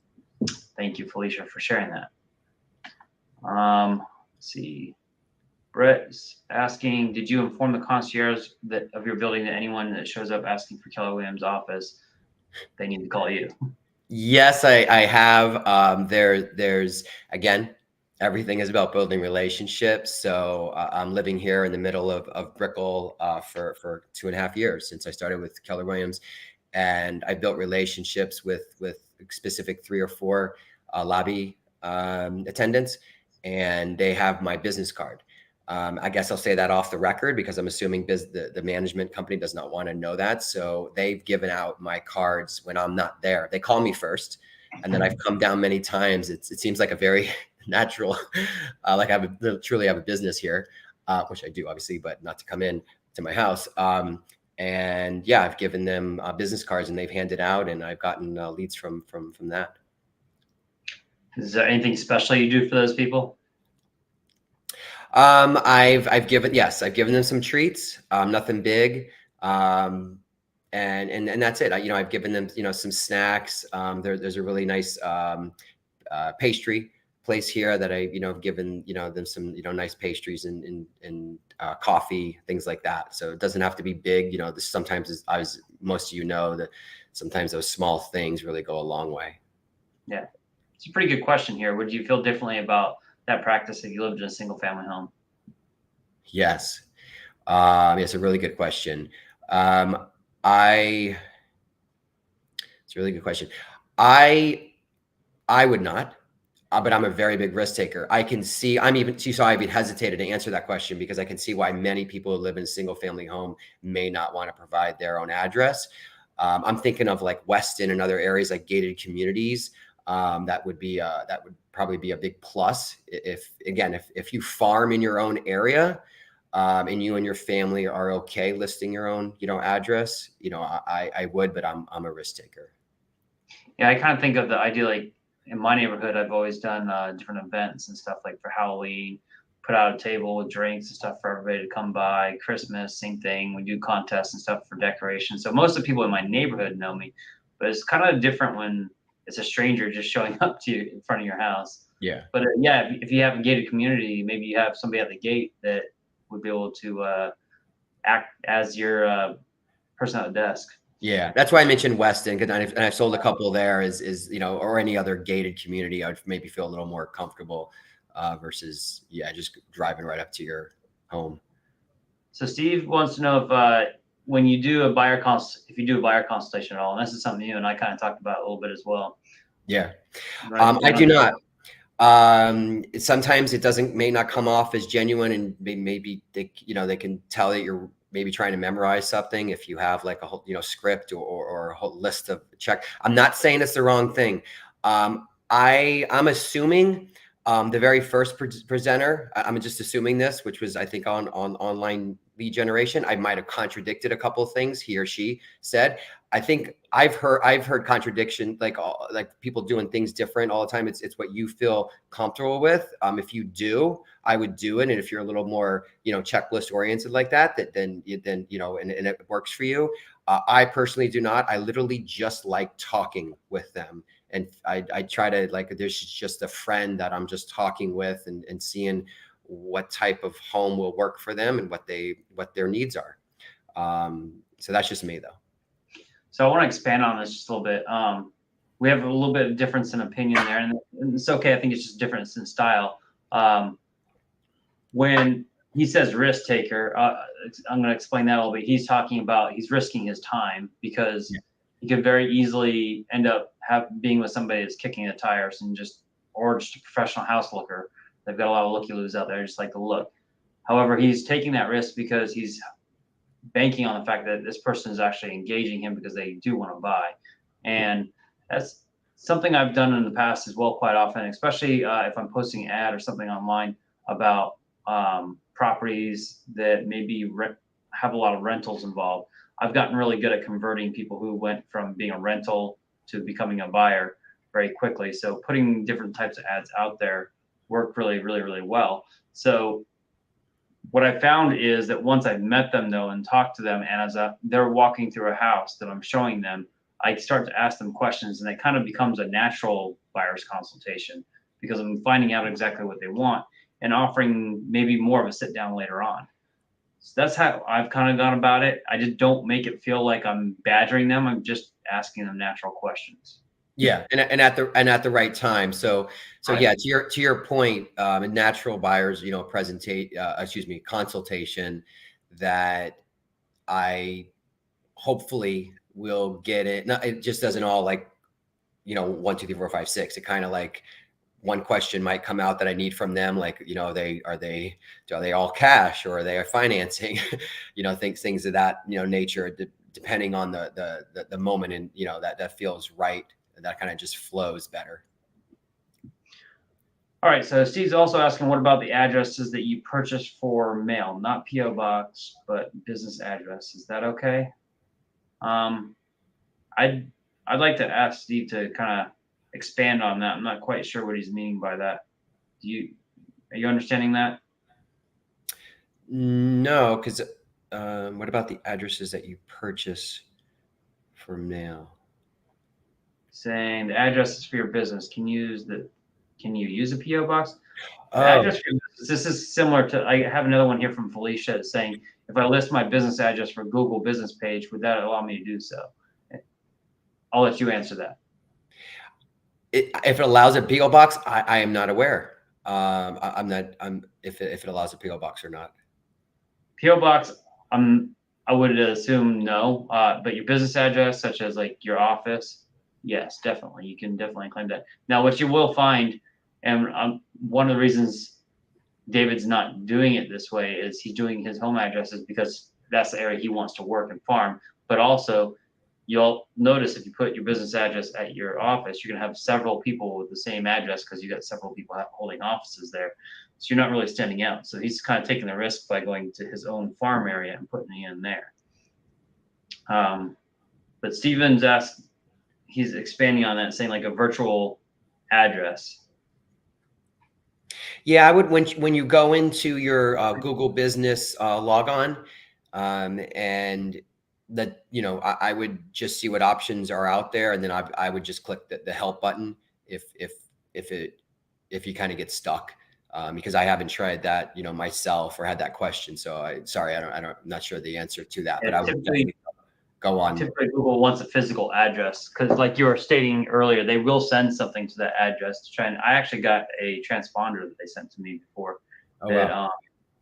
Thank you, Felicia, for sharing that. Let's see. Brett's asking, did you inform the concierge of your building that anyone that shows up asking for Keller Williams' office, they need to call you? Yes, I have. There's again, everything is about building relationships. So I'm living here in the middle of Brickell for 2.5 years since I started with Keller Williams, and I built relationships with specific 3 or 4 lobby attendants, and they have my business card. I guess I'll say that off the record because I'm assuming the management company does not want to know that. So they've given out my cards when I'm not there. They call me first, and then I've come down many times. It seems like a very natural, like I truly have a business here, which I do obviously, but not to come in to my house. And yeah, I've given them business cards and they've handed out, and I've gotten leads from that. Is there anything special you do for those people? I've given them some treats, nothing big. And that's it. I've given them, some snacks. There's a really nice, pastry place here that I've given, them some, nice pastries and coffee, things like that. So it doesn't have to be big. Sometimes as most of that sometimes those small things really go a long way. Yeah. It's a pretty good question here. Would you feel differently about that practice if you lived in a single family home? Yes. It's a really good question. It's a really good question. I would not, but I'm a very big risk taker. I can see, I even hesitated to answer that question because I can see why many people who live in a single family home may not want to provide their own address. I'm thinking of like Weston and other areas like gated communities. That would probably be a big plus if you farm in your own area, and you and your family are okay listing your own, address, I would, but I'm a risk taker. Yeah, I kind of think of the idea, like in my neighborhood, I've always done different events and stuff like for Halloween, put out a table with drinks and stuff for everybody to come by. Christmas, same thing. We do contests and stuff for decoration. So most of the people in my neighborhood know me, but it's kind of different when it's a stranger just showing up to you in front of your house. Yeah. But yeah, if you have a gated community, maybe you have somebody at the gate that would be able to act as your person at the desk. Yeah, that's why I mentioned Weston, because I've sold a couple there. Is or any other gated community, I'd maybe feel a little more comfortable versus just driving right up to your home. So Steve wants to know if when you do a buyer consultation at all, and this is something you and I kind of talked about a little bit as well. Yeah, Right? I do not. Sometimes it may not come off as genuine, and maybe they can tell that you're maybe trying to memorize something if you have like a whole, script or a whole list of check. I'm not saying it's the wrong thing. I'm assuming the very first presenter, I'm just assuming this, which was, I think, on online lead generation. I might have contradicted a couple of things he or she said. I think I've heard contradiction, like people doing things different all the time. It's what you feel comfortable with. If you do, I would do it. And if you're a little more, checklist oriented like that, then and it works for you. I personally do not. I literally just like talking with them. And I try to, like, there's just a friend that I'm just talking with and seeing what type of home will work for them and what their needs are. So that's just me, though. So I want to expand on this just a little bit. We have a little bit of difference in opinion there, and it's okay. I think it's just difference in style. When he says risk taker, I'm going to explain that a little bit. He's talking about he's risking his time because he could very easily end up being with somebody that's kicking the tires or just a professional house looker. They've got a lot of looky-loos out there, just like the look. However, he's taking that risk because he's banking on the fact that this person is actually engaging him because they do want to buy. And that's something I've done in the past as well, quite often, especially if I'm posting an ad or something online about properties that maybe have a lot of rentals involved. I've gotten really good at converting people who went from being a rental to becoming a buyer very quickly. So putting different types of ads out there work really, really, really well. So what I found is that once I've met them though and talked to them, and as they're walking through a house that I'm showing them, I start to ask them questions, and it kind of becomes a natural buyer's consultation because I'm finding out exactly what they want and offering maybe more of a sit down later on. So that's how I've kind of gone about it. I just don't make it feel like I'm badgering them. I'm just asking them natural questions. Yeah, and at the right time. So Right. yeah, to your point, natural buyers, consultation that I hopefully will get it. No, it just doesn't all like, 1, 2, 3, 4, 5, 6. It kind of like one question might come out that I need from them, like, are they all cash or are they financing? Things of that nature, depending on the moment, and that feels right. That kind of just flows better. All right, so Steve's also asking, what about the addresses that you purchased for mail, not PO box, but business address? Is that okay? I'd like to ask Steve to kind of expand on that. I'm not quite sure what he's meaning by that. Are you understanding that? No, because what about the addresses that you purchase for mail? Saying the address is for your business. Can you use a PO box? The Oh, address for your business, this is similar to, I have another one here from Felicia saying, if I list my business address for Google business page, would that allow me to do so? I'll let you answer that. if it allows a PO box, I am not aware. I'm not. If it allows a PO box or not. PO box, I would assume no, but your business address, such as like your office, yes, definitely, you can definitely claim that. Now, what you will find, and one of the reasons David's not doing it this way is he's doing his home addresses because that's the area he wants to work and farm. But also, you'll notice if you put your business address at your office, you're gonna have several people with the same address because you got several people holding offices there. So you're not really standing out. So he's kind of taking the risk by going to his own farm area and putting it in there. But Steven's asked, he's expanding on that, saying like a virtual address. Yeah, I would when you go into your Google Business logon, and that I would just see what options are out there, and then I would just click the help button if you kind of get stuck, because I haven't tried that myself or had that question. So I'm not sure the answer to that, but I would definitely go on. Typically, Google wants a physical address because, like you were stating earlier, they will send something to that address to try. And I actually got a transponder that they sent to me before that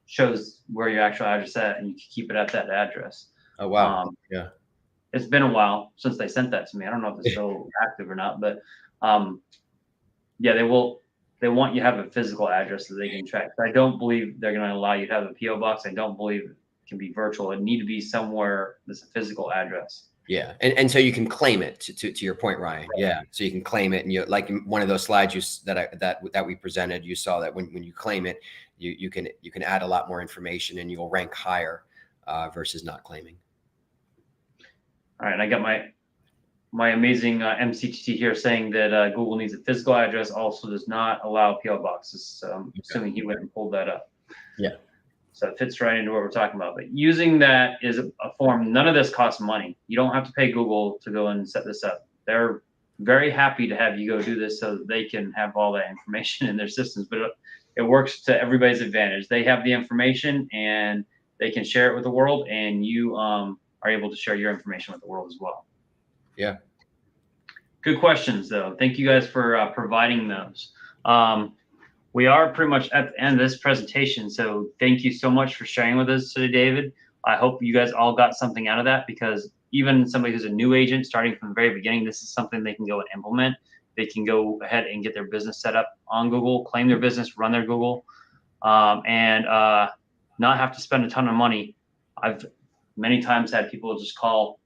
shows where your actual address is at, and you can keep it at that address. Oh wow! Yeah, it's been a while since they sent that to me. I don't know if it's still active or not, but yeah, they want you to have a physical address that they can track. I don't believe they're going to allow you to have a PO box. I don't believe it can be virtual. It need to be somewhere that's a physical address. Yeah, and so you can claim it to your point, Ryan. Yeah, so you can claim it, and you like one of those slides that we presented. You saw that when you claim it, you can add a lot more information, and you'll rank higher versus not claiming. All right, I got my amazing MCTT here saying that Google needs a physical address, also does not allow PO boxes. So I'm assuming he went and pulled that up. Yeah. So it fits right into what we're talking about. But using that is a form. None of this costs money. You don't have to pay Google to go and set this up. They're very happy to have you go do this so that they can have all that information in their systems. But it works to everybody's advantage. They have the information and they can share it with the world, and you are able to share your information with the world as well. Yeah. Good questions, though. Thank you guys for providing those. We are pretty much at the end of this presentation, so thank you so much for sharing with us today, David. I hope you guys all got something out of that, because even somebody who's a new agent starting from the very beginning, this is something they can go and implement. They can go ahead and get their business set up on Google, claim their business, run their Google, and not have to spend a ton of money. I've many times had people just call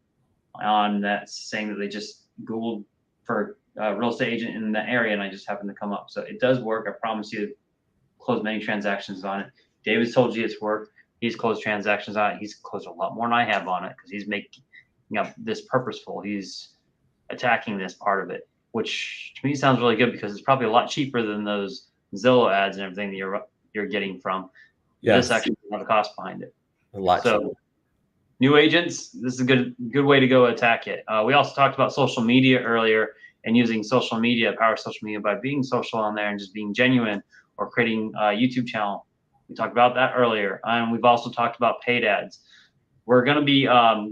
on that saying that they just Googled for a real estate agent in the area, and I just happened to come up. So it does work. I promise you, close many transactions on it. David's told you it's worked. He's closed transactions on it. He's closed a lot more than I have on it because he's making this purposeful. He's attacking this part of it, which to me sounds really good because it's probably a lot cheaper than those Zillow ads and everything that you're getting from. Yes. This actually doesn't have a cost behind it. A lot. So new agents, this is a good way to go attack it. We also talked about social media earlier and using social media, power social media by being social on there and just being genuine or creating a YouTube channel. We talked about that earlier. And we've also talked about paid ads. We're going to be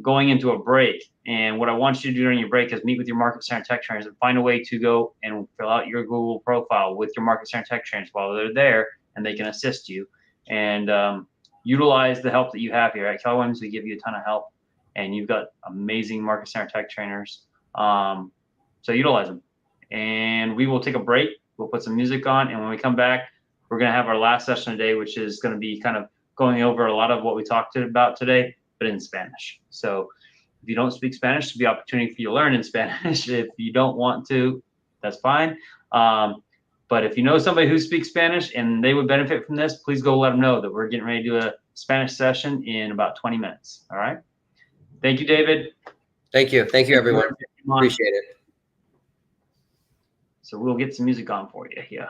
going into a break. And what I want you to do during your break is meet with your market center tech trainers and find a way to go and fill out your Google profile with your market center tech trainers while they're there, and they can assist you. And utilize the help that you have here at Keller Williams. We give you a ton of help, and you've got amazing market center tech trainers. So utilize them. And we will take a break. We'll put some music on, and when we come back, we're going to have our last session today, which is going to be kind of going over a lot of what we talked about today, but in Spanish. So if you don't speak Spanish, there'll be opportunity for you to learn in Spanish. If you don't want to, that's fine. But if you know somebody who speaks Spanish and they would benefit from this, please go let them know that we're getting ready to do a Spanish session in about 20 minutes. All right. Thank you, David. Thank you. Thank you, everyone. Appreciate it. So we'll get some music on for you here.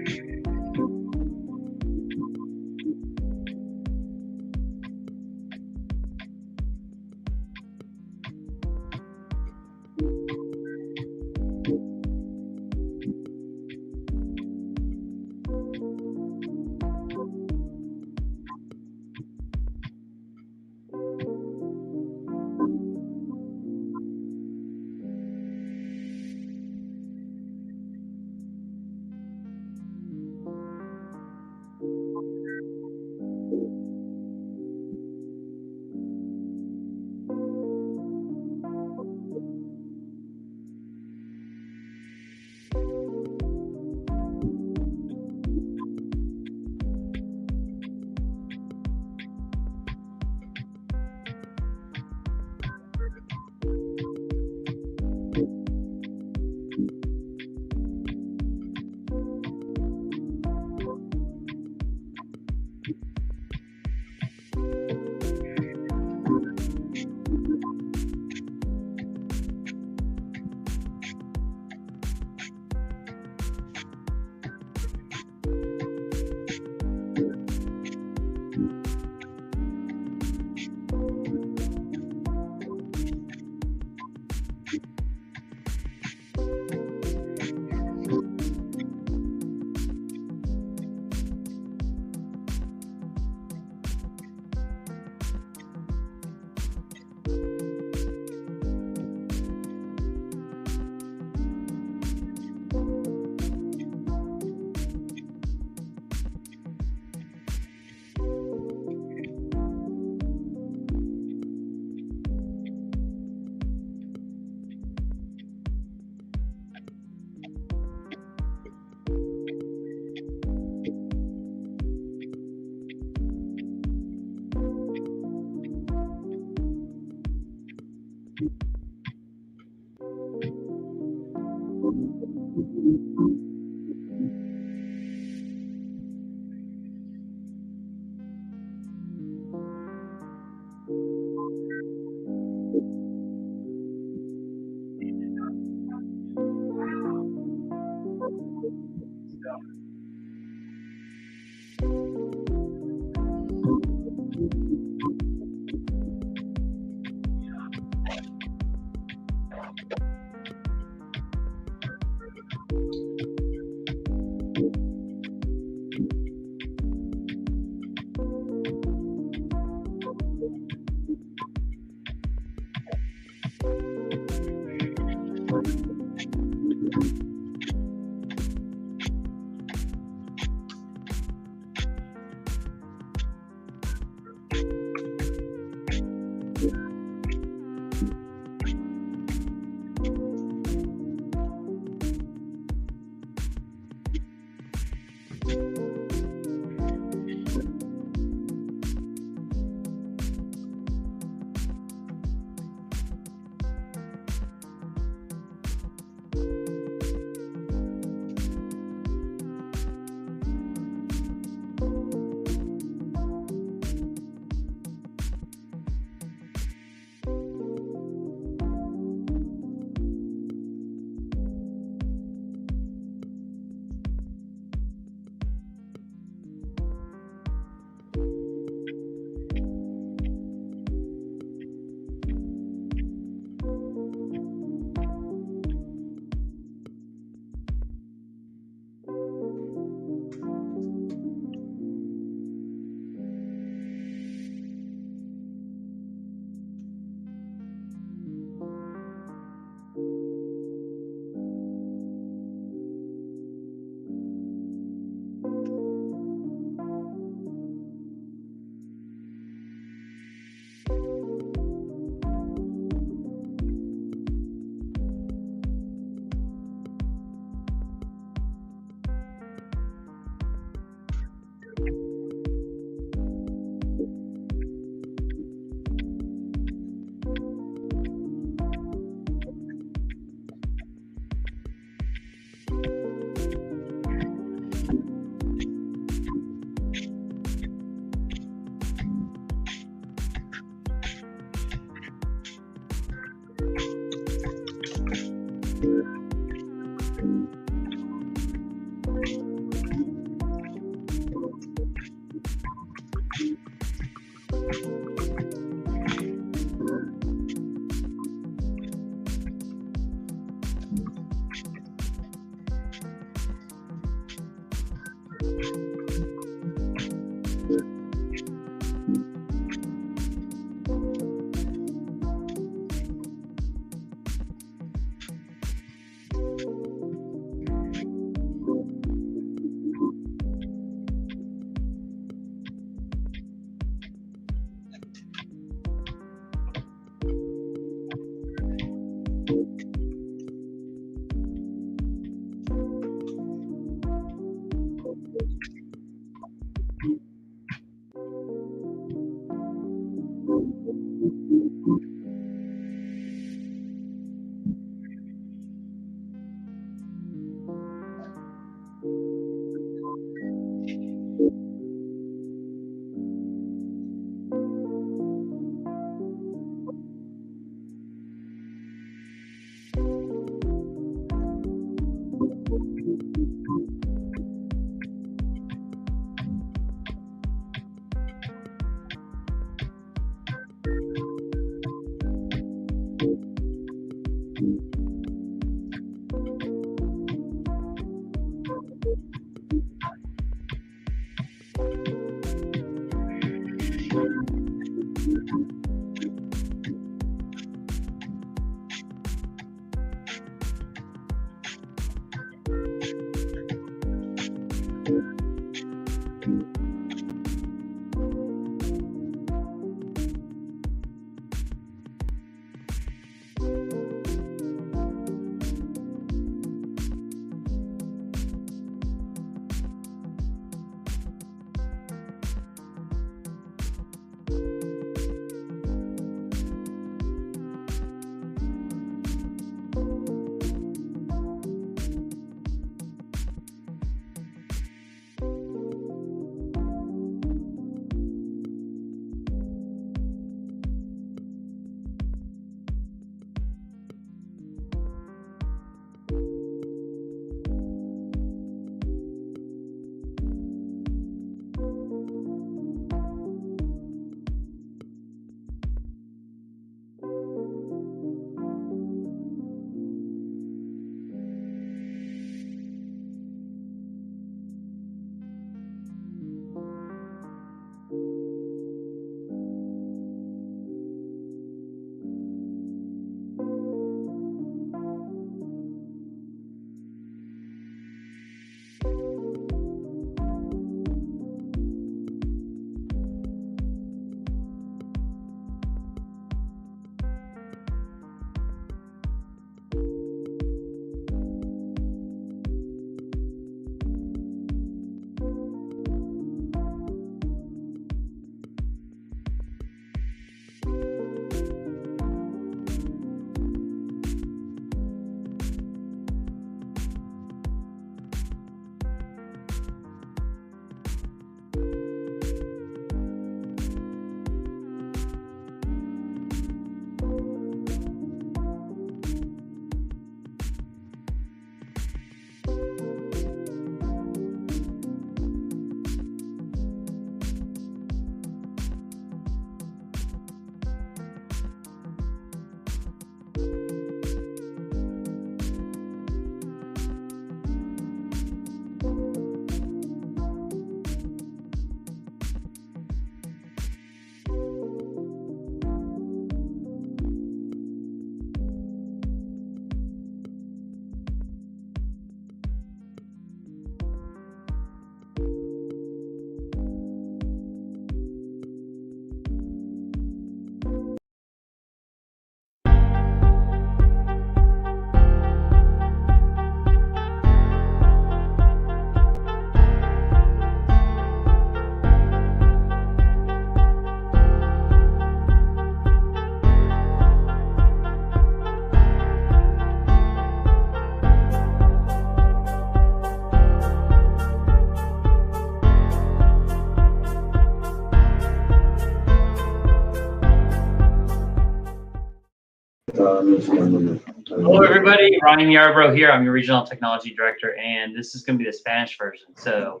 Hello, everybody. Ryan Yarbrough here. I'm your Regional Technology Director, and this is going to be the Spanish version. So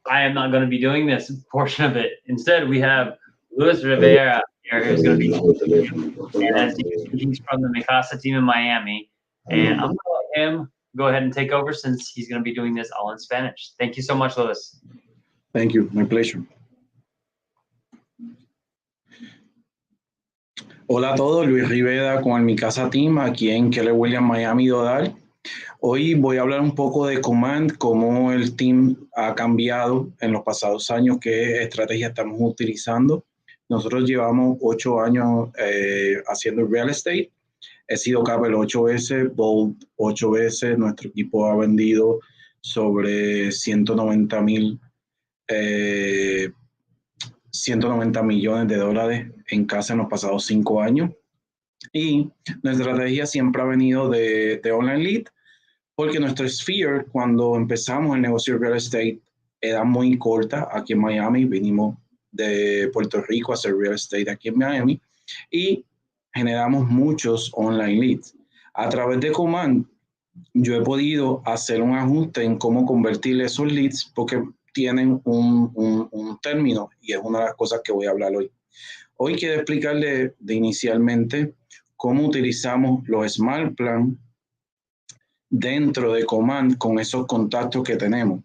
I am not going to be doing this portion of it. Instead, we have Luis Rivera here, who's going to be, and as you can see, he's from the Mikasa team in Miami. And I'm going to let him go ahead and take over since he's going to be doing this all in Spanish. Thank you so much, Luis. Thank you. My pleasure. Hola a todos, Luis Rivera con el Mi Casa Team aquí en Keller Williams Miami Dodal. Hoy voy a hablar un poco de Command, cómo el team ha cambiado en los pasados años, qué estrategia estamos utilizando. Nosotros llevamos 8 años haciendo real estate. He sido Capel 8 veces, Bold 8 veces. Nuestro equipo ha vendido sobre 190 millones de dólares en casa en los pasados 5 años. Y nuestra estrategia siempre ha venido de online lead, porque nuestra sphere, cuando empezamos el negocio de real estate, era muy corta aquí en Miami. Vinimos de Puerto Rico a hacer real estate aquí en Miami y generamos muchos online leads. A través de Command, yo he podido hacer un ajuste en cómo convertir esos leads, porque tienen un término, y es una de las cosas que voy a hablar hoy. Hoy quiero explicarle inicialmente cómo utilizamos los Smart Plan dentro de Command con esos contactos que tenemos.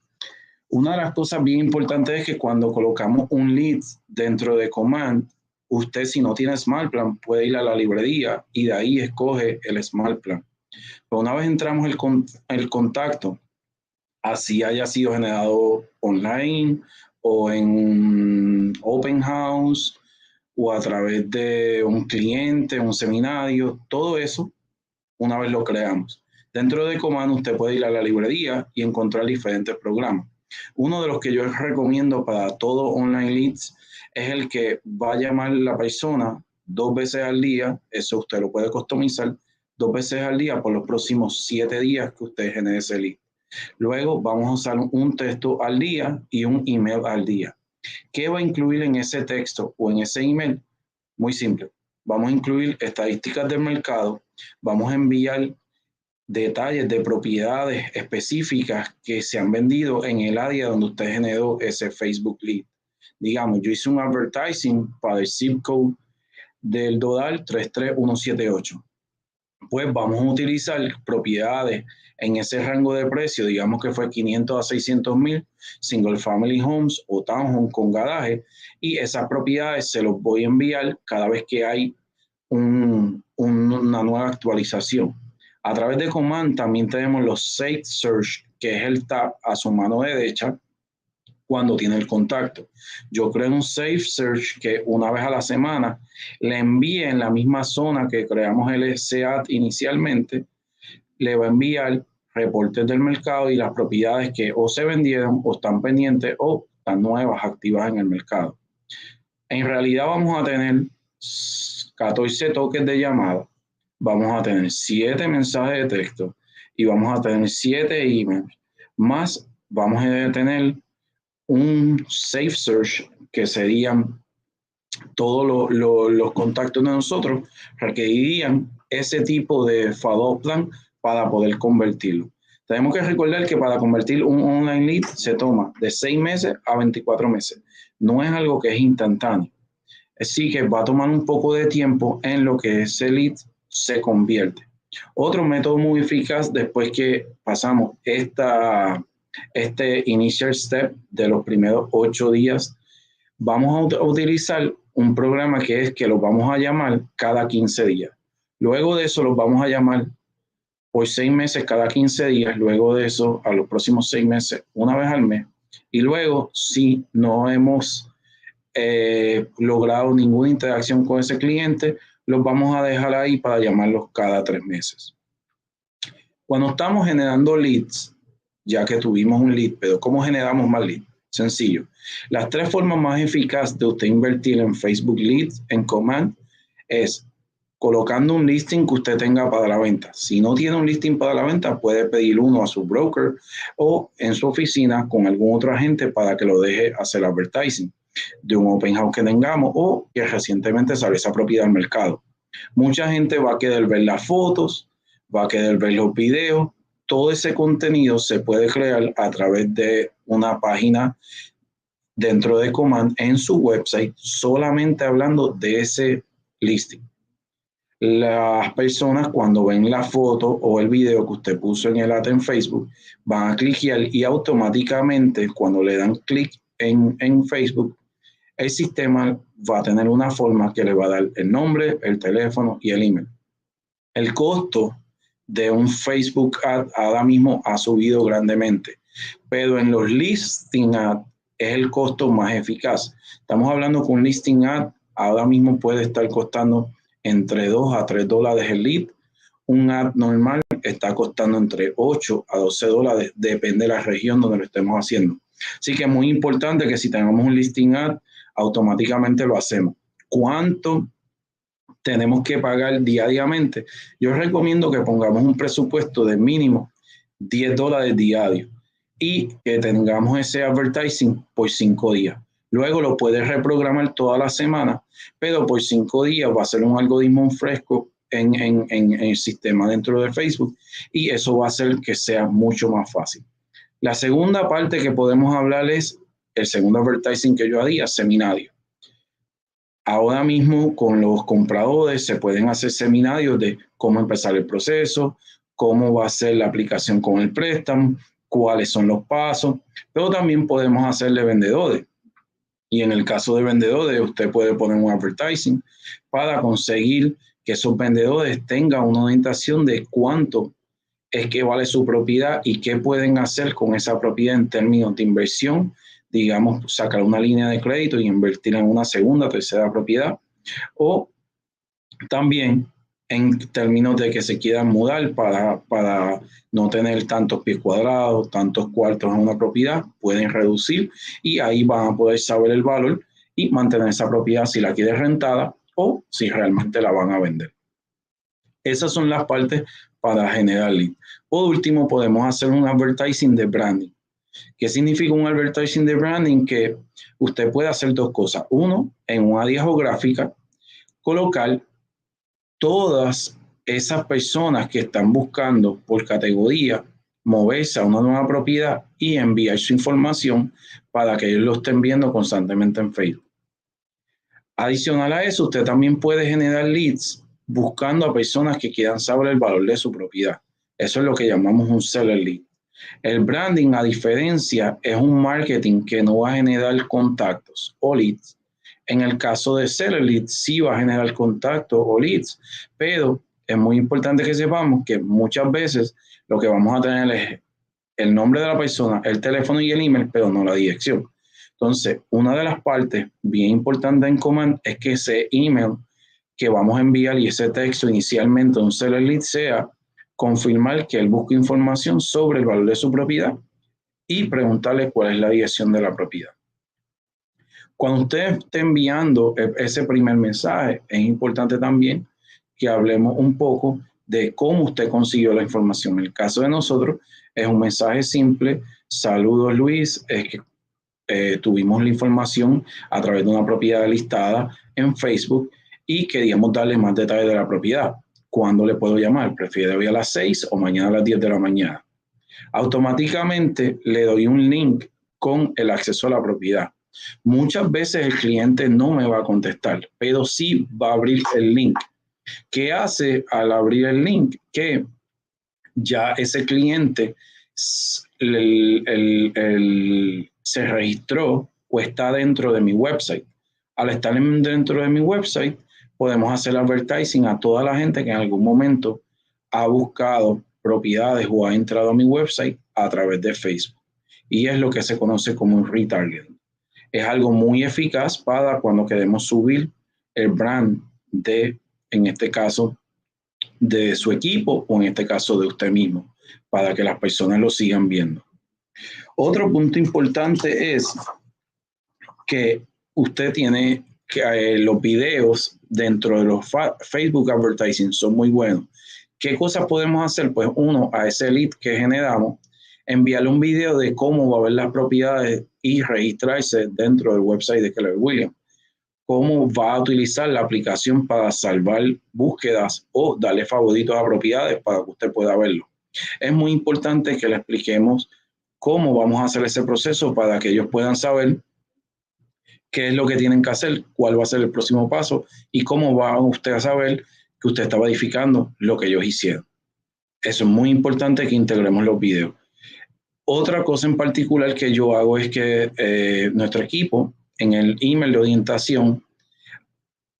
Una de las cosas bien importantes es que cuando colocamos un lead dentro de Command, usted, si no tiene Smart Plan, puede ir a la librería y de ahí escoge el Smart Plan. Pero una vez entramos el contacto, así haya sido generado online o en un open house o a través de un cliente, un seminario, todo eso, una vez lo creamos. Dentro de Command usted puede ir a la librería y encontrar diferentes programas. Uno de los que yo recomiendo para todo online leads es el que va a llamar la persona 2 veces al día. Eso usted lo puede customizar 2 veces al día por los próximos 7 días que usted genere ese lead. Luego vamos a usar un texto al día y un email al día. ¿Qué va a incluir en ese texto o en ese email? Muy simple. Vamos a incluir estadísticas del mercado. Vamos a enviar detalles de propiedades específicas que se han vendido en el área donde usted generó ese Facebook lead. Digamos, yo hice un advertising para el zip code del Dodal 33178. Pues vamos a utilizar propiedades en ese rango de precio, digamos que fue 500 a 600 mil, single family homes o townhomes con garaje, y esas propiedades se los voy a enviar cada vez que hay una nueva actualización. A través de Command también tenemos los Save Search, que es el tab a su mano derecha cuando tiene el contacto. Yo creo un Save Search que una vez a la semana le envíe en la misma zona que creamos el SEAT inicialmente, le va a enviar reportes del mercado y las propiedades que o se vendieron o están pendientes o están nuevas, activas en el mercado. En realidad vamos a tener 14 toques de llamada, vamos a tener 7 mensajes de texto y vamos a tener 7 emails, más vamos a tener un Safe Search, que serían todos los contactos de nosotros, requerirían ese tipo de follow plan para poder convertirlo. Tenemos que recordar que para convertir un online lead se toma de 6 meses a 24 meses. No es algo que es instantáneo. Así que va a tomar un poco de tiempo en lo que ese lead se convierte. Otro método muy eficaz después que pasamos este initial step de los primeros 8 días, vamos a utilizar un programa que es que los vamos a llamar cada 15 días. Luego de eso los vamos a llamar por 6 meses cada 15 días. Luego de eso, a los próximos 6 meses, una vez al mes. Y luego, si no hemos logrado ninguna interacción con ese cliente, los vamos a dejar ahí para llamarlos cada 3 meses. Cuando estamos generando leads, ya que tuvimos un lead, pero ¿cómo generamos más leads? Sencillo. Las 3 formas más eficaces de usted invertir en Facebook Leads en Command es colocando un listing que usted tenga para la venta. Si no tiene un listing para la venta, puede pedir uno a su broker o en su oficina con algún otro agente para que lo deje hacer advertising de un open house que tengamos o que recientemente salió esa propiedad al mercado. Mucha gente va a querer ver las fotos, va a querer ver los videos. Todo ese contenido se puede crear a través de una página dentro de Command en su website, solamente hablando de ese listing. Las personas cuando ven la foto o el video que usted puso en el ad en Facebook, van a cliquear y automáticamente cuando le dan clic en Facebook, el sistema va a tener una forma que le va a dar el nombre, el teléfono y el email. El costo de un Facebook ad ahora mismo ha subido grandemente, pero en los listing ad es el costo más eficaz. Estamos hablando que un listing ad ahora mismo puede estar costando entre 2 a 3 dólares el lead. Un ad normal está costando entre 8 a 12 dólares, depende de la región donde lo estemos haciendo. Así que es muy importante que si tenemos un listing ad, automáticamente lo hacemos. ¿Cuánto tenemos que pagar diariamente? Yo recomiendo que pongamos un presupuesto de mínimo 10 dólares diario y que tengamos ese advertising por 5 días. Luego lo puedes reprogramar toda la semana, pero por 5 días va a ser un algoritmo fresco en el sistema dentro de Facebook y eso va a hacer que sea mucho más fácil. La segunda parte que podemos hablar es el segundo advertising que yo haría, seminario. Ahora mismo con los compradores se pueden hacer seminarios de cómo empezar el proceso, cómo va a ser la aplicación con el préstamo, cuáles son los pasos, pero también podemos hacerle vendedores. Y en el caso de vendedores, usted puede poner un advertising para conseguir que esos vendedores tengan una orientación de cuánto es que vale su propiedad y qué pueden hacer con esa propiedad en términos de inversión, digamos, sacar una línea de crédito y invertir en una segunda, tercera propiedad, o también en términos de que se quieran mudar para no tener tantos pies cuadrados, tantos cuartos en una propiedad, pueden reducir y ahí van a poder saber el valor y mantener esa propiedad si la quieren rentada o si realmente la van a vender. Esas son las partes para generar lead. Por último, podemos hacer un advertising de branding. ¿Qué significa un advertising de branding? Que usted puede hacer dos cosas. Uno, en un área geográfica, colocar todas esas personas que están buscando por categoría moverse a una nueva propiedad y enviar su información para que ellos lo estén viendo constantemente en Facebook. Adicional a eso, usted también puede generar leads buscando a personas que quieran saber el valor de su propiedad. Eso es lo que llamamos un seller lead. El branding, a diferencia, es un marketing que no va a generar contactos o leads. En el caso de seller leads, sí va a generar contactos o leads, pero es muy importante que sepamos que muchas veces lo que vamos a tener es el nombre de la persona, el teléfono y el email, pero no la dirección. Entonces, una de las partes bien importantes en Command es que ese email que vamos a enviar y ese texto inicialmente un seller lead sea confirmar que él busca información sobre el valor de su propiedad y preguntarle cuál es la dirección de la propiedad. Cuando usted esté enviando ese primer mensaje, es importante también que hablemos un poco de cómo usted consiguió la información. En el caso de nosotros, es un mensaje simple. Saludos, Luis. Es que tuvimos la información a través de una propiedad listada en Facebook y queríamos darle más detalles de la propiedad. ¿Cuándo le puedo llamar? ¿Prefiere hoy a las 6 o mañana a las 10 de la mañana? Automáticamente le doy un link con el acceso a la propiedad. Muchas veces el cliente no me va a contestar, pero sí va a abrir el link. ¿Qué hace al abrir el link? Que ya ese cliente se registró o está dentro de mi website. Al estar dentro de mi website, podemos hacer advertising a toda la gente que en algún momento ha buscado propiedades o ha entrado a mi website a través de Facebook. Y es lo que se conoce como un retargeting. Es algo muy eficaz para cuando queremos subir el brand de, en este caso, de su equipo o en este caso de usted mismo, para que las personas lo sigan viendo. Otro punto importante es que usted tiene que los videos dentro de los Facebook advertising son muy buenos. ¿Qué cosas podemos hacer? Pues uno, a ese lead que generamos, enviarle un video de cómo va a ver las propiedades y registrarse dentro del website de Keller Williams. cómo va a utilizar la aplicación para salvar búsquedas o darle favoritos a propiedades para que usted pueda verlo. Es muy importante que le expliquemos cómo vamos a hacer ese proceso para que ellos puedan saber qué es lo que tienen que hacer, cuál va a ser el próximo paso y cómo va usted a saber que usted está verificando lo que ellos hicieron. Eso es muy importante que integremos los videos. Otra cosa en particular que yo hago es que nuestro equipo en el email de orientación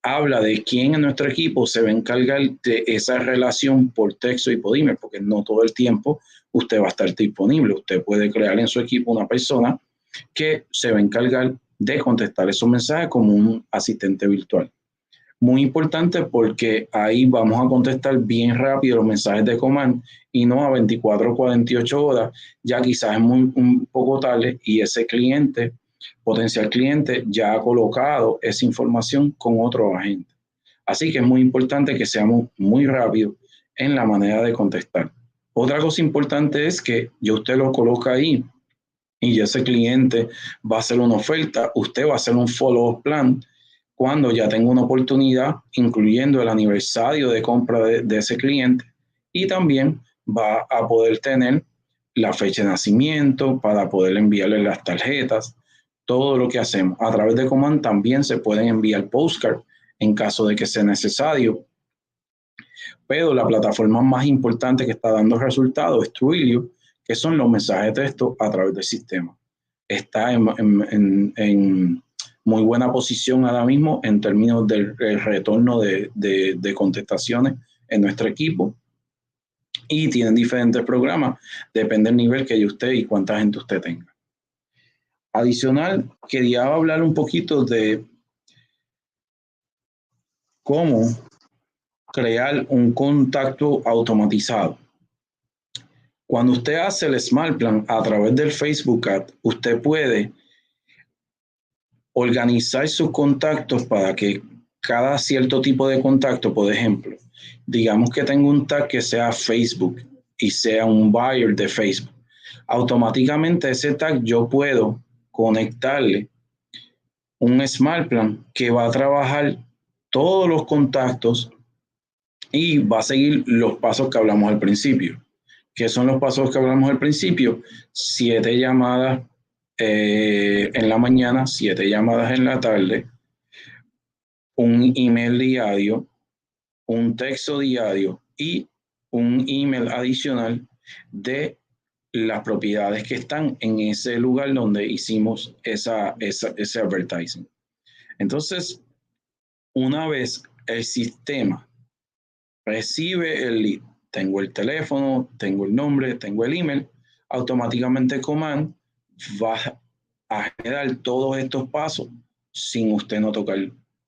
habla de quién en nuestro equipo se va a encargar de esa relación por texto y por email, porque no todo el tiempo usted va a estar disponible. Usted puede crear en su equipo una persona que se va a encargar de contestar esos mensajes como un asistente virtual. Muy importante porque ahí vamos a contestar bien rápido los mensajes de command y no a 24 o 48 horas, ya quizás es un poco tarde y ese cliente, potencial cliente, ya ha colocado esa información con otro agente. Así que es muy importante que seamos muy rápidos en la manera de contestar. Otra cosa importante es que ya usted lo coloca ahí y ese cliente va a hacer una oferta, usted va a hacer un follow-up plan cuando ya tenga una oportunidad, incluyendo el aniversario de compra de ese cliente, y también va a poder tener la fecha de nacimiento para poder enviarle las tarjetas, todo lo que hacemos. A través de Command también se pueden enviar postcards en caso de que sea necesario, pero la plataforma más importante que está dando resultados es Twilio, que son los mensajes de texto a través del sistema. Está en muy buena posición ahora mismo en términos del retorno de contestaciones en nuestro equipo y tienen diferentes programas, depende del nivel que usted y cuánta gente usted tenga. Adicional, quería hablar un poquito de cómo crear un contacto automatizado. Cuando usted hace el Smart Plan a través del Facebook Ad, usted puede organizar sus contactos para que cada cierto tipo de contacto, por ejemplo, digamos que tengo un tag que sea Facebook y sea un buyer de Facebook, automáticamente ese tag yo puedo conectarle un Smart Plan que va a trabajar todos los contactos y va a seguir los pasos que hablamos al principio. ¿Qué son los pasos que hablamos al principio? 7 llamadas en la mañana, 7 llamadas en la tarde, un email diario, un texto diario y un email adicional de las propiedades que están en ese lugar donde hicimos ese advertising. Entonces, una vez el sistema recibe el lead, tengo el teléfono, tengo el nombre, tengo el email, automáticamente Command va a generar todos estos pasos sin usted no tocar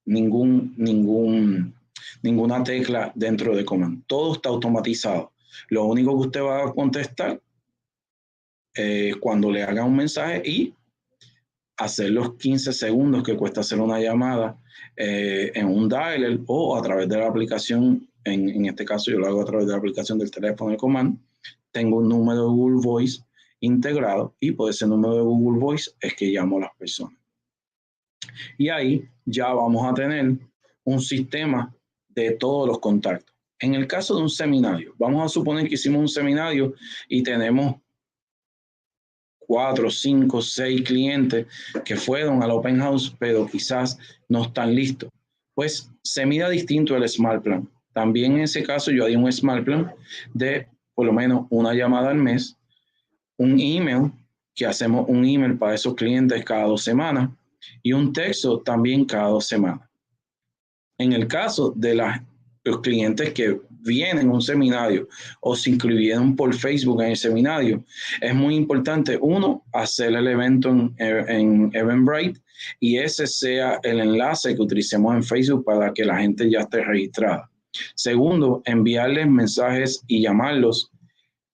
ninguna tecla dentro de Command. Todo está automatizado. Lo único que usted va a contestar cuando le haga un mensaje y hacer los 15 segundos que cuesta hacer una llamada en un dialer o a través de la aplicación. En este caso yo lo hago a través de la aplicación del teléfono de Command. Tengo un número de Google Voice integrado y por ese número de Google Voice es que llamo a las personas. Y ahí ya vamos a tener un sistema de todos los contactos. En el caso de un seminario, vamos a suponer que hicimos un seminario y tenemos 4, 5, 6 clientes que fueron al Open House, pero quizás no están listos. Pues se mira distinto el Smart Plan. También en ese caso yo haría un Smart Plan de por lo menos una llamada al mes, un email, que hacemos un email para esos clientes cada 2 semanas y un texto también cada 2 semanas. En el caso de los clientes que vienen a un seminario o se inscribieron por Facebook en el seminario, es muy importante, uno, hacer el evento en Eventbrite y ese sea el enlace que utilicemos en Facebook para que la gente ya esté registrada. Segundo, enviarles mensajes y llamarlos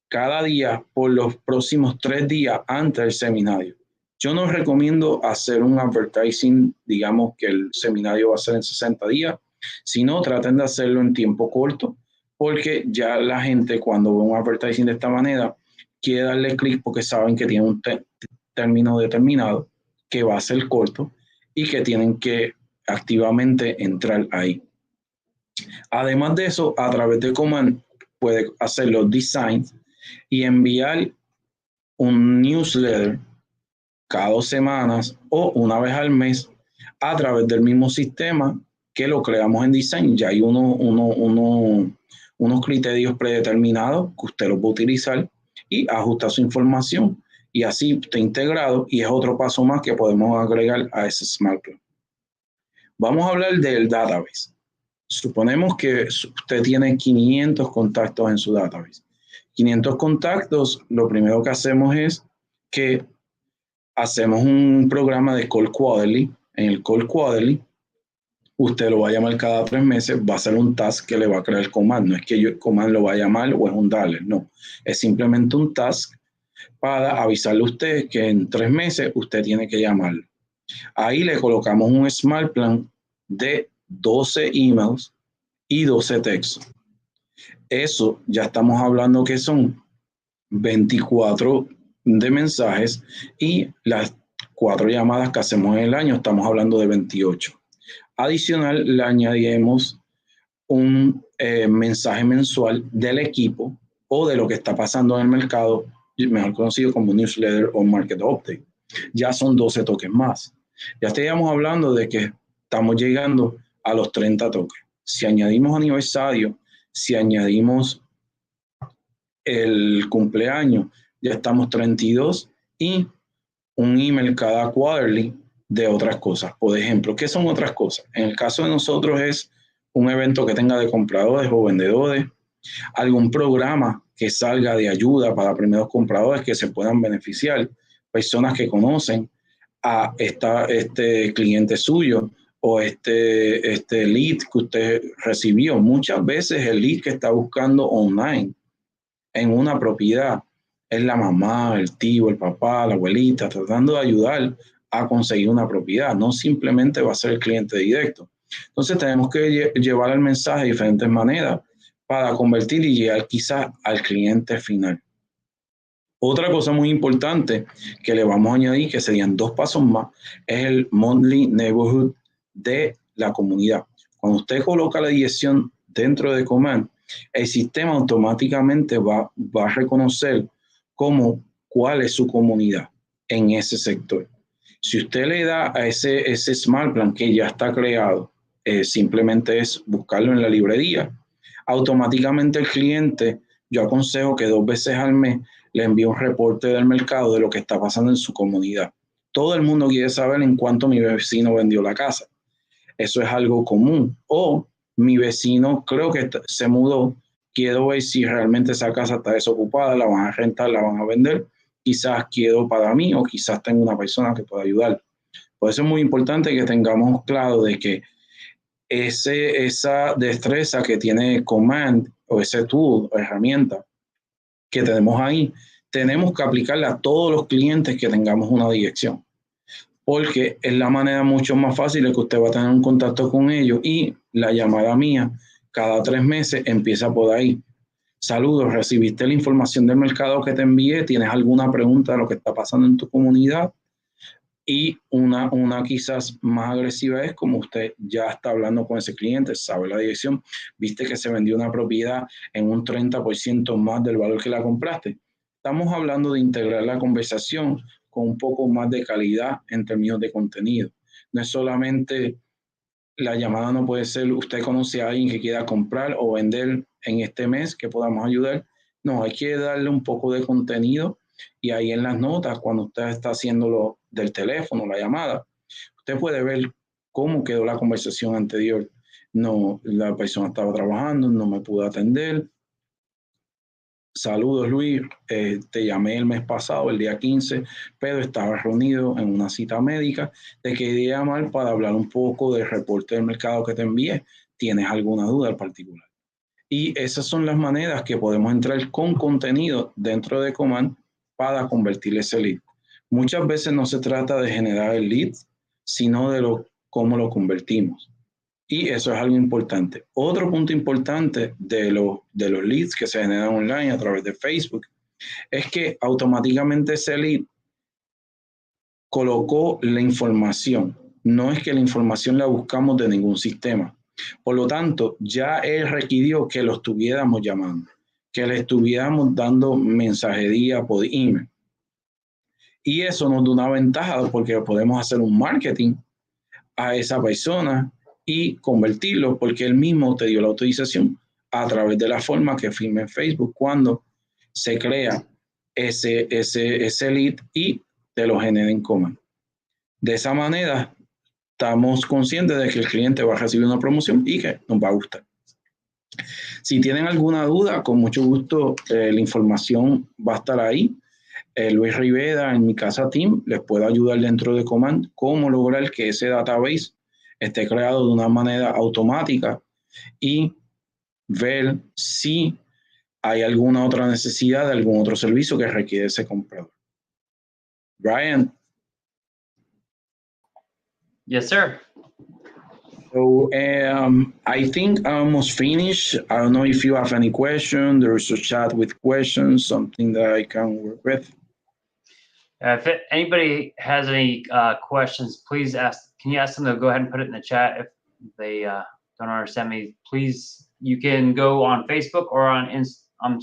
cada día por los próximos 3 días antes del seminario. Yo no recomiendo hacer un advertising, digamos que el seminario va a ser en 60 días, sino traten de hacerlo en tiempo corto, porque ya la gente cuando ve un advertising de esta manera quiere darle clic porque saben que tiene un término determinado, que va a ser corto y que tienen que activamente entrar ahí. Además de eso, a través de Command puede hacer los designs y enviar un newsletter cada 2 semanas o una vez al mes a través del mismo sistema que lo creamos en design. Ya hay unos criterios predeterminados que usted los va a utilizar y ajusta su información y así está integrado y es otro paso más que podemos agregar a ese Smart Plan. Vamos a hablar del database. Suponemos que usted tiene 500 contactos en su database. 500 contactos, lo primero que hacemos es que hacemos un programa de Call Quarterly. En el Call Quarterly, usted lo va a llamar cada 3 meses, va a ser un task que le va a crear el Command. No es que el Command lo va a llamar o es un darle, no. Es simplemente un task para avisarle a usted que en 3 meses usted tiene que llamarlo. Ahí le colocamos un Smart Plan de 12 emails y 12 textos. Eso ya estamos hablando que son 24 de mensajes y las 4 llamadas que hacemos en el año, estamos hablando de 28. Adicional, le añadimos un mensaje mensual del equipo o de lo que está pasando en el mercado, mejor conocido como newsletter o market update. Ya son 12 toques más. Ya estaríamos hablando de que estamos llegando a los 30 toques. Si añadimos aniversario, si añadimos el cumpleaños, ya estamos 32 y un email cada quarterly de otras cosas. Por ejemplo, ¿qué son otras cosas? En el caso de nosotros es un evento que tenga de compradores o vendedores, algún programa que salga de ayuda para primeros compradores que se puedan beneficiar, personas que conocen a este cliente suyo o este lead que usted recibió. Muchas veces el lead que está buscando online en una propiedad es la mamá, el tío, el papá, la abuelita, tratando de ayudar a conseguir una propiedad. No simplemente va a ser el cliente directo. Entonces tenemos que llevar el mensaje de diferentes maneras para convertir y llegar quizás al cliente final. Otra cosa muy importante que le vamos a añadir, que serían 2 pasos más, es el Monthly Neighborhood de la comunidad. Cuando usted coloca la dirección dentro de Command, el sistema automáticamente va a reconocer cuál es su comunidad en ese sector. Si usted le da a ese Smart Plan que ya está creado, simplemente es buscarlo en la librería, automáticamente el cliente, yo aconsejo que 2 veces al mes le envíe un reporte del mercado de lo que está pasando en su comunidad. Todo el mundo quiere saber en cuánto mi vecino vendió la casa. Eso es algo común. O mi vecino creo que se mudó, quiero ver si realmente esa casa está desocupada, la van a rentar, la van a vender, quizás quiero para mí o quizás tengo una persona que pueda ayudar. Por eso es muy importante que tengamos claro de que esa destreza que tiene Command o ese tool o herramienta que tenemos ahí, tenemos que aplicarla a todos los clientes que tengamos una dirección, porque es la manera mucho más fácil de que usted va a tener un contacto con ellos y la llamada mía cada 3 meses empieza por ahí. Saludos, recibiste la información del mercado que te envié, tienes alguna pregunta de lo que está pasando en tu comunidad. Y una quizás más agresiva es como usted ya está hablando con ese cliente, sabe la dirección, viste que se vendió una propiedad en un 30% más del valor que la compraste. Estamos hablando de integrar la conversación con un poco más de calidad en términos de contenido. No es solamente la llamada, no puede ser usted conoce a alguien que quiera comprar o vender en este mes que podamos ayudar. No, hay que darle un poco de contenido y ahí en las notas, cuando usted está haciéndolo del teléfono, la llamada, usted puede ver cómo quedó la conversación anterior. No, la persona estaba trabajando, no me pudo atender. Saludos, Luis. Te llamé el mes pasado, el día 15, pero estaba reunido en una cita médica. Te quería llamar para hablar un poco del reporte del mercado que te envié. ¿Tienes alguna duda en particular? Y esas son las maneras que podemos entrar con contenido dentro de Command para convertir ese lead. Muchas veces no se trata de generar el lead, sino de cómo lo convertimos. Y eso es algo importante. Otro punto importante de los leads que se generan online a través de Facebook es que automáticamente ese lead colocó la información no es que la información la buscamos de ningún sistema. Por lo tanto, ya él requirió que lo estuviéramos llamando, que le estuviéramos dando mensajería por email. Y eso nos da una ventaja porque podemos hacer un marketing a esa persona y convertirlo porque él mismo te dio la autorización a través de la forma que firma en Facebook cuando se crea ese lead y te lo genera en command. De esa manera, estamos conscientes de que el cliente va a recibir una promoción y que nos va a gustar. Si tienen alguna duda, con mucho gusto la información va a estar ahí. Luis Rivera en mi casa team les puedo ayudar dentro de Command cómo lograr que ese database esté creado de una manera automática y ver si hay alguna otra necesidad de algún otro servicio que requiere ese comprador. Brian. Yes, sir. So I think I almost finished. I don't know if you have any question. There's a chat with questions, something that I can work with. If anybody has any questions, please ask. Can you ask them to go ahead and put it in the chat if they don't understand me? Please, you can go on Facebook or on on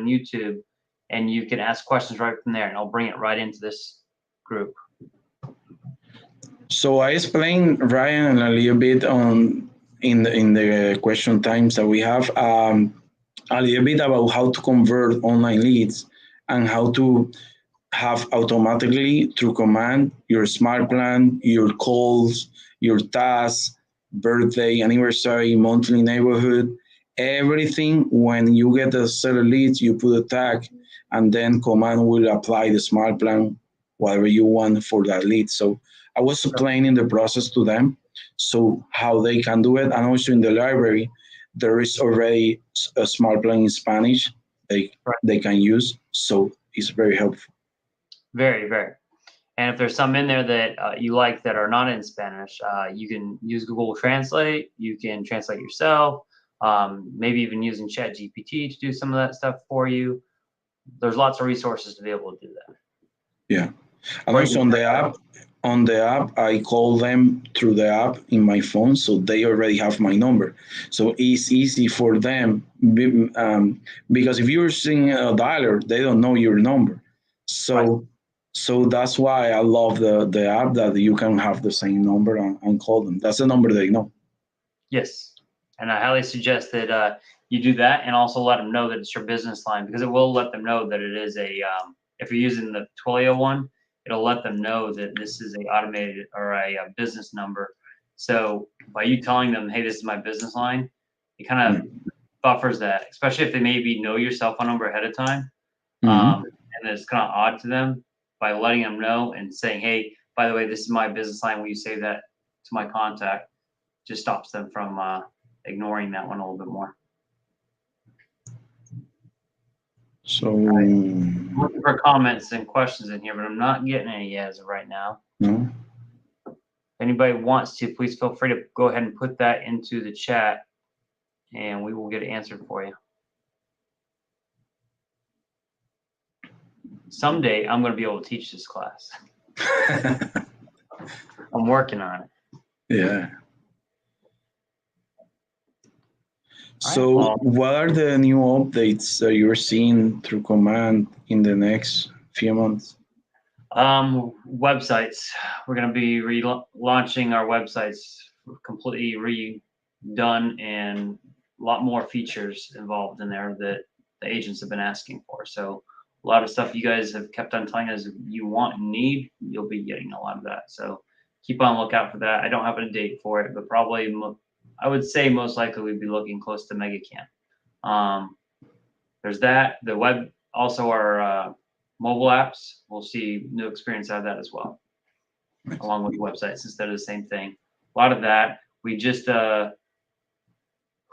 YouTube, and you can ask questions right from there, and I'll bring it right into this group. So I explained, Ryan, a little bit on in the question times that we have a little bit about how to convert online leads and how to have automatically through command your smart plan, your calls, your tasks, birthday, anniversary, monthly neighborhood, everything. When you get the seller leads, you put a tag, and then command will apply the smart plan, whatever you want for that lead. So I was explaining the process to them, so how they can do it. And also in the library, there is already a smart plan in Spanish they can use. So it's very helpful. Very, very. And if there's some in there that you like that are not in Spanish, you can use Google Translate. You can translate yourself. Maybe even using ChatGPT to do some of that stuff for you. There's lots of resources to be able to do that. Yeah. And also on the app, I call them through the app in my phone, so they already have my number. So it's easy for them because if you're using a dialer, they don't know your number. So right. So that's why I love the app that you can have the same number and call them. That's the number they know. Yes. And I highly suggest that you do that and also let them know that it's your business line, because it will let them know that it is a, if you're using the Twilio one, it'll let them know that this is a automated or a business number. So by you telling them, hey, this is my business line, it kind of buffers that, especially if they maybe know your cell phone number ahead of time. And it's kind of odd to them. By letting them know and saying, hey, by the way, this is my business line, will you save that to my contact? Just stops them from ignoring that one a little bit more. So I'm looking for comments and questions in here, but I'm not getting any as of right now. No. If anybody wants to, please feel free to go ahead and put that into the chat and we will get it answered for you. Someday I'm going to be able to teach this class. I'm working on it. Yeah. So what are the new updates that you're seeing through command in the next few months? Websites. We're going to be relaunching our websites, completely redone, and a lot more features involved in there that the agents have been asking for. So a lot of stuff you guys have kept on telling us you want and need, you'll be getting a lot of that. So keep on lookout for that. I don't have a date for it, but probably I would say most likely we'd be looking close to MegaCamp. There's that. The web, also our mobile apps. We'll see new experience out of that as well, along with websites instead of the same thing. A lot of that. We just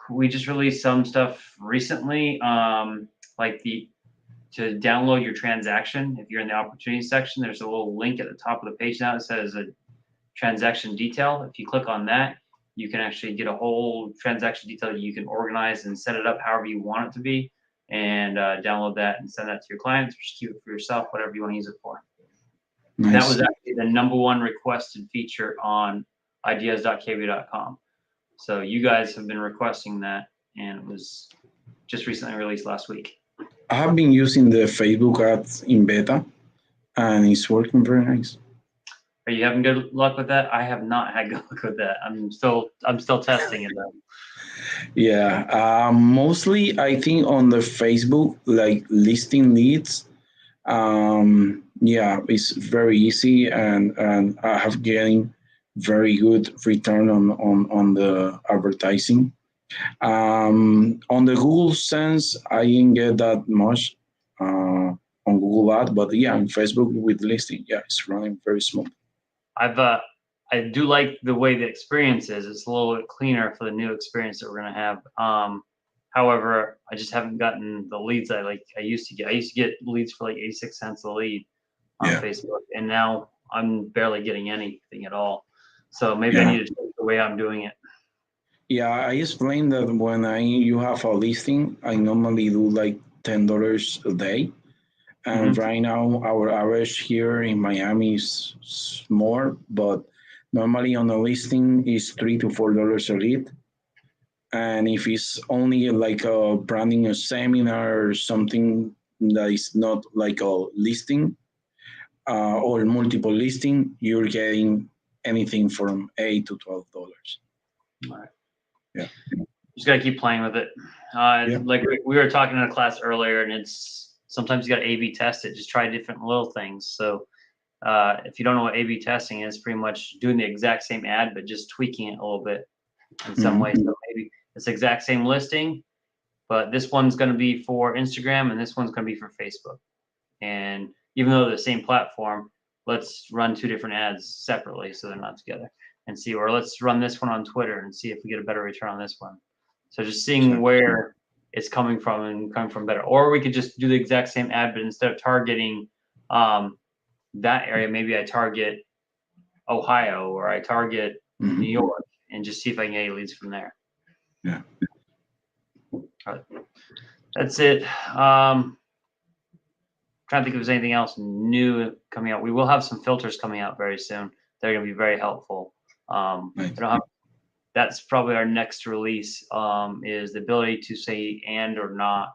released some stuff recently, like to download your transaction. If you're in the opportunity section, there's a little link at the top of the page now that says a transaction detail. If you click on that, you can actually get a whole transaction detail that you can organize and set it up however you want it to be, and download that and send that to your clients, or just keep it for yourself, whatever you want to use it for. Nice. That was actually the #1 requested feature on ideas.kb.com. So you guys have been requesting that, and it was just recently released last week. I have been using the Facebook ads in beta, and it's working very nice. Are you having good luck with that? I have not had good luck with that. I'm still testing it though. Yeah, mostly I think on the Facebook, like listing leads. Yeah, it's very easy, and I have getting very good return on the advertising. On the Google sense, I didn't get that much on Google Ad, but yeah, on Facebook with listing, yeah, it's running very smooth. I do like the way the experience is. It's a little bit cleaner for the new experience that we're gonna have. However, I just haven't gotten the leads I used to get. I used to get leads for like 86 cents a lead on Facebook, and now I'm barely getting anything at all. So maybe I need to change the way I'm doing it. Yeah, I explained that when you have a listing, I normally do like $10 a day. And right now, our average here in Miami is more, but normally on a listing is $3 to $4 a lead. And if it's only like a branding a seminar or something that is not like a listing or multiple listing, you're getting anything from $8 to $12. All right. Yeah. Just gotta keep playing with it. Like we were talking in a class earlier, and it's sometimes you got to A/B test it. Just try different little things. So if you don't know what A/B testing is, pretty much doing the exact same ad, but just tweaking it a little bit in some way. So maybe it's the exact same listing, but this one's going to be for Instagram and this one's going to be for Facebook. And even though they're the same platform, let's run two different ads separately so they're not together and see, or let's run this one on Twitter and see if we get a better return on this one. So just seeing where it's coming from and coming from better. Or we could just do the exact same ad, but instead of targeting that area, maybe I target Ohio or I target New York and just see if I can get any leads from there. Yeah. All right. That's it. Trying to think if there's anything else new coming out. We will have some filters coming out very soon. They're going to be very helpful. That's probably our next release, is the ability to say and or not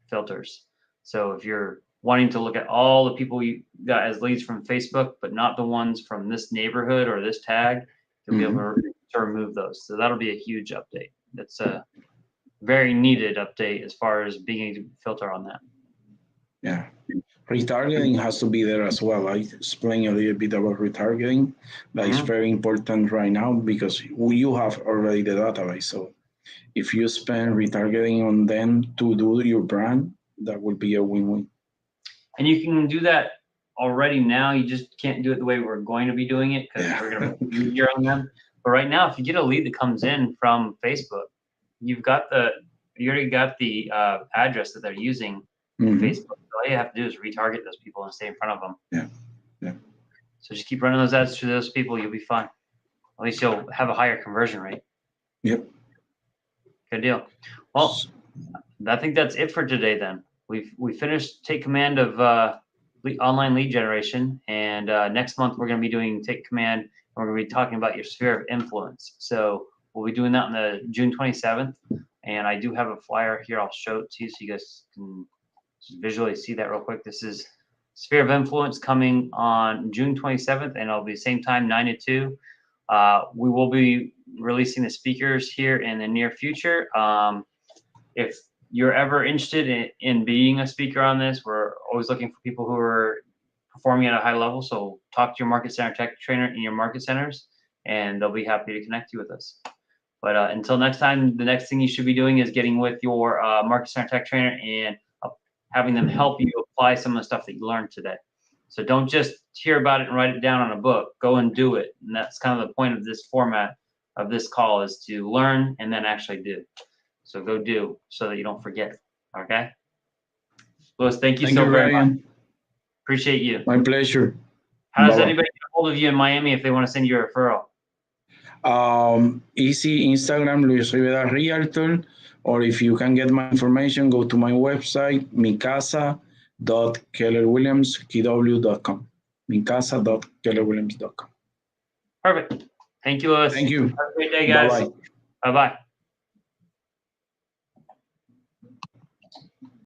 filters. So if you're wanting to look at all the people you got as leads from Facebook, but not the ones from this neighborhood or this tag, you'll be able to remove those. So that'll be a huge update. That's a very needed update as far as being able to filter on that. Yeah. Retargeting has to be there as well. I explained a little bit about retargeting. That is very important right now because you have already the database. So if you spend retargeting on them to do your brand, that would be a win-win. And you can do that already now. You just can't do it the way we're going to be doing it because we're going to be easier on them. But right now, if you get a lead that comes in from Facebook, you already got the address that they're using on Facebook. All you have to do is retarget those people and stay in front of them. Yeah. So just keep running those ads to those people. You'll be fine. At least you'll have a higher conversion rate. Yep. Good deal. Well, I think that's it for today then. We finished Take Command of online lead generation, and next month we're going to be doing Take Command, and we're going to be talking about your sphere of influence. So we'll be doing that on the June 27th, and I do have a flyer here. I'll show it to you so you guys can just visually see that real quick. This is Sphere of Influence coming on June 27th, and it'll be the same time, 9 to 2. We will be releasing the speakers here in the near future. If you're ever interested in being a speaker on this, we're always looking for people who are performing at a high level. So talk to your market center tech trainer in your market centers, and they'll be happy to connect you with us. But until next time, the next thing you should be doing is getting with your market center tech trainer and having them help you apply some of the stuff that you learned today. So don't just hear about it and write it down on a book. Go and do it. And that's kind of the point of this format of this call, is to learn and then actually do. So go do so that you don't forget. Okay? Louis, thank you so very much. Appreciate you. My pleasure. How does anybody get a hold of you in Miami if they want to send you a referral? Easy Instagram, Luis Rivera Realtor, or if you can get my information, go to my website, micasa.kellerwilliamskw.com. micasa.kellerwilliams.com. Perfect. Thank you, Louis. Thank you. Have a great day, guys. Bye-bye. Bye-bye.